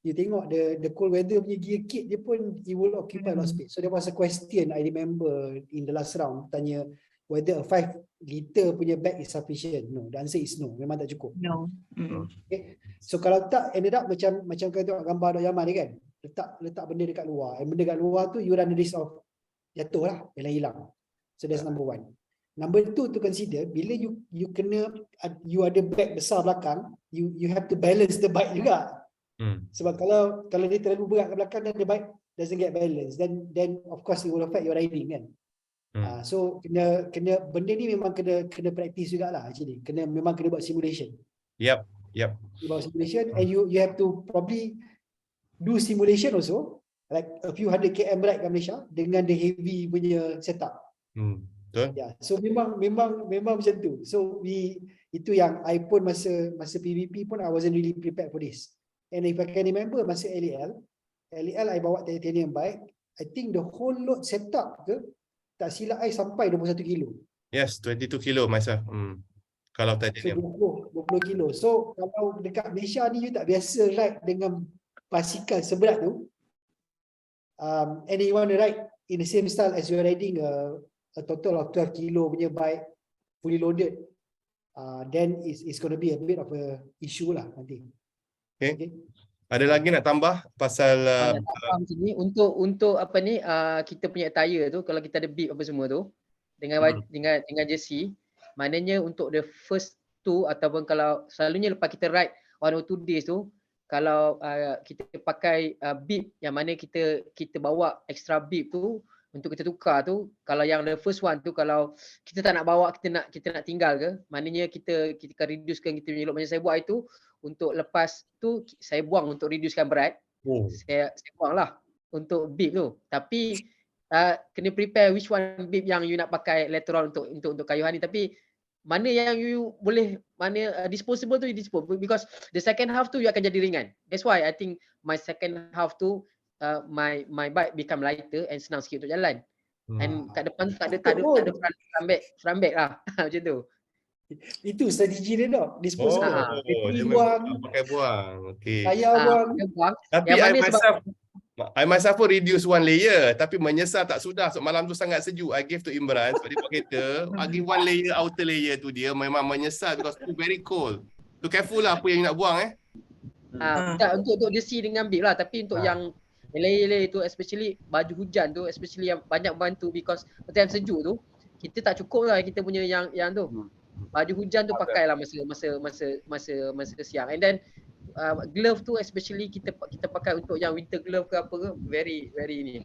you tengok the cold weather punya gear kit dia pun, it will occupy a lot of space. So there was a question I remember in the last round, tanya whether a 5 liter punya bag is sufficient. No, the answer is no, memang tak cukup. No. Okay. So kalau tak, ended up macam kau tengok gambar Dok Yaman ni kan, letak benda dekat luar. And benda dekat luar tu, you run the risk of jatuh lah, hilang. So that's number one. Number two to consider, bila you ada bag besar belakang, you have to balance the bike juga. Sebab kalau dia terlalu berat ke belakang dan the bike doesn't get balance, then of course it will affect your riding kan. So kena benda ni memang kena practice jugalah actually. Memang kena buat simulation. Yep. Buat simulation, and you have to probably do simulation also, like a few 100 km ride kat Malaysia dengan the heavy punya setup. Betul. Yeah, so memang macam tu. So itu yang I pun masa PBP pun I wasn't really prepared for this. And if I can remember masa LEL I bawa titanium bike, I think the whole load setup ke tak silap I sampai 21 kilo. Yes, 22 kilo myself. Kalau titanium. So 20 kilo. So kalau dekat Malaysia ni you tak biasa ride dengan basikal seberat tu, and you want to ride in the same style as you are riding a total of 12 kilo punya bike fully loaded, then it's going to be a bit of a issue lah nanti. Okay. Ada lagi nak tambah pasal macam ni untuk apa ni, kita punya attire tu, kalau kita ada bib apa semua tu dengan jersey, maknanya untuk the first two ataupun kalau selalunya lepas kita ride 1 or 2 days tu, kalau kita pakai bib yang mana kita bawa extra bib tu untuk kita tukar tu, kalau yang the first one tu kalau kita tak nak bawa, kita nak tinggal ke, maknanya kita akan reducekan kita punya load. Macam saya buat itu untuk lepas tu saya buang untuk reducekan berat. Saya buang lah untuk bib tu. Tapi kena prepare which one bib yang you nak pakai lateral untuk kayuhan ni. Tapi mana yang you boleh, mana disposable tu you disposable, because the second half tu you akan jadi ringan. That's why I think my second half tu my bike become lighter and senang sikit untuk jalan. And kat depan tak ada front bag lah. Macam tu. Itu strategi dia dok. Disposable. Dia buang. pakai buang. Okey. Tayar buang. Tapi I myself pun reduce one layer, tapi menyesal tak sudah. So, malam tu sangat sejuk. I gave to Imran sebab dia pakai kereta. I give one layer, outer layer tu dia memang menyesal because it's very cold. So careful lah apa yang nak buang Tak, untuk desi dengan bib lah, tapi untuk yang layer-layer tu, especially baju hujan tu, especially yang banyak bantu because time sejuk tu, kita tak cukup lah kita punya yang tu. Baju hujan tu pakailah masa siang. And then glove tu especially kita pakai untuk yang winter glove ke apa ke, very ni.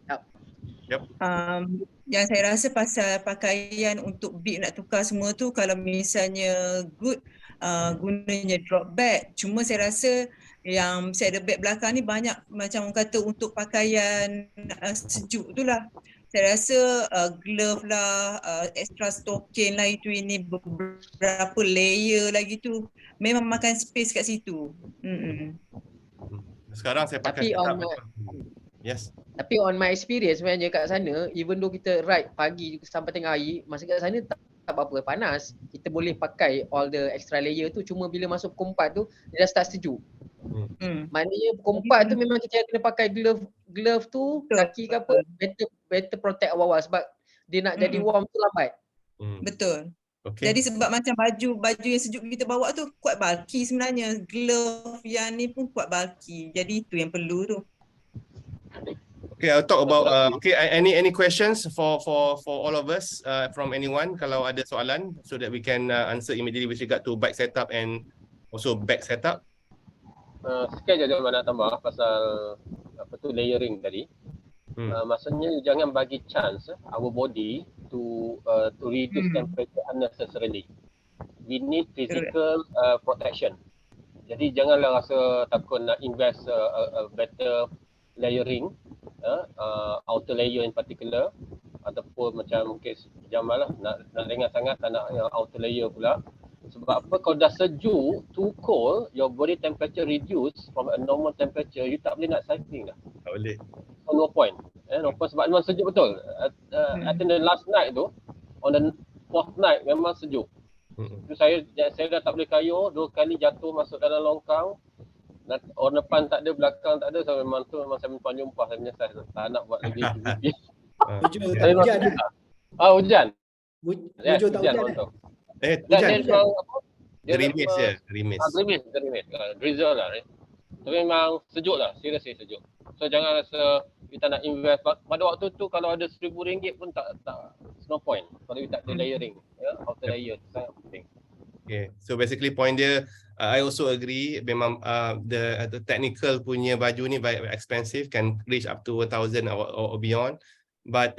Yang saya rasa pasal pakaian untuk bib nak tukar semua tu, kalau misalnya good gunanya drop bag. Cuma saya rasa yang saya ada bag belakang ni banyak macam orang kata untuk pakaian sejuk tu lah. Saya rasa glove lah, extra stocking lah, itu ini beberapa layer lagi tu memang makan space kat situ. Sekarang saya pakai Tapi on my experience sebenarnya kat sana, even though kita ride pagi sampai tengah hari, masa kat sana tak apa-apa panas. Kita boleh pakai all the extra layer tu, cuma bila masuk kompat tu dia dah start sejuk. Maknanya kompat tu memang kita kena pakai glove tu, kaki ke apa, better protect awal-awal sebab dia nak jadi warm tu lambat. Betul. Jadi sebab macam baju yang sejuk kita bawa tu kuat bulky sebenarnya. Glove yang ni pun kuat bulky. Jadi itu yang perlu tu. Okay, I'll talk about any questions for all of us from anyone kalau ada soalan, so that we can answer immediately with regard to bike setup and also bag setup. Sikit je nak tambah pasal apa tu layering tadi. Maksudnya jangan bagi chance our body to reduce temperature unnecessarily. We need physical protection. Jadi janganlah rasa takut nak invest a better layering, outer layer in particular, ataupun macam kes Jamal lah nak ringan sangat tak nak outer layer pula. Sebab apa, kalau dah sejuk, too cold, your body temperature reduce from a normal temperature, you tak boleh nak cycling dah. Tak boleh. So no point. No point sebab memang sejuk betul. I think the last night tu, on the fourth night memang sejuk. So saya dah tak boleh kayuh, 2 kali jatuh masuk dalam longkang. Orang depan tak ada, belakang tak ada, so memang saya menyumpah, saya menyesal. Tak nak buat lagi. Hujan. Hujan. Gerimis je. Gerimis. Drizzle lah. So memang sejuk lah. Seriously sejuk. So jangan rasa kita nak invest. Pada waktu tu kalau ada RM1,000 pun tak no point. Kalau kita tak ada layering. Outer layer tu sangat penting. Okay. So basically point dia, I also agree. Memang the technical punya baju ni very expensive, can reach up to 1,000 or beyond. But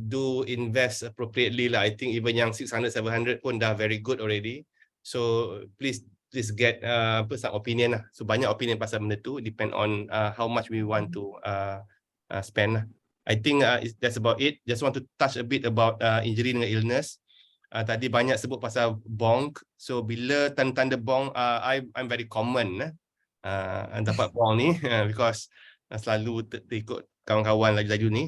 do invest appropriately lah. I think even yang 600-700 pun dah very good already. So please get some opinion lah. So banyak opinion pasal benda tu, depend on how much we want to spend lah. I think that's about it. Just want to touch a bit about injury dengan illness. Tadi banyak sebut pasal bonk. So bila tanda-tanda bonk, I'm very common dapat bonk ni because selalu terikut kawan-kawan laju-laju ni.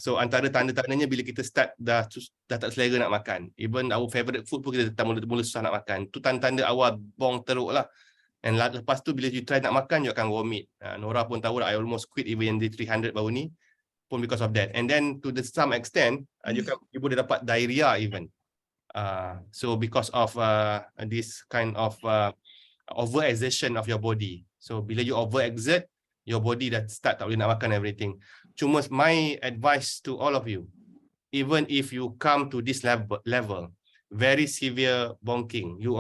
So antara tanda-tandanya bila kita start dah tak selera nak makan. Even our favorite food pun kita mula susah nak makan. Tu tanda-tanda awal bong teruk lah. And lepas tu bila you try nak makan, you akan vomit. Nora pun tahu lah, I almost quit even di 300 baru ni pun because of that. And then to some extent, you boleh dapat diarrhea even. So because of this kind of overexertion of your body. So bila you overexert, your body dah start tak boleh nak makan everything. Cuma my advice to all of you, even if you come to this level, very severe bonking, you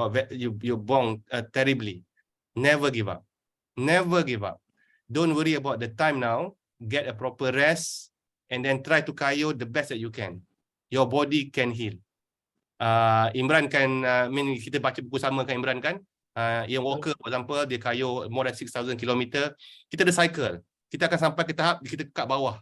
bonk terribly, never give up. Never give up. Don't worry about the time now. Get a proper rest and then try to cardio the best that you can. Your body can heal. Imran kan, kita baca buku sama kan Imran kan? Ian Walker for example, dia cardio more than 6,000 km. Kita ada cycle. Kita akan sampai ke tahap kita kat bawah.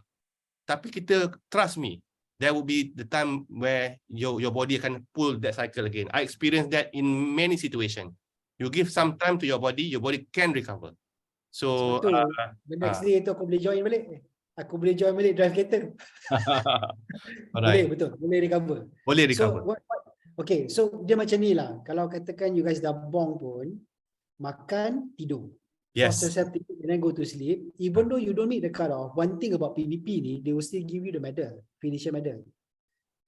Tapi kita, trust me, there will be the time where your body akan pull that cycle again. I experienced that in many situations. You give some time to your body can recover. So, the next day tu aku boleh join balik. Aku boleh join balik drive kereta. Boleh, betul. Boleh recover. Boleh recover. Okay, so dia macam ni lah. Kalau katakan you guys dah bong pun, makan, tidur. Yes. Force yourself to eat and then go to sleep. Even though you don't meet the cut-off, one thing about PBP ni, they will still give you the medal, finisher medal.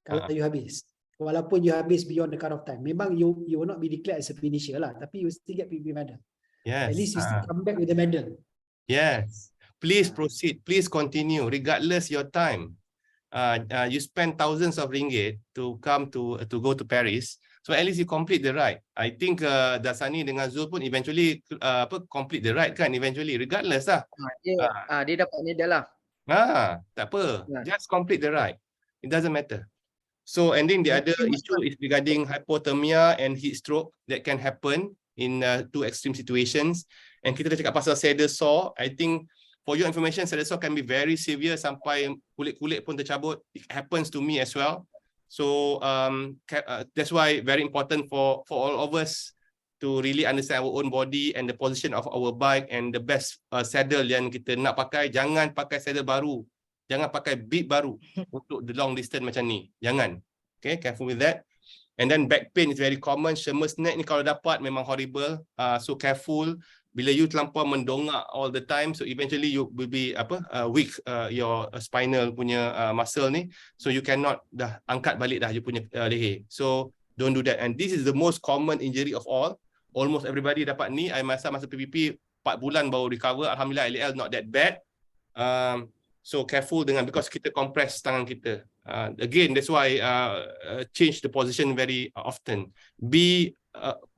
Kalau you habis. Walaupun you habis beyond the cut-off time. Memang you will not be declared as a finisher lah. Tapi you still get PBP medal. Yes. At least you still come back with the medal. Yes. Please proceed. Please continue regardless your time. You spend thousands of ringgit to come to go to Paris. So at least you complete the ride. I think Dasani dengan Zul pun eventually complete the ride kan eventually regardless lah. Dia dapat medal lah. Tak apa. Just complete the ride. It doesn't matter. So and then the other issue is regarding hypothermia and heat stroke that can happen in two extreme situations. And kita dah cakap pasal saddle sore. I think for your information, saddle sore can be very severe sampai kulit-kulit pun tercabut. It happens to me as well. So that's why very important for all of us to really understand our own body and the position of our bike and the best saddle yang kita nak pakai. Jangan pakai saddle baru. Jangan pakai bib baru untuk the long distance macam ni. Jangan. Okay, careful with that. And then back pain is very common. Shemus neck ni kalau dapat memang horrible. So careful. Bila you terlampau mendongak all the time, so eventually you will be weak your spinal punya muscle ni, so you cannot dah angkat balik dah you punya leher. So don't do that. And this is the most common injury of all. Almost everybody dapat ni. I masa PBP 4 bulan baru recover. Alhamdulillah LEL not that bad. So careful dengan because kita compress tangan kita. Again, that's why change the position very often. Be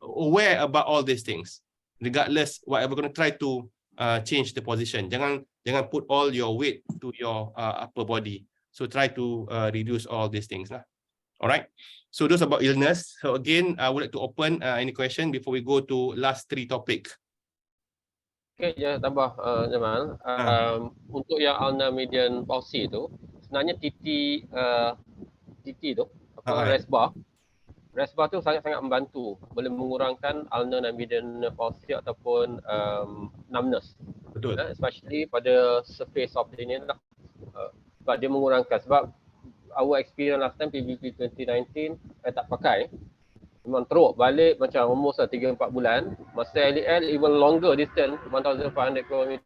aware about all these things. Regardless, whatever going to try to change the position. Jangan put all your weight to your upper body. So try to reduce all these things lah. All right. So those about illness. So again, I would like to open any question before we go to last 3 topic. Okay, jangan tambah Jamal. Untuk yang ulnar median palsy tu, sebenarnya TT tu, rest bar tu sangat-sangat membantu, boleh mengurangkan ulnar dan median palsy ataupun numbness. Betul. Especially pada surface of the ini lah. Sebab dia mengurangkan, sebab our experience last time PBP 2019 tak pakai. Memang teruk balik macam almost 3-4 bulan. Masa LEL even longer distance 1,500 km.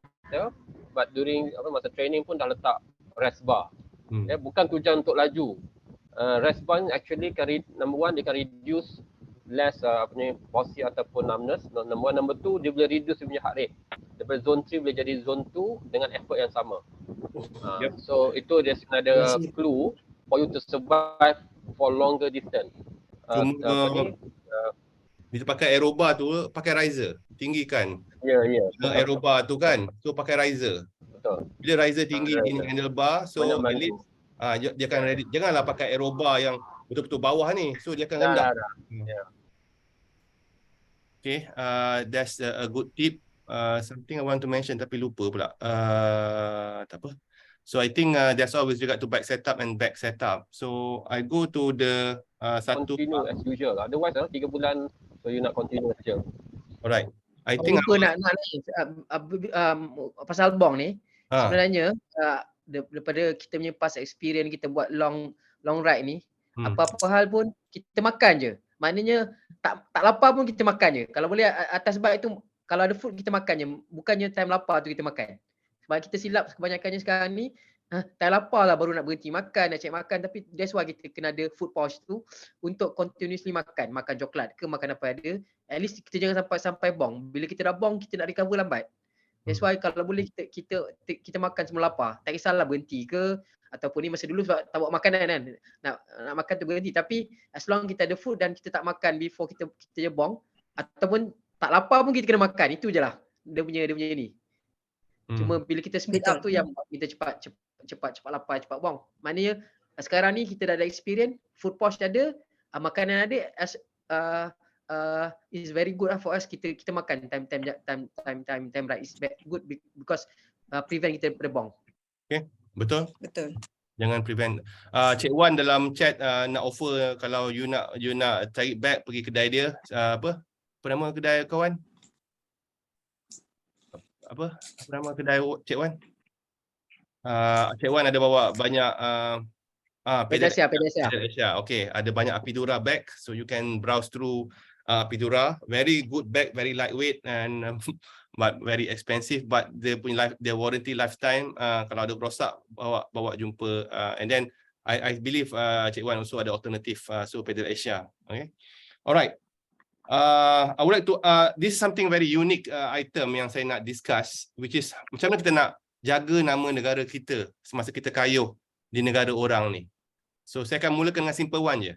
But during masa training pun dah letak rest bar. Bukan tujuan untuk laju. Rest bar actually number one dia can reduce less palsy ataupun numbness. Number one, number two, dia boleh reduce dia punya heart rate. Daripada zone 3 boleh jadi zone 2 dengan effort yang sama. So itu dia sebenarnya clue for you to survive for longer distance. Bila pakai aerobar tu pakai riser, tinggikan. Ya. Aerobar tu kan, so pakai riser. Betul. Bila riser tinggi in handlebar, so at least dia akan ready. Janganlah pakai aerobar yang betul-betul bawah ni, so dia akan rendah. Okay, that's a good tip. Something I want to mention tapi lupa pula. Tak apa. So I think that's all with regard to bike setup and back setup. So I go to the satu. Continue as usual. Otherwise 3 bulan so you nak continue saja. Alright. I think nak pasal bong ni sebenarnya daripada kita punya past experience kita buat long ride ni, apa-apa hal pun kita makan je. Maknanya tak lapar pun kita makan je. Kalau boleh atas bike tu kalau ada food kita makan je. Bukannya time lapar tu kita makan. Sebab kita silap kebanyakannya sekarang ni time lapar lah baru nak berhenti makan, nak cek makan. Tapi that's why kita kena ada food pouch tu untuk continuously makan. Makan coklat ke makan apa ada. At least kita jangan sampai bong. Bila kita dah bong kita nak recover lambat. That's why kalau boleh kita makan semua lapar. Tak kisahlah berhenti ke ataupun ni masa dulu sebab tak buat makanan kan. Nak makan tu berhenti. Tapi as long kita ada food dan kita tak makan before kita bong ataupun tak lapar pun kita kena makan. Itu je lah. dia punya ni. Cuma bila kita speed up tu yang buat kita cepat lapar, cepat buang. Maknanya sekarang ni kita dah ada experience, food porch ada, makanan ada, is very good for us. Kita makan time right, is good because prevent kita daripada buang. Okay, betul. Jangan prevent. Cik Wan dalam chat nak offer kalau you nak cari bag pergi kedai dia, apa nama kedai kawan? Apa nama kedai Cik Wan? Cik Wan ada bawa banyak PBP. Okay, ada banyak Apidura bag, so you can browse through Apidura. Very good bag, very lightweight and but very expensive, but dia punya warranty lifetime, kalau ada rosak bawa jumpa, and then I believe Cik Wan also ada alternative, so Pedal Asia. Okay, alright. I would like to this is something very unique item yang saya nak discuss, which is macam mana kita nak jaga nama negara kita semasa kita kayuh di negara orang ni. So saya akan mulakan dengan simple one je.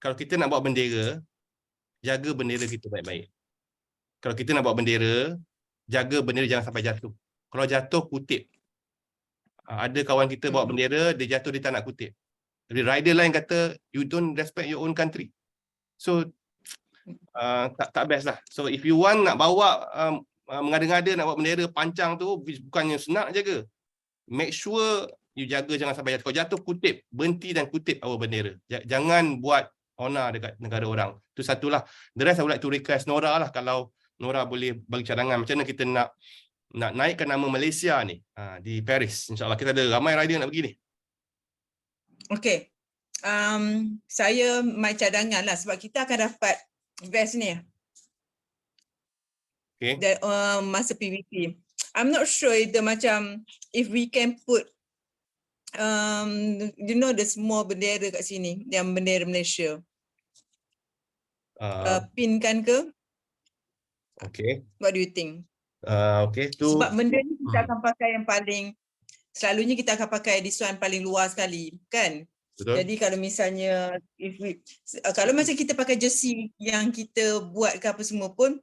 Kalau kita nak bawa bendera, jaga bendera kita baik-baik. Kalau kita nak bawa bendera, jaga bendera jangan sampai jatuh. Kalau jatuh, kutip. Ada kawan kita bawa bendera, dia jatuh, dia tak nak kutip. Jadi rider lain kata, you don't respect your own country. So tak best lah. So if you want nak bawa mengada-ngada nak bawa bendera pancang tu, bukannya senang jaga. Make sure you jaga jangan sampai jatuh. Kalau jatuh, kutip, berhenti dan kutip our bendera. Jangan buat honor dekat negara orang. Itu satulah. The rest I would like to request Nora lah, kalau Nora boleh bagi cadangan macam mana kita nak naikkan nama Malaysia ni di Paris. InsyaAllah kita ada ramai rider nak pergi ni. Okay. Saya my cadangan lah sebab kita akan dapat vest ni. Okay. Masa PBP. I'm not sure if we can put the small bendera kat sini, yang bendera Malaysia. Pinkan ke? Okay. What do you think? Okay. Sebab benda ni kita akan pakai yang paling, selalunya kita akan pakai this one paling luar sekali, kan? Betul. Jadi kalau misalnya kalau macam kita pakai jersey yang kita buat ke apa semua pun,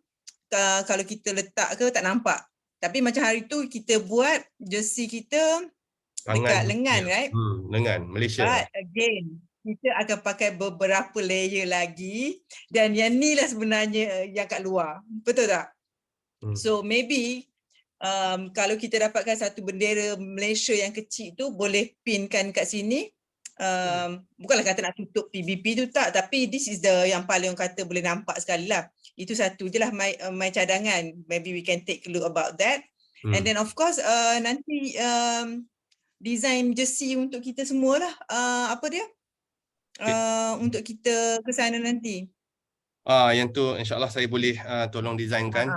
kalau kita letak ke tak nampak. Tapi macam hari tu kita buat jersey kita dekat lengan, right? Lengan Malaysia. But again, kita akan pakai beberapa layer lagi, dan yang ni lah sebenarnya yang kat luar. Betul tak? So maybe kalau kita dapatkan satu bendera Malaysia yang kecil tu, boleh pinkan kat sini. Bukanlah kata nak tutup PBP tu tak, tapi this is yang paling orang kata boleh nampak sekali lah. Itu satu je lah my cadangan. Maybe we can take a look about that. And then of course nanti design jersey untuk kita semua lah. Apa dia? Untuk kita ke sana nanti. Yang tu insyaAllah saya boleh tolong designkan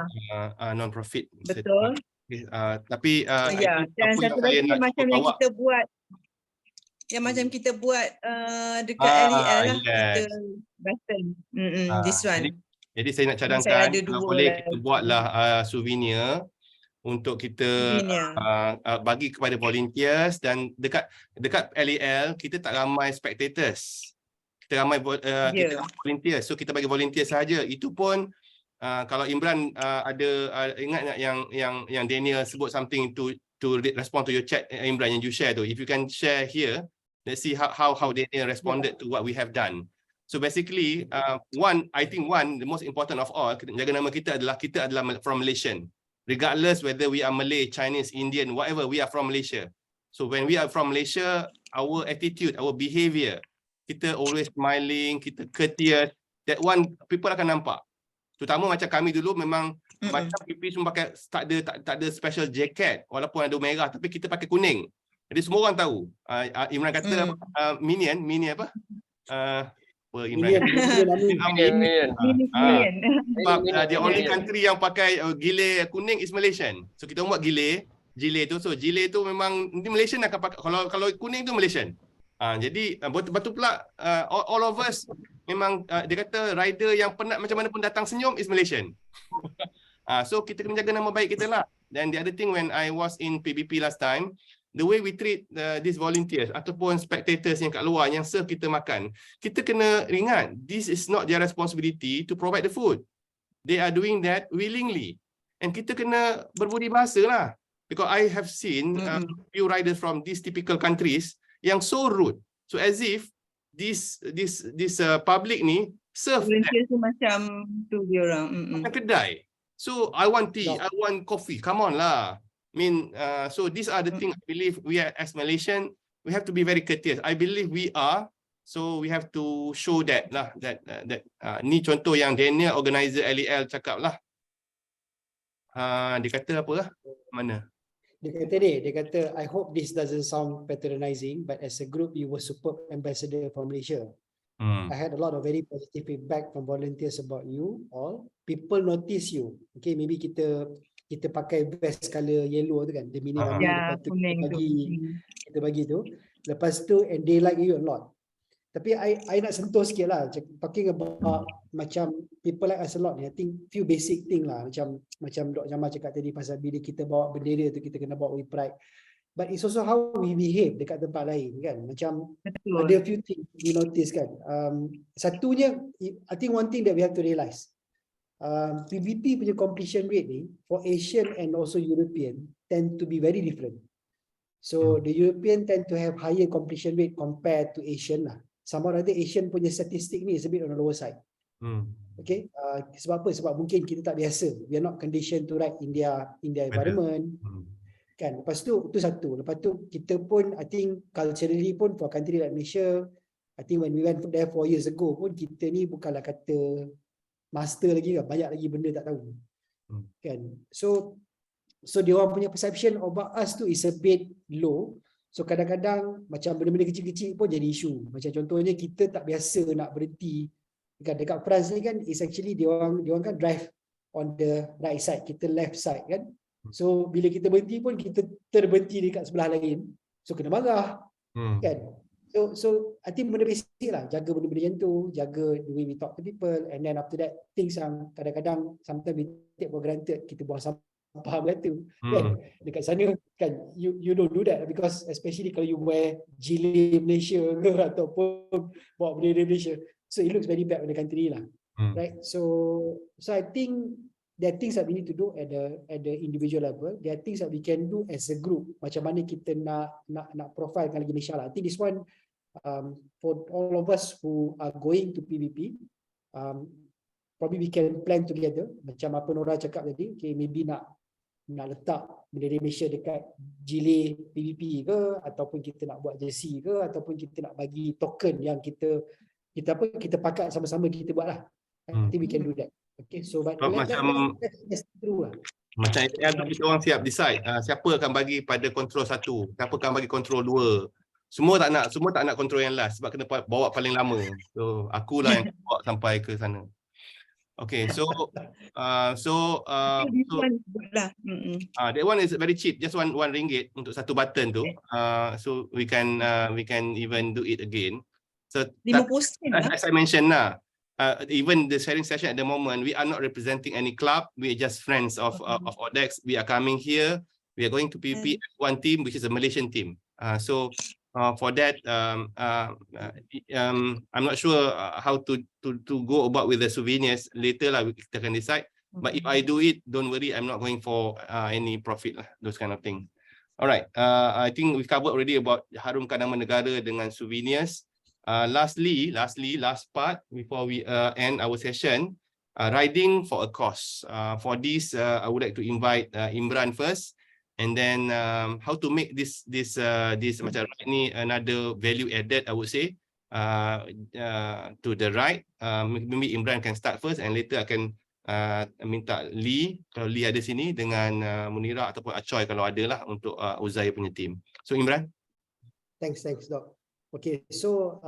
non-profit. Betul. Tapi dan satu lagi macam yang kita buat, macam kita buat dekat LEL lah, kita button. This one. Jadi saya nak cadangkan kalau boleh kita buatlah souvenir untuk kita bagi kepada volunteers, dan dekat LEL kita tak ramai spectators. Kita ramai kita volunteers. So kita bagi volunteer saja. Itu pun kalau Imran ada ingat yang Daniel sebut something to respond to your chat, Imran, yang you share tu. If you can share here, let's see how Daniel responded to what we have done. So basically I think the most important of all, jaga nama kita adalah from Malaysian. Regardless whether we are Malay, Chinese, Indian, whatever, we are from Malaysia. So when we are from Malaysia, our attitude, our behavior, kita always smiling, kita courteous, that one people akan nampak. Terutama macam kami dulu memang macam PP semua pakai tak ada special jacket walaupun ada merah, tapi kita pakai kuning. Jadi semua orang tahu. Imran kata minion apa? Imran. Sebab the only country yang pakai gilet kuning is Malaysian. So kita buat gilet tu. So gilet tu memang nanti Malaysian akan pakai. Kalau kuning tu Malaysian. Jadi betul pula all of us memang dia kata rider yang penat macam mana pun datang senyum is Malaysian. So kita kena jaga nama baik kita lah. And the other thing, when I was in PBP last time, the way we treat these volunteers ataupun spectators yang kat luar yang serve kita makan, kita kena ingat this is not their responsibility to provide the food. They are doing that willingly. And kita kena berbudi bahasa lah. Because I have seen few riders from these typical countries yang so rude. So as if this public ni serve volunteer tu macam tu dia orang. macam kedai. So I want tea, I want coffee. Come on lah. I mean, so these are the things I believe we are as Malaysian, we have to be very courteous. I believe we are. So we have to show that lah. Ni contoh yang Daniel, organizer LEL cakap lah. Dia kata apa lah? Mana? Dia kata, I hope this doesn't sound patronizing, but as a group, you were superb ambassador for Malaysia. I had a lot of very positive feedback from volunteers about you all. People notice you. Okay, maybe kita pakai vest color yellow tu kan, the meaning lepas tu kita bagi tu. Lepas tu, and they like you a lot. Tapi I nak sentuh sikit lah, talking about macam people like us a lot ni, I think few basic thing lah, macam Dr. Jamal cakap tadi pasal bila kita bawa bendera tu kita kena bawa with pride. But it's also how we behave dekat tempat lain kan, macam ada few things we notice kan. Satunya, I think one thing that we have to realise, PBP punya completion rate ni for Asian and also European tend to be very different. So the European tend to have higher completion rate compared to Asian lah. Sama ada Asian punya statistik ni is a bit on the lower side. Okay, sebab apa? Sebab mungkin kita tak biasa. We are not conditioned to ride in their environment. Kan? Lepas tu satu. Lepas tu kita pun, I think culturally pun for country like Malaysia, I think when we went there 4 years ago pun kita ni bukanlah kata master lagi kan, banyak lagi benda tak tahu. Kan? So dia orang punya perception about us tu is a bit low. So kadang-kadang macam benda-benda kecil-kecil pun jadi isu. Macam contohnya kita tak biasa nak berhenti dekat France ni kan, is actually dia orang kan drive on the right side, kita left side kan. So bila kita berhenti pun kita terberhenti dekat sebelah lain. So kena marah. Kan? So I think benda basic lah, jaga benda-benda macam tu, jaga the way we talk to people, and then after that things yang kadang-kadang sometimes we take for granted, kita buang sampah berkata kan, dekat sana kan, you don't do that because especially kalau you wear jilid Malaysia ke ataupun bawa bendera Malaysia, so it looks very bad on the country lah. Right, so I think there are things that we need to do at the individual level, there are things that we can do as a group, macam mana kita nak profilekan lagi Malaysia lah. I think this one for all of us who are going to PBP, probably we can plan together macam apa Nora cakap tadi. Okay, maybe nak letak bendera Malaysia dekat jilid PBP ke, ataupun kita nak buat jersey ke, ataupun kita nak bagi token yang kita pakai sama-sama, kita buat lah. I think we can do that. Okay, so but let's true lah. Macam kita orang siap decide siapa akan bagi pada kontrol 1, siapa akan bagi kontrol 2. Semua tak nak kontrol yang last sebab kena bawa paling lama. So akulah yang bawa sampai ke sana. Okay, so that one is very cheap, just one ringgit untuk satu button tu. So we can even do it again. So as I mentioned lah, even the sharing session at the moment, we are not representing any club. We are just friends of Odex. We are coming here. We are going to PBP one team, which is a Malaysian team. So for that, I'm not sure how to go about with the souvenirs. Later lah kita akan decide. But if I do it, don't worry, I'm not going for any profit lah, those kind of thing. Alright, I think we covered already about harumkan nama negara dengan souvenirs. Last part before we end our session, riding for a cause. For this, I would like to invite Imran first. And then how to make this macam ni another value added, I would say, to the right. Maybe Imran can start first, and later I can minta Lee, kalau Lee ada sini, dengan Munira ataupun Acoy kalau ada lah, untuk Uzai punya team. So Imran. Thanks Doc. Okay, so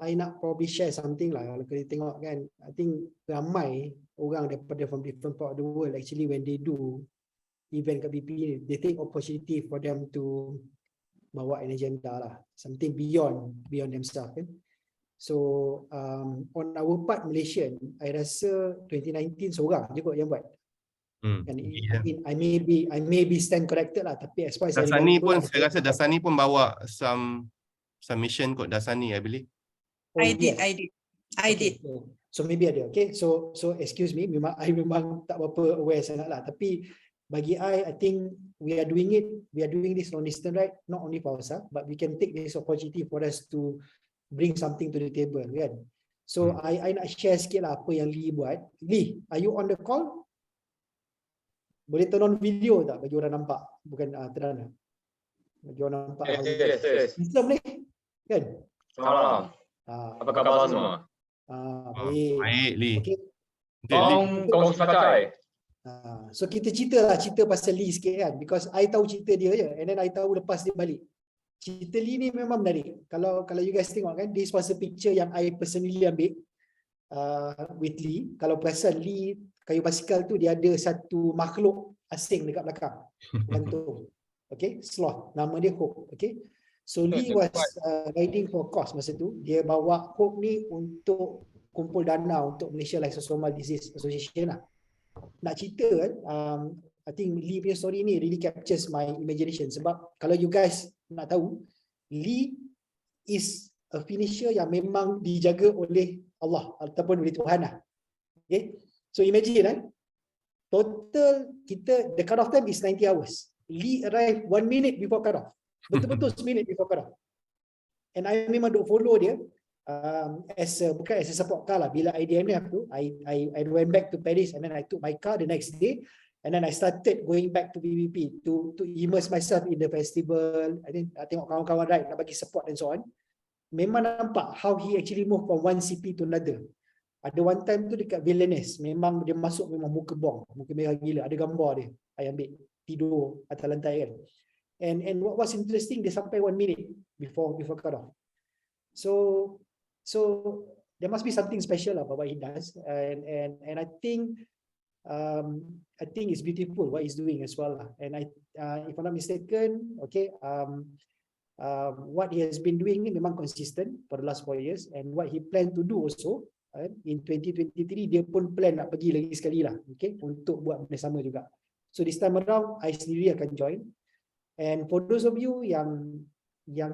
I nak probably share something lah. Kalau kita tengok kan, I think ramai orang daripada from different part of the world actually when they do event kat BP, they take opportunity for them to bawa an agenda lah, something beyond themselves kan. So on our part Malaysian, I rasa 2019 seorang je kot yang buat. And I may be stand corrected lah, tapi as far as Dasani pun saya rasa Dasani pun bawa some mission kot, Dasani I believe. I did. So maybe ada. Okay, so excuse me, I memang tak berapa aware sangat lah. Tapi bagi I think we are doing this long distance, right? Not only for us, but we can take this opportunity for us to bring something to the table, kan? So I nak share sikit lah apa yang Lee buat. Lee, are you on the call? Boleh turn on video tak bagi orang nampak? Bukan terang. Bagi orang nampak. Yes. Islam ni, kan? Salam. Apa khabar semua? Baik. Baik, Lee. Okay. Kong Sifatai. So kita cerita pasal Lee sikit kan, because I tahu cerita dia je, and then I tahu lepas dia balik. Cerita Lee ni memang menarik. Kalau you guys tengok kan, this was a picture yang I personally ambil with Lee. Kalau perasan Lee kayu basikal tu, dia ada satu makhluk asing dekat belakang. Gantung. Okay, sloth. Nama dia Hope. Okay. So Lee was riding for cause masa tu. Dia bawa Hope ni untuk kumpul dana untuk Malaysia Lysosomal Disease Association lah. Nak cerita kan, I think Lee punya story ni really captures my imagination. Sebab kalau you guys nak tahu, Lee is a finisher yang memang dijaga oleh Allah ataupun oleh Tuhan lah. Okay. So imagine kan, total kita, the cut off time is 90 hours. Lee arrived 1 minute before cut off. Betul-betul 1 minute before cut off. And I memang duk follow dia bukan as a support car lah. Bila IDMF tu, I went back to Paris and then I took my car the next day and then I started going back to PBP to immerse myself in the festival. I tengok kawan-kawan ride, nak bagi support and so on. Memang nampak how he actually move from one city to another. Ada one time tu dekat Villainess, memang dia masuk memang muka bong, muka merah gila. Ada gambar dia, I ambil tidur atas lantai kan. And what was interesting, dia sampai 1 minute before cut off. So there must be something special about what he does, and I think it's beautiful what he's doing as well lah. And if I'm not mistaken, okay, what he has been doing ni memang consistent for the last 4 years, and what he plan to do also in 2023 dia pun plan nak pergi lagi sekali lah, okay, untuk buat benda sama juga. So this time around I sendiri akan join. And for those of you yang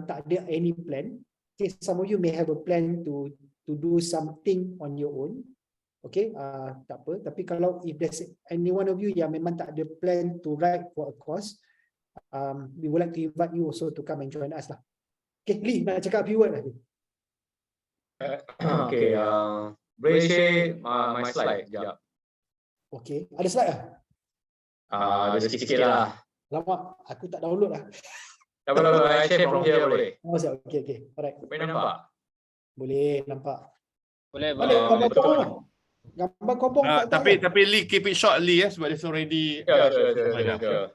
tak ada any plan, okay, some of you may have a plan to do something on your own, okay, tak apa. Tapi kalau if there's any one of you yang memang tak ada plan to ride for a course, we would like to invite you also to come and join us lah. Okay, Lee nak cakap a few word lah. Okay, boleh share my slide sekejap. Okay, ada slide lah? Ada sikit-sikit lah. Lama, aku tak download lah. Tak apa, I share from here boleh. Okay, alright. Boleh nampak? Boleh nampak. Boleh. Gambar kompong. Tapi Lee, keep it short Lee sebab it's already. Sure.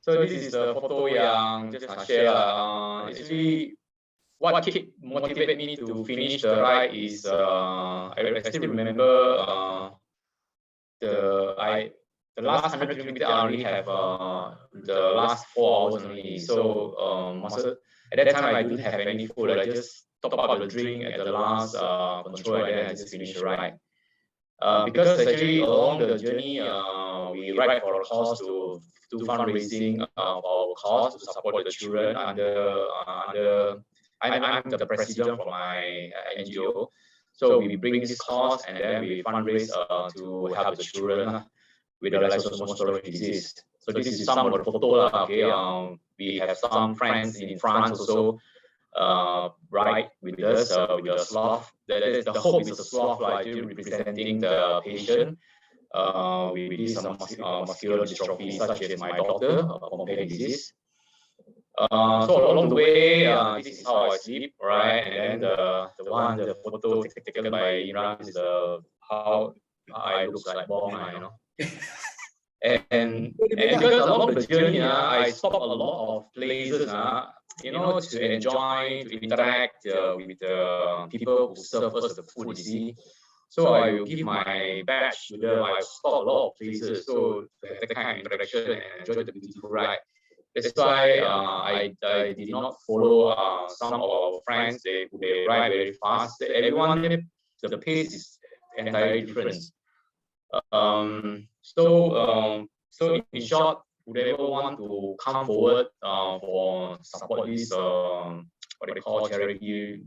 So this is the photo yang just share lah. Actually, what motivate me to finish the ride is I still remember the last 100 kilometers I only have the last 4 hours only. So at that time I didn't have any food. I just top up the drink at the last control and then I just finished the ride. Because actually along the journey we ride for a cause to do fundraising for our cause to support the children under I'm the president for my NGO. So we bring this cause and then we fundraise to help the children with the lysosomal disease. So this is some of the photo. Okay, we have some friends in France also ride with us with the sloth. The hope is a sloth actually representing the patient with some muscular dystrophy such as my daughter from pain disease. So along the way, this is how I sleep, right? And then the photo taken by Imran is how I look like bong, you know. And because along the journey, I stop a lot of places, you know, to enjoy, to interact with the people who serve us the food, you see. So I will give my badge to them. I stop a lot of places, so to have that kind of interaction and enjoy the beautiful ride. That's why I did not follow some of our friends. They ride very fast. Everyone, the pace is entirely different. So in short, whoever want to come forward for support this what they call charity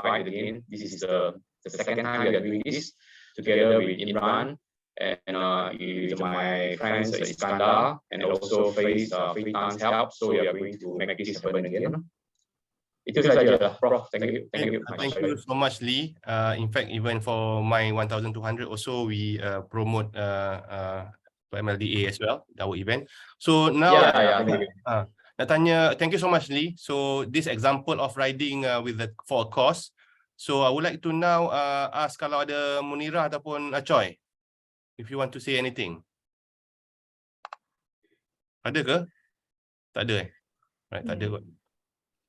ride again, this is the the second time we are doing this together with Imran and with my friends Iskandar, and also Faiz help. So we are going to make this happen again. Itu saja lah, Prof. Thank you. Thank you. Thank you so much, Lee. In fact, even for my 1,200 also, we promote MLDA as well, our event. So now, nak tanya, thank you so much, Lee. So this example of riding for a course. So I would like to now ask kalau ada Munirah ataupun Choi, if you want to say anything. Ada ke? Tak ada Right, tak ada kot.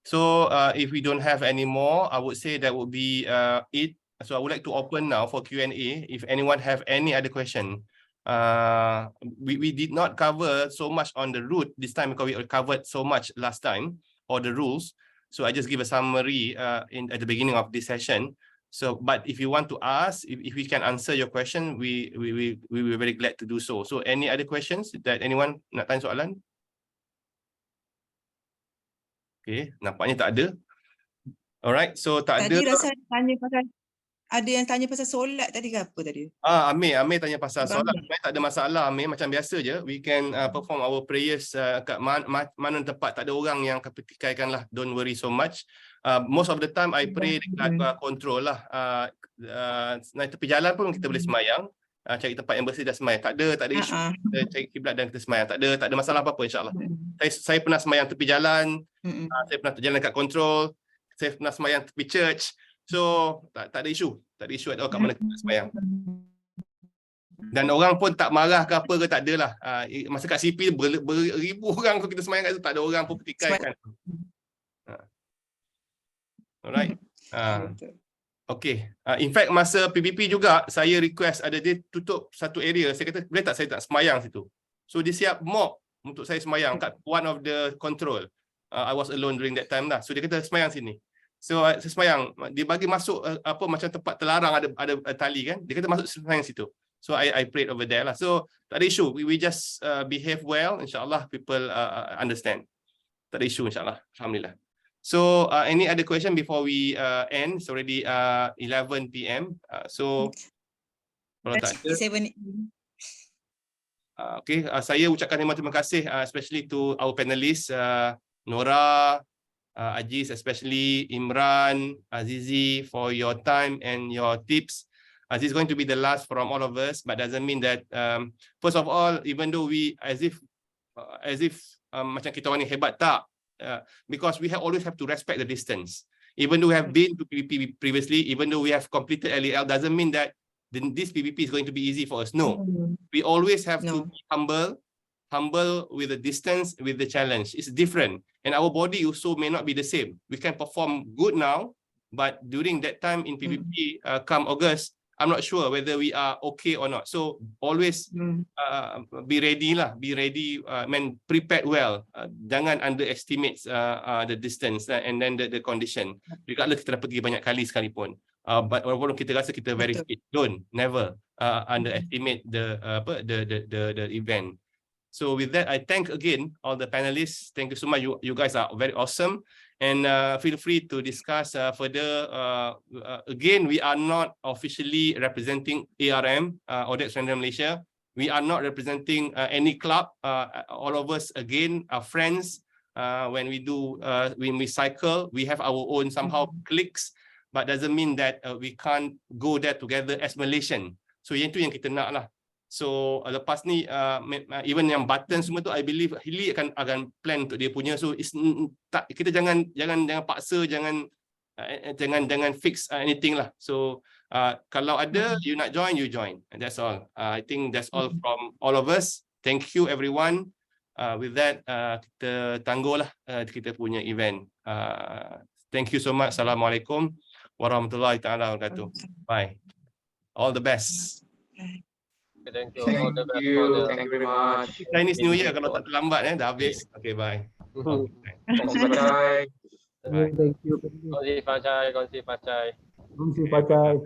So if we don't have any more, I would say that would be it. So I would like to open now for Q&A. If anyone have any other question. We did not cover so much on the route this time because we covered so much last time, or the rules. So I just give a summary at the beginning of this session. So, but if you want to ask, if we can answer your question, we will be very glad to do so. So any other questions that anyone nak tanya soalan? Okay, nampaknya tak ada. Alright, so tak ada. Tadi rasa tanya pasal, ada yang tanya pasal solat tadi ke apa tadi? Amir tanya pasal solat. Sebenarnya tak ada masalah, Amir, macam biasa je. We can perform our prayers kat mana tempat tak ada orang yang kepetikaikan lah. Don't worry so much. Most of the time I pray dekat control lah. Naik tepi jalan pun kita boleh semayang. Cari tempat yang bersih dan semayang. Tak ada isu. Kita cari kiblat dan kita semayang. Tak ada masalah apa-apa, insyaAllah. Saya pernah semayang tepi jalan. Saya pernah jalan kat control. Saya pernah semayang tepi church. So tak ada isu. Tak ada isu kat mana kita semayang. Dan orang pun tak marah ke apa ke, tak adalah. Masa kat CP beribu orang kalau kita semayang kat situ, tak ada orang pun petikaikan. Alright. Okay. In fact, masa PBP juga, saya request ada dia tutup satu area. Saya kata, boleh tak saya tak semayang situ? So, dia siap mop untuk saya semayang kat one of the control. I was alone during that time lah. So, dia kata semayang sini. So, saya semayang. Dia bagi masuk apa macam tempat terlarang ada tali kan. Dia kata masuk semayang situ. So, I prayed over there lah. So, tak ada isu. We just behave well. InsyaAllah, people understand. Tak ada isu insyaAllah. Alhamdulillah. So, any other question before we end? It's already 11 PM. So, kalau tak ada. Okay, saya ucapkan terima kasih especially to our panelists, Nora, Ajis, especially Imran, Azizi, for your time and your tips. This is going to be the last from all of us, but doesn't mean that first of all, even though we as if macam kita orang ni hebat, tak. Because we always have to respect the distance. Even though we have been to PBP previously, even though we have completed LEL, doesn't mean that this PBP is going to be easy for us. No, we always have to be humble with the distance, with the challenge. It's different, and our body also may not be the same. We can perform good now, but during that time in PBP, come August, I'm not sure whether we are okay or not. So always be ready lah, prepared well. Jangan underestimate the distance and then the condition. Regardless kita dah pergi banyak kali sekalipun. But walaupun kita rasa kita very fit, never underestimate the event. So with that, I thank again all the panelists. Thank you so much. You guys are very awesome. And feel free to discuss further. Again, we are not officially representing ARM, Audit Standard Malaysia. We are not representing any club. All of us, again, are friends. When we cycle, we have our own somehow cliques, but doesn't mean that we can't go there together as Malaysian. So yang itu yang kita nak lah. So lepas ni even yang button semua tu, I believe Hilly akan plan untuk dia punya. So kita jangan paksa, jangan fix anything lah. So kalau ada you nak join, you join. And that's all. I think that's all from all of us. Thank you everyone. With that kita tangguhlah kita punya event. Thank you so much. Assalamualaikum warahmatullahi taala wabarakatuh. Bye. All the best. Thank you. Thank you. Thank you very much. Chinese New Year kalau tak terlambat dah habis. Okay, bye. Bye. Thank you. Kongsi Pacai. Kongsi Pacai.